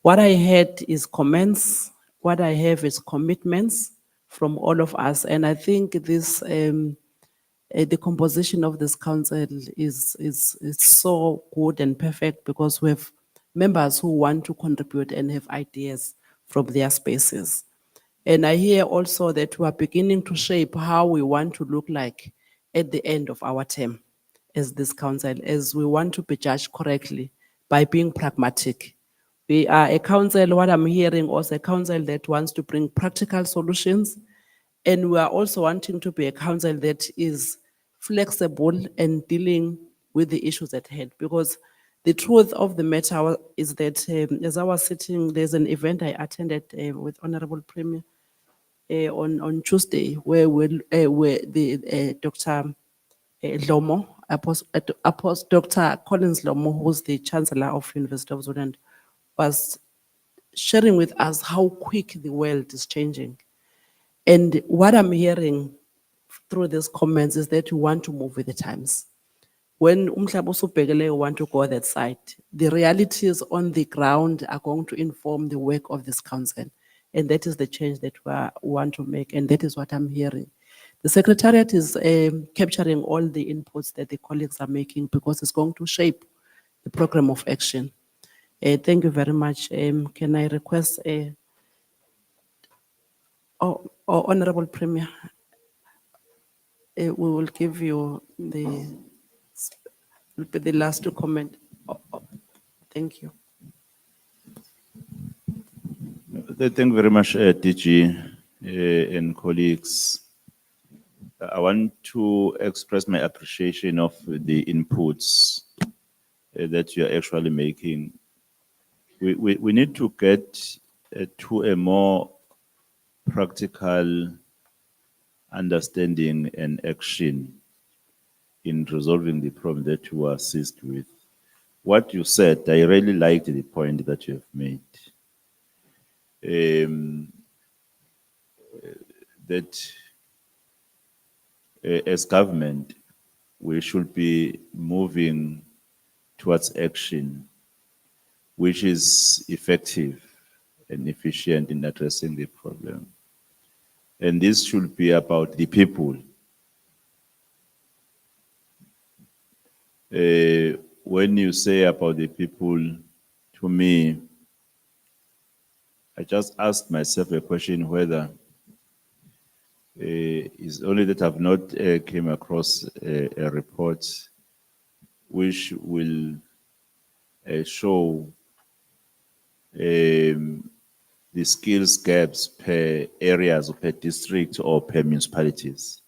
What I had is comments, what I have is commitments from all of us. And I think this, the composition of this council is so good and perfect, because we have members who want to contribute and have ideas from their spaces. And I hear also that we are beginning to shape how we want to look like at the end of our term as this council, as we want to be judged correctly by being pragmatic. We are a council, what I'm hearing, also a council that wants to bring practical solutions. And we are also wanting to be a council that is flexible and dealing with the issues at hand. Because the truth of the matter is that as I was sitting, there's an event I attended with Honorable Premier on Tuesday where the Dr. Lomo, Dr. Collins Lomo, who's the Chancellor of University of Zululand, was sharing with us how quick the world is changing. And what I'm hearing through these comments is that you want to move with the times. When Umhlaba Usubhekile want to go that side, the realities on the ground are going to inform the work of this council. And that is the change that we want to make. And that is what I'm hearing. The Secretariat is capturing all the inputs that the colleagues are making because it's going to shape the program of action. Thank you very much. Can I request Honorable Premier, we will give you will be the last to comment. Thank you. Thank you very much, DG and colleagues. I want to express my appreciation of the inputs that you are actually making. We need to get to a more practical understanding and action in resolving the problem that you assist with. What you said, I really liked the point that you have made. That as government, we should be moving towards action which is effective and efficient in addressing the problem. And this should be about the people. When you say about the people, to me, I just asked myself a question whether it's only that I've not came across a report which will show the skills gaps per areas or per district or per municipalities.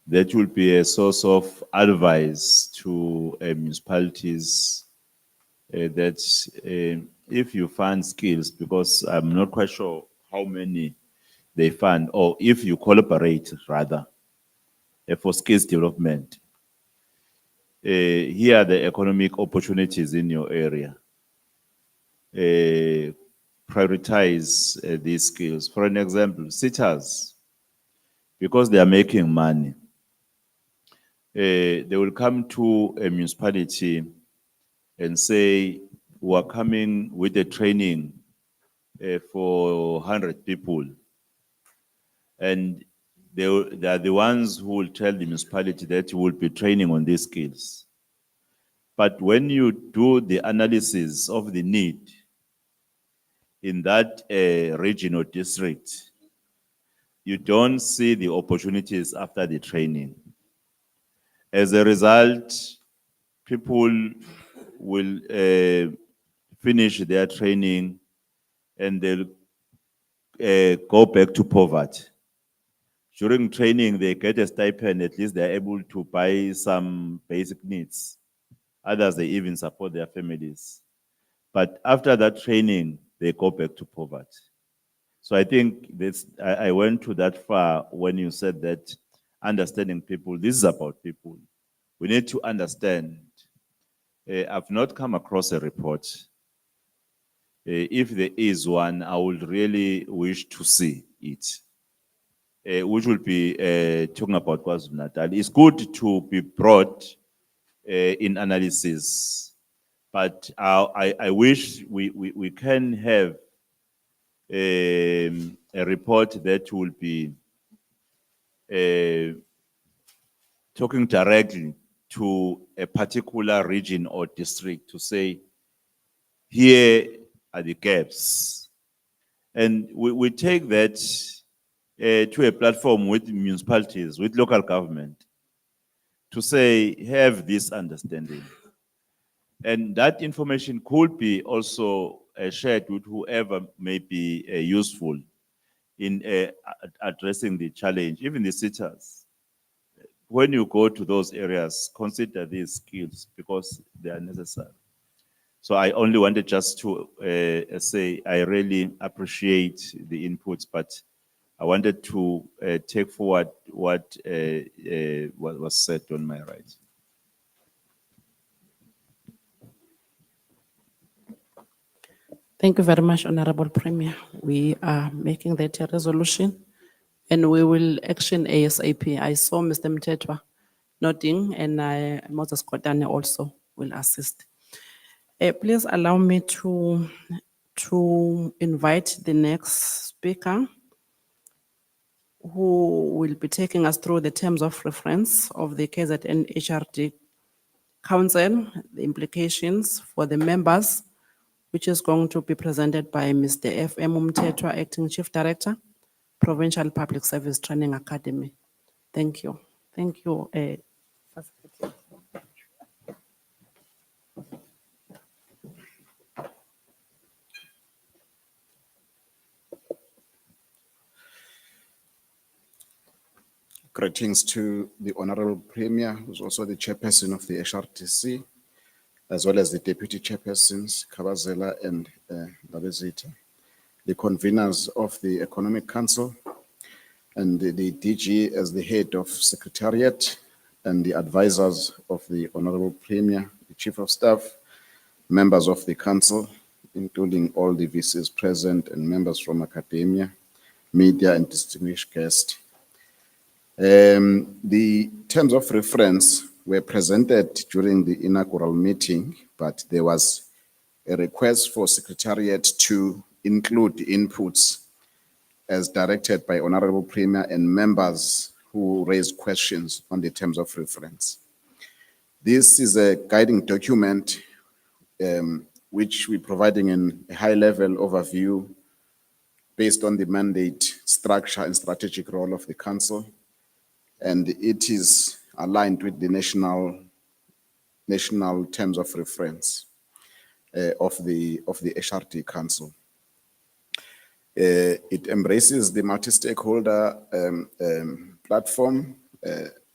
That will be a source of advice to municipalities that if you fund skills, because I'm not quite sure how many they fund, or if you collaborate rather for skills development. Here are the economic opportunities in your area. Prioritize these skills. For an example, sitters, because they are making money, they will come to a municipality and say, we are coming with a training for 100 people. And they are the ones who will tell the municipality that you will be training on these skills. But when you do the analysis of the need in that region or district, you don't see the opportunities after the training. As a result, people will finish their training and they'll go back to poverty. During training, they get a stipend, at least they're able to buy some basic needs. Others, they even support their families. But after that training, they go back to poverty. So I think this, I went to that far when you said that understanding people, this is about people. We need to understand. I've not come across a report. If there is one, I would really wish to see it. Which will be talking about Kwazulu Natal. It's good to be brought in analysis, but I wish we can have a report that will be talking directly to a particular region or district to say, here are the gaps. And we take that to a platform with municipalities, with local government, to say, have this understanding. And that information could be also shared with whoever may be useful in addressing the challenge, even the sitters. when you go to those areas, consider these skills because they are necessary. So I only wanted just to say I really appreciate the inputs, but I wanted to take forward what was said on my right. Thank you very much, Honorable Premier. We are making that a resolution and we will action ASAP. I saw Mr. Mtetwa nodding and Moses Kotane also will assist. Please allow me to invite the next speaker who will be taking us through the terms of reference of the KZN HRD Council, the implications for the members, which is going to be presented by Mr. F.M. Mtetwa, Acting Chief Director, Provincial Public Service Training Academy. Thank you. Thank you. Greetings to the Honorable Premier, who's also the chairperson of the HRTC, as well as the deputy chairpersons, Kabazela and Babezita, the conveners of the Economic Council, and the DG as the head of Secretariat, and the advisors of the Honorable Premier, the Chief of Staff, members of the Council, including all the VCs present and members from academia, media, and distinguished guests. The terms of reference were presented during the inaugural meeting, but there was a request for Secretariat to include inputs as directed by Honorable Premier and members who raised questions on the terms of reference. This is a guiding document which we're providing in a high-level overview based on the mandate, structure, and strategic role of the Council, and it is aligned with the national terms of reference of the HRT Council. It embraces the multi-stakeholder platform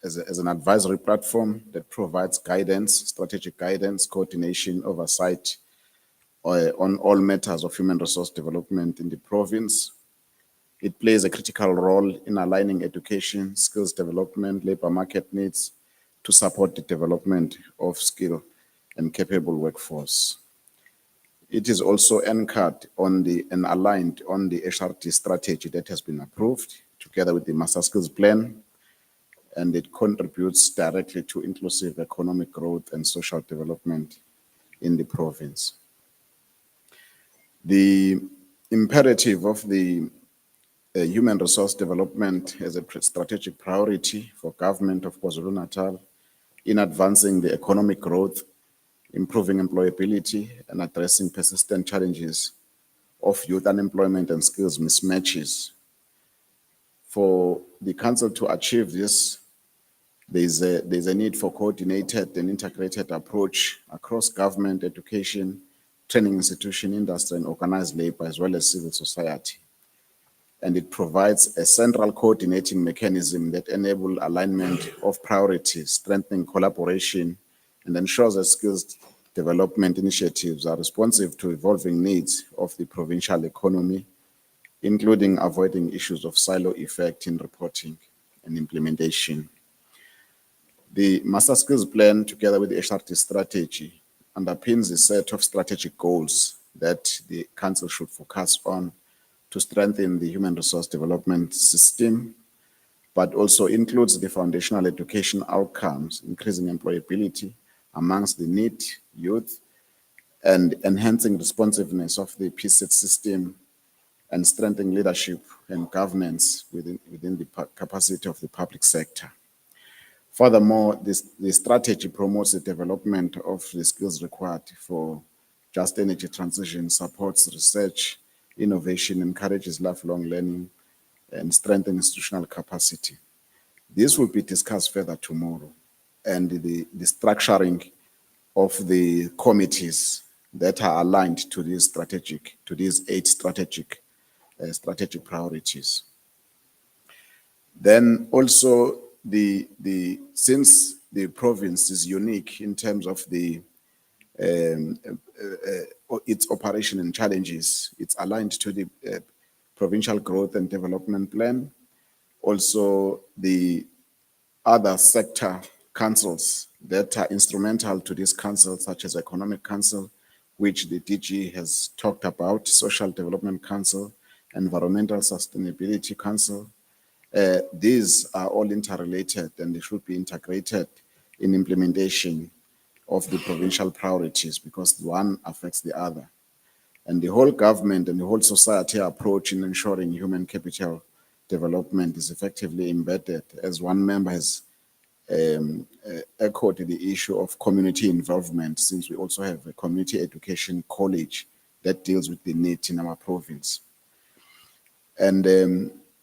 as an advisory platform that provides guidance, strategic guidance, coordination, oversight on all matters of human resource development in the province. It plays a critical role in aligning education, skills development, labor market needs to support the development of skilled and capable workforce. It is also anchored on and aligned on the HRT strategy that has been approved together with the Master Skills Plan, and it contributes directly to inclusive economic growth and social development in the province. The imperative of the human resource development as a strategic priority for government of Kwazulu Natal in advancing the economic growth, improving employability, and addressing persistent challenges of youth unemployment and skills mismatches. For the Council to achieve this, there's a need for coordinated and integrated approach across government, education, training institution, industry, and organized labor, as well as civil society. And it provides a central coordinating mechanism that enables alignment of priorities, strengthening collaboration, and ensures that skills development initiatives are responsive to evolving needs of the provincial economy, including avoiding issues of silo effect in reporting and implementation. The Master Skills Plan, together with the HRT strategy, underpins a set of strategic goals that the Council should focus on to strengthen the human resource development system, but also includes the foundational education outcomes, increasing employability amongst the NEET youth, and enhancing responsiveness of the PSET system, and strengthening leadership and governance within the capacity of the public sector. Furthermore, the strategy promotes the development of the skills required for just energy transition, supports research, innovation, encourages lifelong learning, and strengthens institutional capacity. This will be discussed further tomorrow, and the structuring of the committees that are aligned to these 8 strategic priorities. Then also since the province is unique in terms of its operation and challenges, it's aligned to the Provincial Growth and Development Plan. Also, the other sector councils that are instrumental to this council, such as Economic Council, which the DG has talked about, Social Development Council, Environmental Sustainability Council. These are all interrelated and they should be integrated in implementation of the provincial priorities because one affects the other. And the whole government and the whole society approach in ensuring human capital development is effectively embedded, as one member has echoed the issue of community involvement, since we also have a community education college that deals with the need in our province. And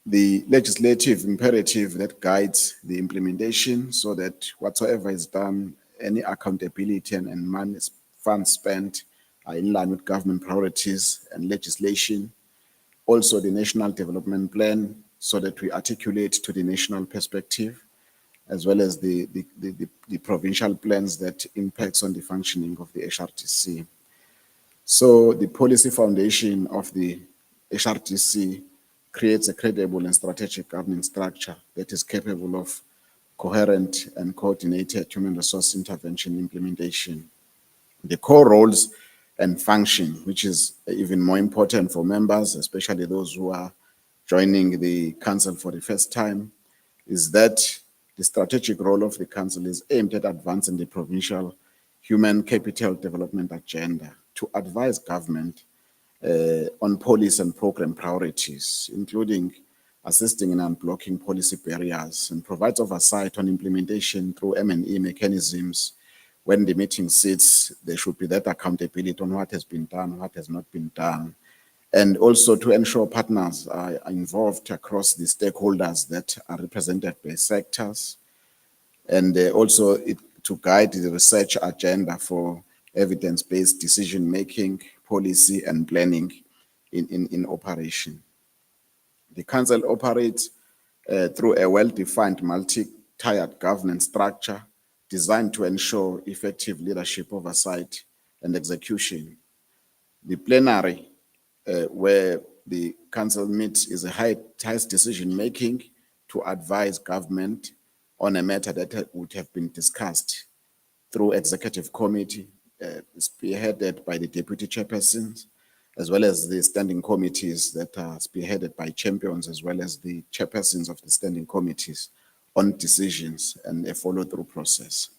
the legislative imperative that guides the implementation so that whatsoever is done, any accountability and money, funds spent are in line with government priorities and legislation. Also the National Development Plan so that we articulate to the national perspective, as well as the provincial plans that impacts on the functioning of the HRTC. So the policy foundation of the HRTC creates a credible and strategic governing structure that is capable of coherent and coordinated human resource intervention implementation. The core roles and function, which is even more important for members, especially those who are joining the council for the first time, is that the strategic role of the council is aimed at advancing the provincial human capital development agenda to advise government on policy and program priorities, including assisting in unblocking policy barriers, and provides oversight on implementation through M&E mechanisms. When the meeting sits, there should be that accountability on what has been done, what has not been done, and also to ensure partners are involved across the stakeholders that are represented by sectors, and also to guide the research agenda for evidence-based decision-making, policy and planning in operation. The council operates through a well-defined multi-tiered governance structure designed to ensure effective leadership, oversight and execution. The plenary where the council meets is a highest decision-making to advise government on a matter that would have been discussed through executive committee, spearheaded by the deputy chairpersons, as well as the standing committees that are spearheaded by champions, as well as the chairpersons of the standing committees on decisions and a follow-through process.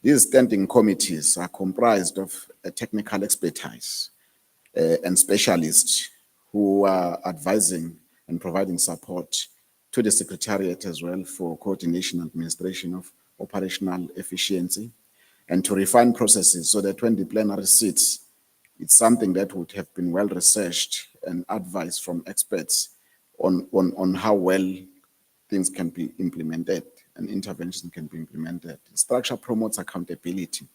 These standing committees are comprised of a technical expertise and specialists who are advising and providing support to the Secretariat as well for coordination and administration of operational efficiency, and to refine processes so that when the plenary sits, it's something that would have been well researched and advice from experts on how well things can be implemented and intervention can be implemented. The structure promotes accountability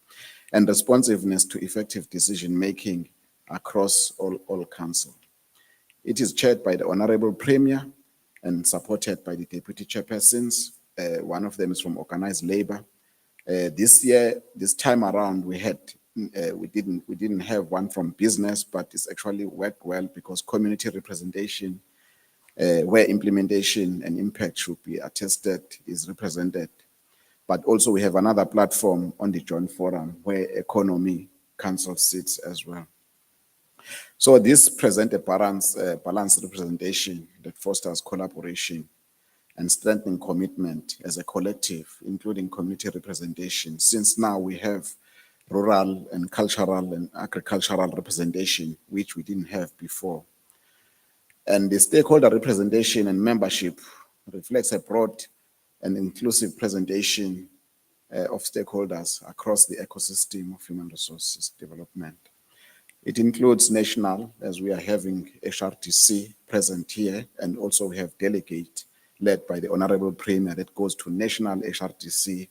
and responsiveness to effective decision-making across all council. It is chaired by the Honorable Premier and supported by the deputy chairpersons. One of them is from organized labor. This time around, we didn't have one from business, but it's actually worked well because community representation, where implementation and impact should be attested, is represented. But also we have another platform on the Joint Forum where Economy Council sits as well. So this presents a balanced representation that fosters collaboration and strengthening commitment as a collective, including community representation, since now we have rural and cultural and agricultural representation, which we didn't have before. And the stakeholder representation and membership reflects a broad and inclusive presentation of stakeholders across the ecosystem of human resources development. It includes national, as we are having HRTC present here, and also we have delegate led by the Honorable Premier that goes to national HRTC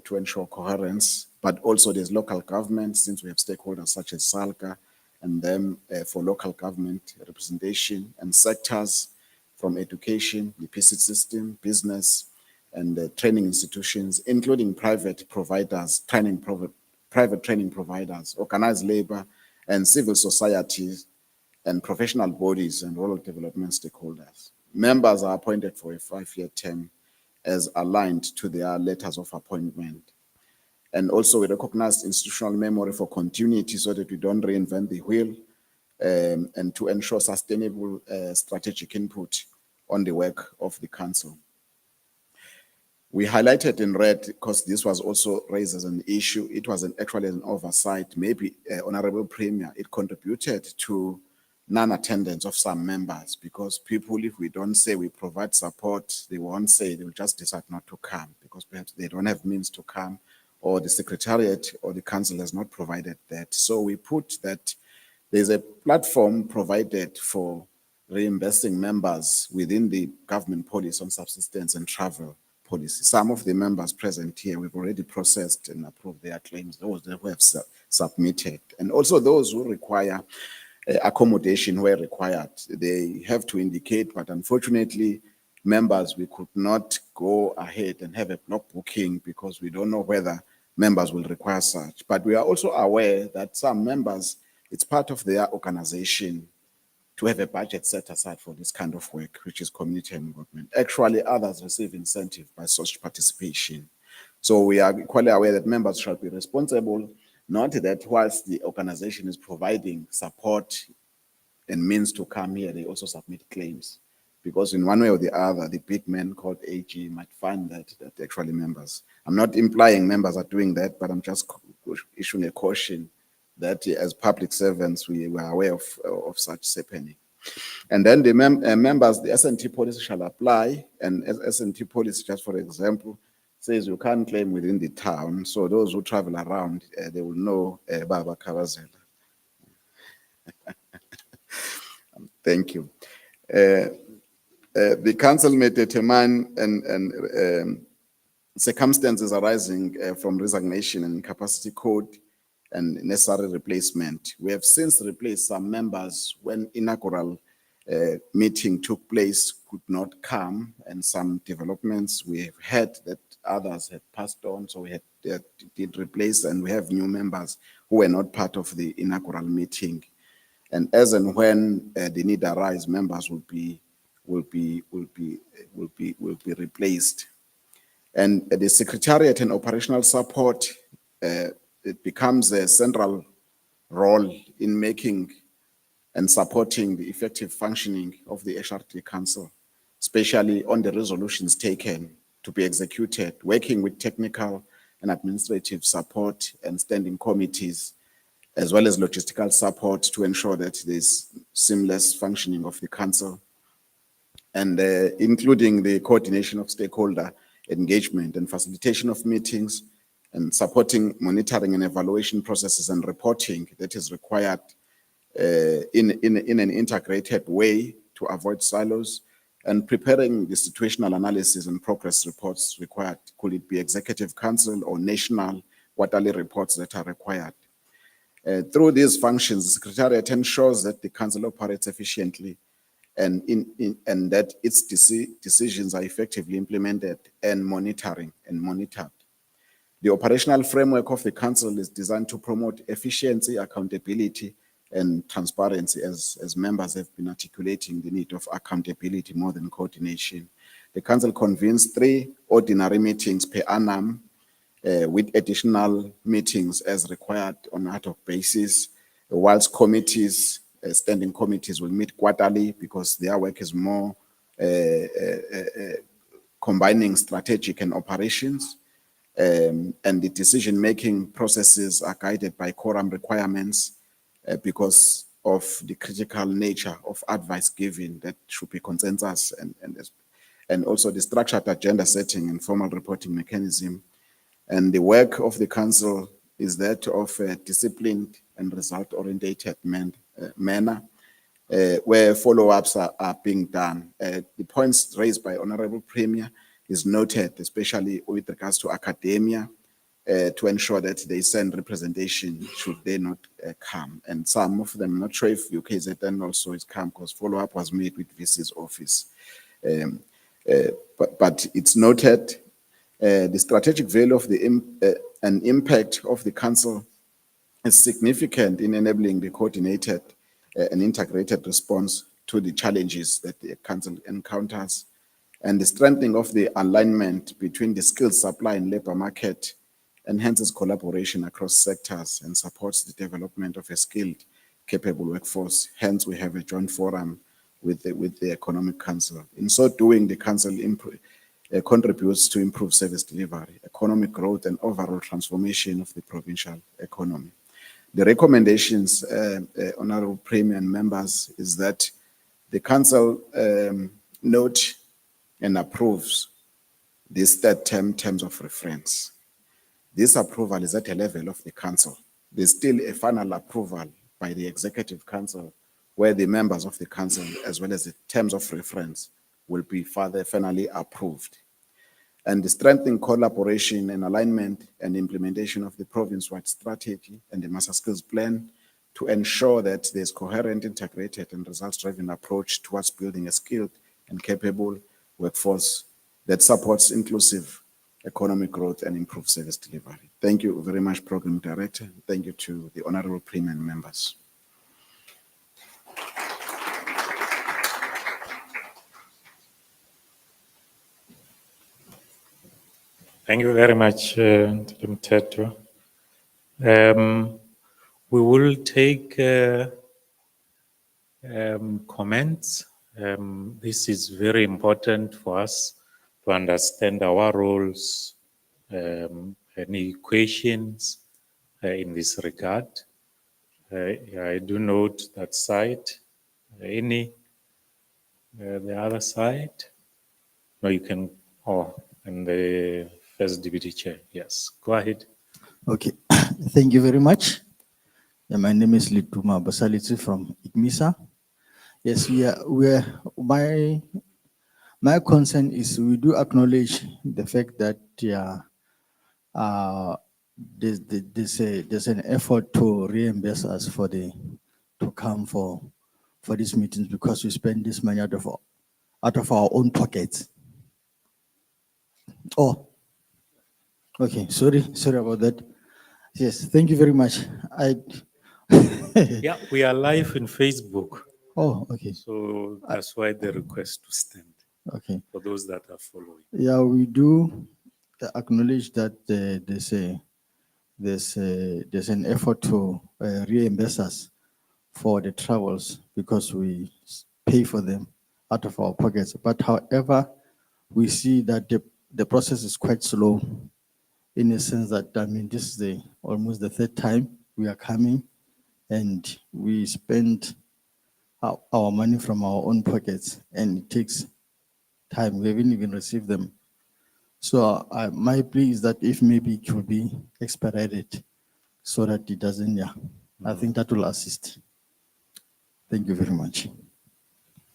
to ensure coherence, but also there's local government, since we have stakeholders such as SALGA, and then for local government representation and sectors from education, the PC system, business, and training institutions, including private providers, private training providers, organized labor, and civil societies, and professional bodies and rural development stakeholders. Members are appointed for a 5-year term as aligned to their letters of appointment. And also we recognize institutional memory for continuity so that we don't reinvent the wheel, and to ensure sustainable strategic input on the work of the council. We highlighted in red because this was also raised as an issue. It was actually an oversight, maybe Honorable Premier, it contributed to non-attendance of some members because people, if we don't say we provide support, they won't say, they will just decide not to come because perhaps they don't have means to come, or the secretariat or the council has not provided that. So we put that there's a platform provided for reinvesting members within the government policy on subsistence and travel policy. Some of the members present here, we've already processed and approved their claims, those who have submitted. And also those who require accommodation where required, they have to indicate, but unfortunately, members, we could not go ahead and have a block booking because we don't know whether members will require such. But we are also aware that some members, it's part of their organization to have a budget set aside for this kind of work, which is community involvement. Actually, others receive incentive by such participation. So we are equally aware that members shall be responsible, not that whilst the organization is providing support and means to come here, they also submit claims. Because in one way or the other, the big man called AG might find that actually members. I'm not implying members are doing that, but I'm just issuing a caution that as public servants, we were aware of such happening. And then the members, the S&T policy shall apply, and S&T policy, just for example, says you can't claim within the town, so those who travel around, they will know Baba Kwazulu. Thank you. The council may determine circumstances arising from resignation and incapacity code and necessary replacement. We have since replaced some members when inaugural meeting took place, could not come, and some developments we have had that others had passed on, so we had did replace, and we have new members who were not part of the inaugural meeting. And as and when the need arises, members will be replaced. And the secretariat and operational support, it becomes a central role in making and supporting the effective functioning of the HRT Council, especially on the resolutions taken to be executed, working with technical and administrative support and standing committees, as well as logistical support to ensure that there's seamless functioning of the council, and including the coordination of stakeholder engagement and facilitation of meetings, and supporting monitoring and evaluation processes and reporting that is required in an integrated way to avoid silos, and preparing the situational analysis and progress reports required. Could it be executive council or national quarterly reports that are required? Through these functions, the Secretariat ensures that the council operates efficiently and that its decisions are effectively implemented and monitored. The operational framework of the council is designed to promote efficiency, accountability, and transparency, as members have been articulating the need of accountability more than coordination. The council convenes 3 ordinary meetings per annum, with additional meetings as required on an ad hoc basis, whilst committees, standing committees will meet quarterly because their work is more combining strategic and operations, and the decision-making processes are guided by quorum requirements because of the critical nature of advice given that should be consensus, and also the structured agenda setting and formal reporting mechanism. And the work of the council is that of a disciplined and result-oriented manner, where follow-ups are being done. The points raised by Honorable Premier is noted, especially with regards to academia, to ensure that they send representation should they not come. And some of them, not sure if UKZN also is come because follow-up was made with VC's office. But it's noted, The strategic value of and impact of the council is significant in enabling the coordinated and integrated response to the challenges that the council encounters, and the strengthening of the alignment between the skills supply and labor market enhances collaboration across sectors and supports the development of a skilled, capable workforce. Hence, we have a joint forum with the Economic Council. In so doing, the council contributes to improved service delivery, economic growth, and overall transformation of the provincial economy. The recommendations, Honorable Premier and members, is that the council note and approves these third-term terms of reference. This approval is at a level of the council. There's still a final approval by the Executive Council, where the members of the council, as well as the terms of reference, will be finally approved. And the strengthening collaboration and alignment and implementation of the province-wide strategy and the master skills plan to ensure that there's coherent, integrated, and results-driven approach towards building a skilled and capable workforce that supports inclusive economic growth and improved service delivery. Thank you very much, Program Director. Thank you to the Honorable Premier and members. Thank you very much, Mteto. We will take comments. This is very important for us to understand our roles and equations in this regard. I do note that side. The other side? No, you can, and the First Deputy Chair. Yes, go ahead. Okay, thank you very much. Yeah, my name is Lituma Basalitsi from IGMISA. Yes, my concern is we do acknowledge the fact that there's an effort to reimburse us to come for these meetings because we spend this money out of our own pockets. Oh, okay, sorry about that. Yes, thank you very much. Yeah, we are live in Facebook. Oh, okay. So that's why the request to stand. Okay. For those that are following. Yeah, we do acknowledge that there's an effort to reimburse us for the travels because we pay for them out of our pockets. But however, we see that the process is quite slow in the sense that, this is almost the third time we are coming and we spend our money from our own pockets and it takes time. We haven't even received them. So my plea is that if maybe it will be expedited so that it doesn't, I think that will assist. Thank you very much.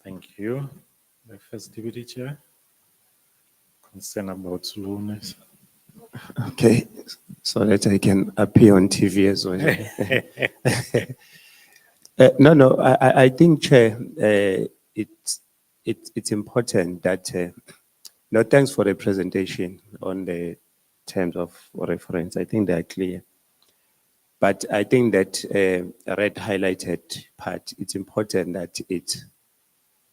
Thank you. The First Deputy Chair. Concern about slowness. Okay, so that I can appear on TV as well. No, I think, Chair, it's important that, no, thanks for the presentation on the terms of reference. I think they are clear. But I think that red highlighted part, it's important that it's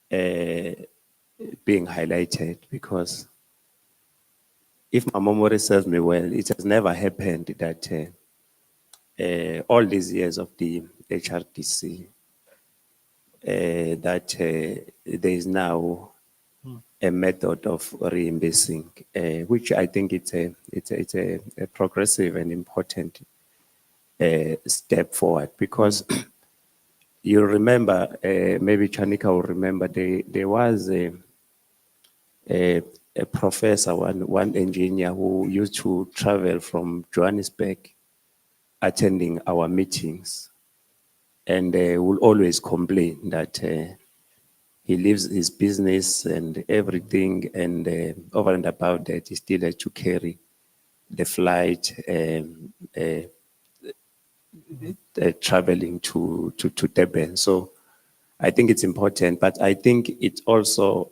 being highlighted because if my memory serves me well, it has never happened that all these years of the HRDC, that there is now a method of reimbursing, which I think it's a progressive and important step forward because you remember, maybe Chanika will remember, there was a professor, one engineer who used to travel from Johannesburg attending our meetings and will always complain that he leaves his business and everything and over and above that he still has to carry the flight traveling to Durban. So I think it's important, but I think it also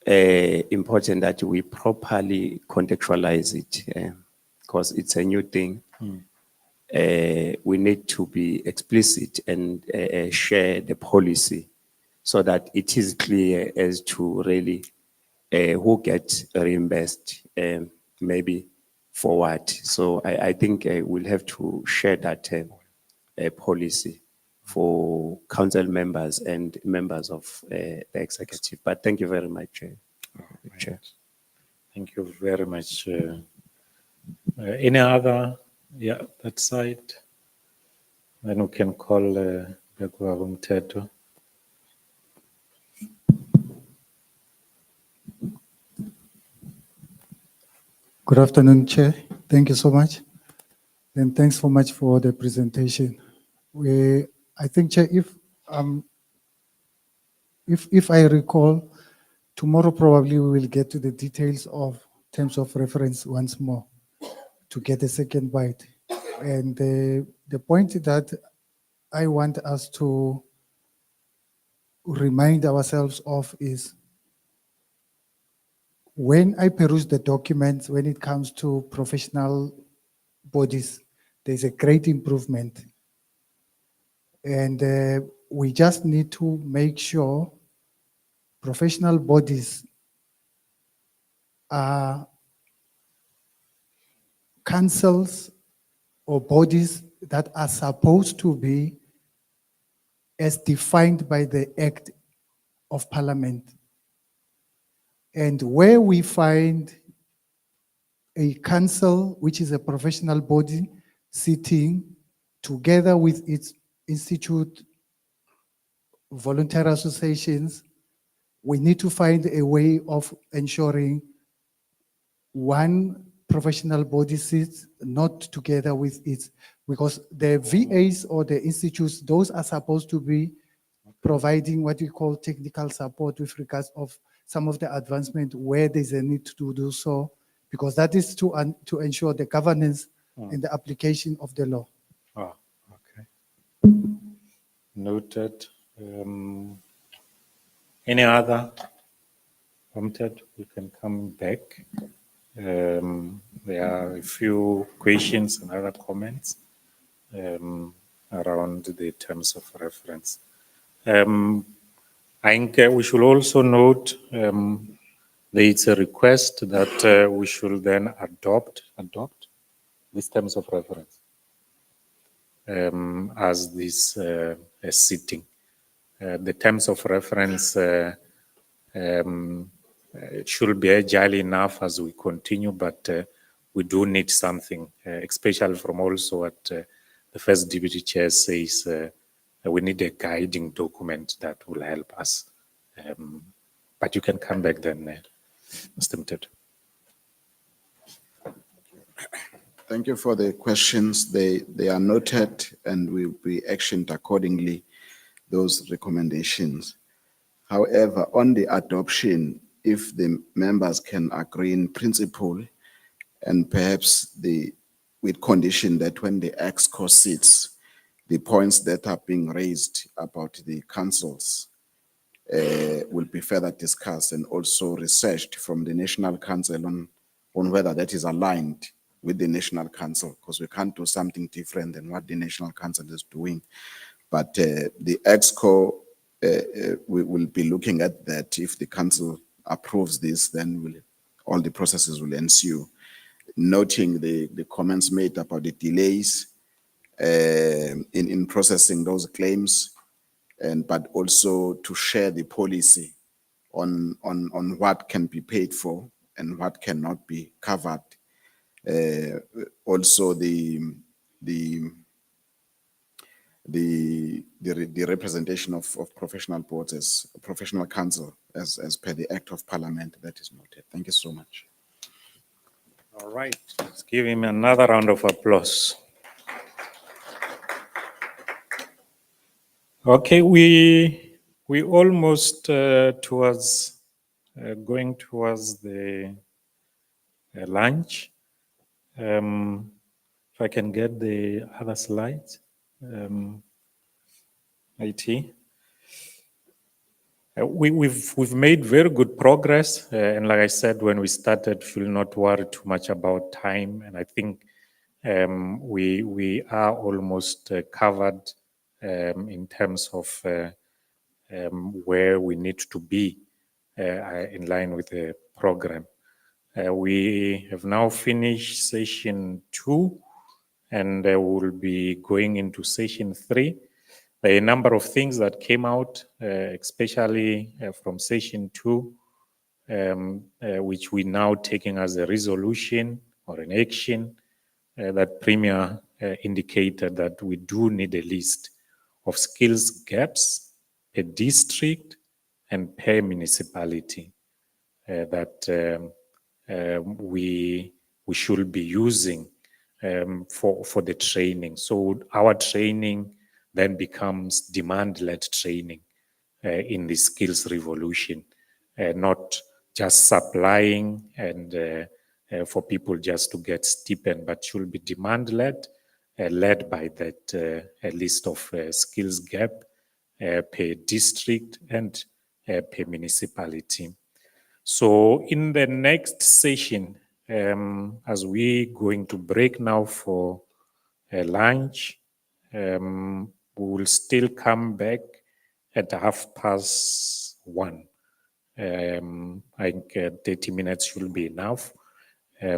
important that we properly contextualize it because it's a new thing. We need to be explicit and share the policy so that it is clear as to really who gets reimbursed, maybe for what. So I think we'll have to share that policy for council members and members of the executive. But thank you very much, Chair. Thank you very much. Any other? Yeah, that side. Then we can call Begwa Mteto. Good afternoon, Chair. Thank you so much. And thanks so much for the presentation. I think, Chair, if I recall, tomorrow probably we will get to the details of terms of reference once more to get a second bite. And the point that I want us to remind ourselves of is when I peruse the documents, when it comes to professional bodies, there's a great improvement. And we just need to make sure professional bodies are councils or bodies that are supposed to be as defined by the Act of Parliament. And where we find a council, which is a professional body, sitting together with its institute, voluntary associations, we need to find a way of ensuring one professional body sits not together with its, because the VAs or the institutes, those are supposed to be providing what we call technical support with regards of some of the advancement where there's a need to do so, because that is to ensure the governance and the application of the law. Oh, okay. Noted. Any other? Prompted, we can come back. There are a few questions and other comments around the terms of reference. I think we should also note there is a request that we should then adopt these terms of reference as this sitting. The terms of reference should be agile enough as we continue, but we do need something, especially from also what the first deputy chair says. We need a guiding document that will help us. But you can come back then, Mr. Mteto. Thank you for the questions. They are noted and will be actioned accordingly, those recommendations. However, on the adoption, if the members can agree in principle and perhaps with condition that when the EXCO sits, the points that are being raised about the councils will be further discussed and also researched from the National Council on whether that is aligned with the National Council, because we can't do something different than what the National Council is doing. But the EXCO we will be looking at that. If the council approves this, then all the processes will ensue. Noting the comments made about the delays in processing those claims, but also to share the policy on what can be paid for and what cannot be covered. Also the representation of professional boards as a professional council as per the Act of Parliament, that is noted. Thank you so much. All right, let's give him another round of applause. Okay, we almost towards going towards the lunch. If I can get the other slides, IT. We've made very good progress, and like I said when we started, should not worry too much about time. And I think we are almost covered in terms of where we need to be in line with the program. We have now finished session 2, and we'll be going into session 3. There are a number of things that came out, especially from session 2, which we're now taking as a resolution or an action that Premier indicated that we do need a list of skills gaps per district and per municipality that we should be using for the training. So our training then becomes demand-led training in the skills revolution, not just supplying and for people just to get stipend, but should be demand-led, led by that list of skills gap per district and per municipality. So in the next session, as we going to break now for lunch, we will still come back at 1:30. I think 30 minutes should be enough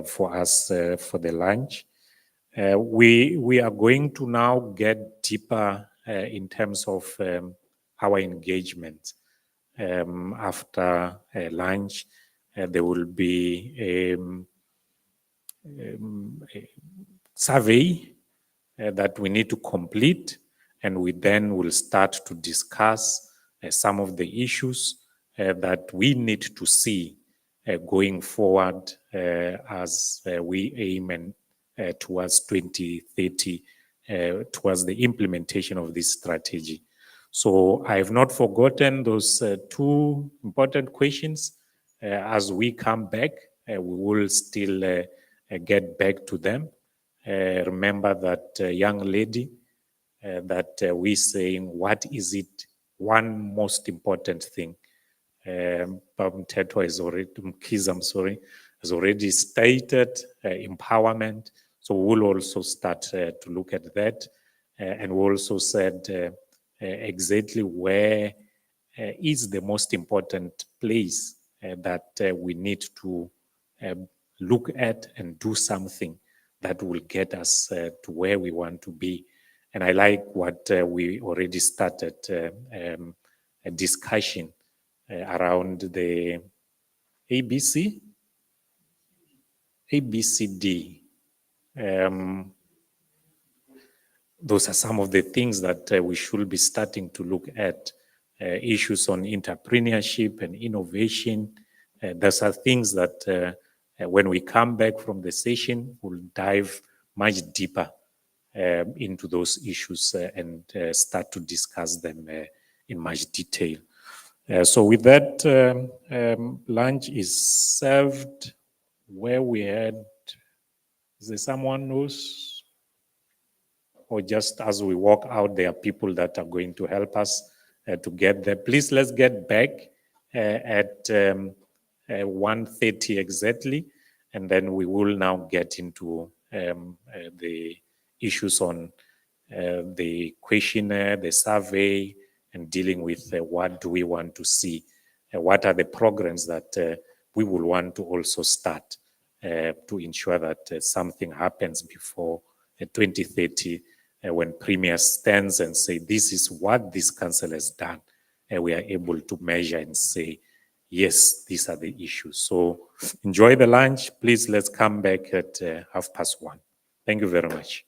for us for the lunch. We are going to now get deeper in terms of our engagement. After lunch, there will be a survey that we need to complete, and we then will start to discuss some of the issues that we need to see going forward as we aim and towards 2030, towards the implementation of this strategy. So I have not forgotten those 2 important questions. As we come back, we will still get back to them. Remember that young lady that we saying, what is it, one most important thing? Mteto has already, Mkiza, I'm sorry, has already stated empowerment. So we'll also start to look at that. And we also said exactly where is the most important place that we need to look at and do something that will get us to where we want to be. And I like what we already started a discussion around the ABCD. Those are some of the things that we should be starting to look at. Issues on entrepreneurship and innovation. Those are things that when we come back from the session, we'll dive much deeper into those issues and start to discuss them in much detail. So with that, lunch is served where we had. Is there someone knows? Or just as we walk out, there are people that are going to help us to get there. Please, let's get back at 1:30 exactly, and then we will now get into the issues on the questionnaire, the survey, and dealing with what do we want to see, what are the programs that we will want to also start to ensure that something happens before 2030 when Premier stands and say, this is what this council has done, and we are able to measure and say, yes, these are the issues. So enjoy the lunch. Please, let's come back at 1:30. Thank you very much.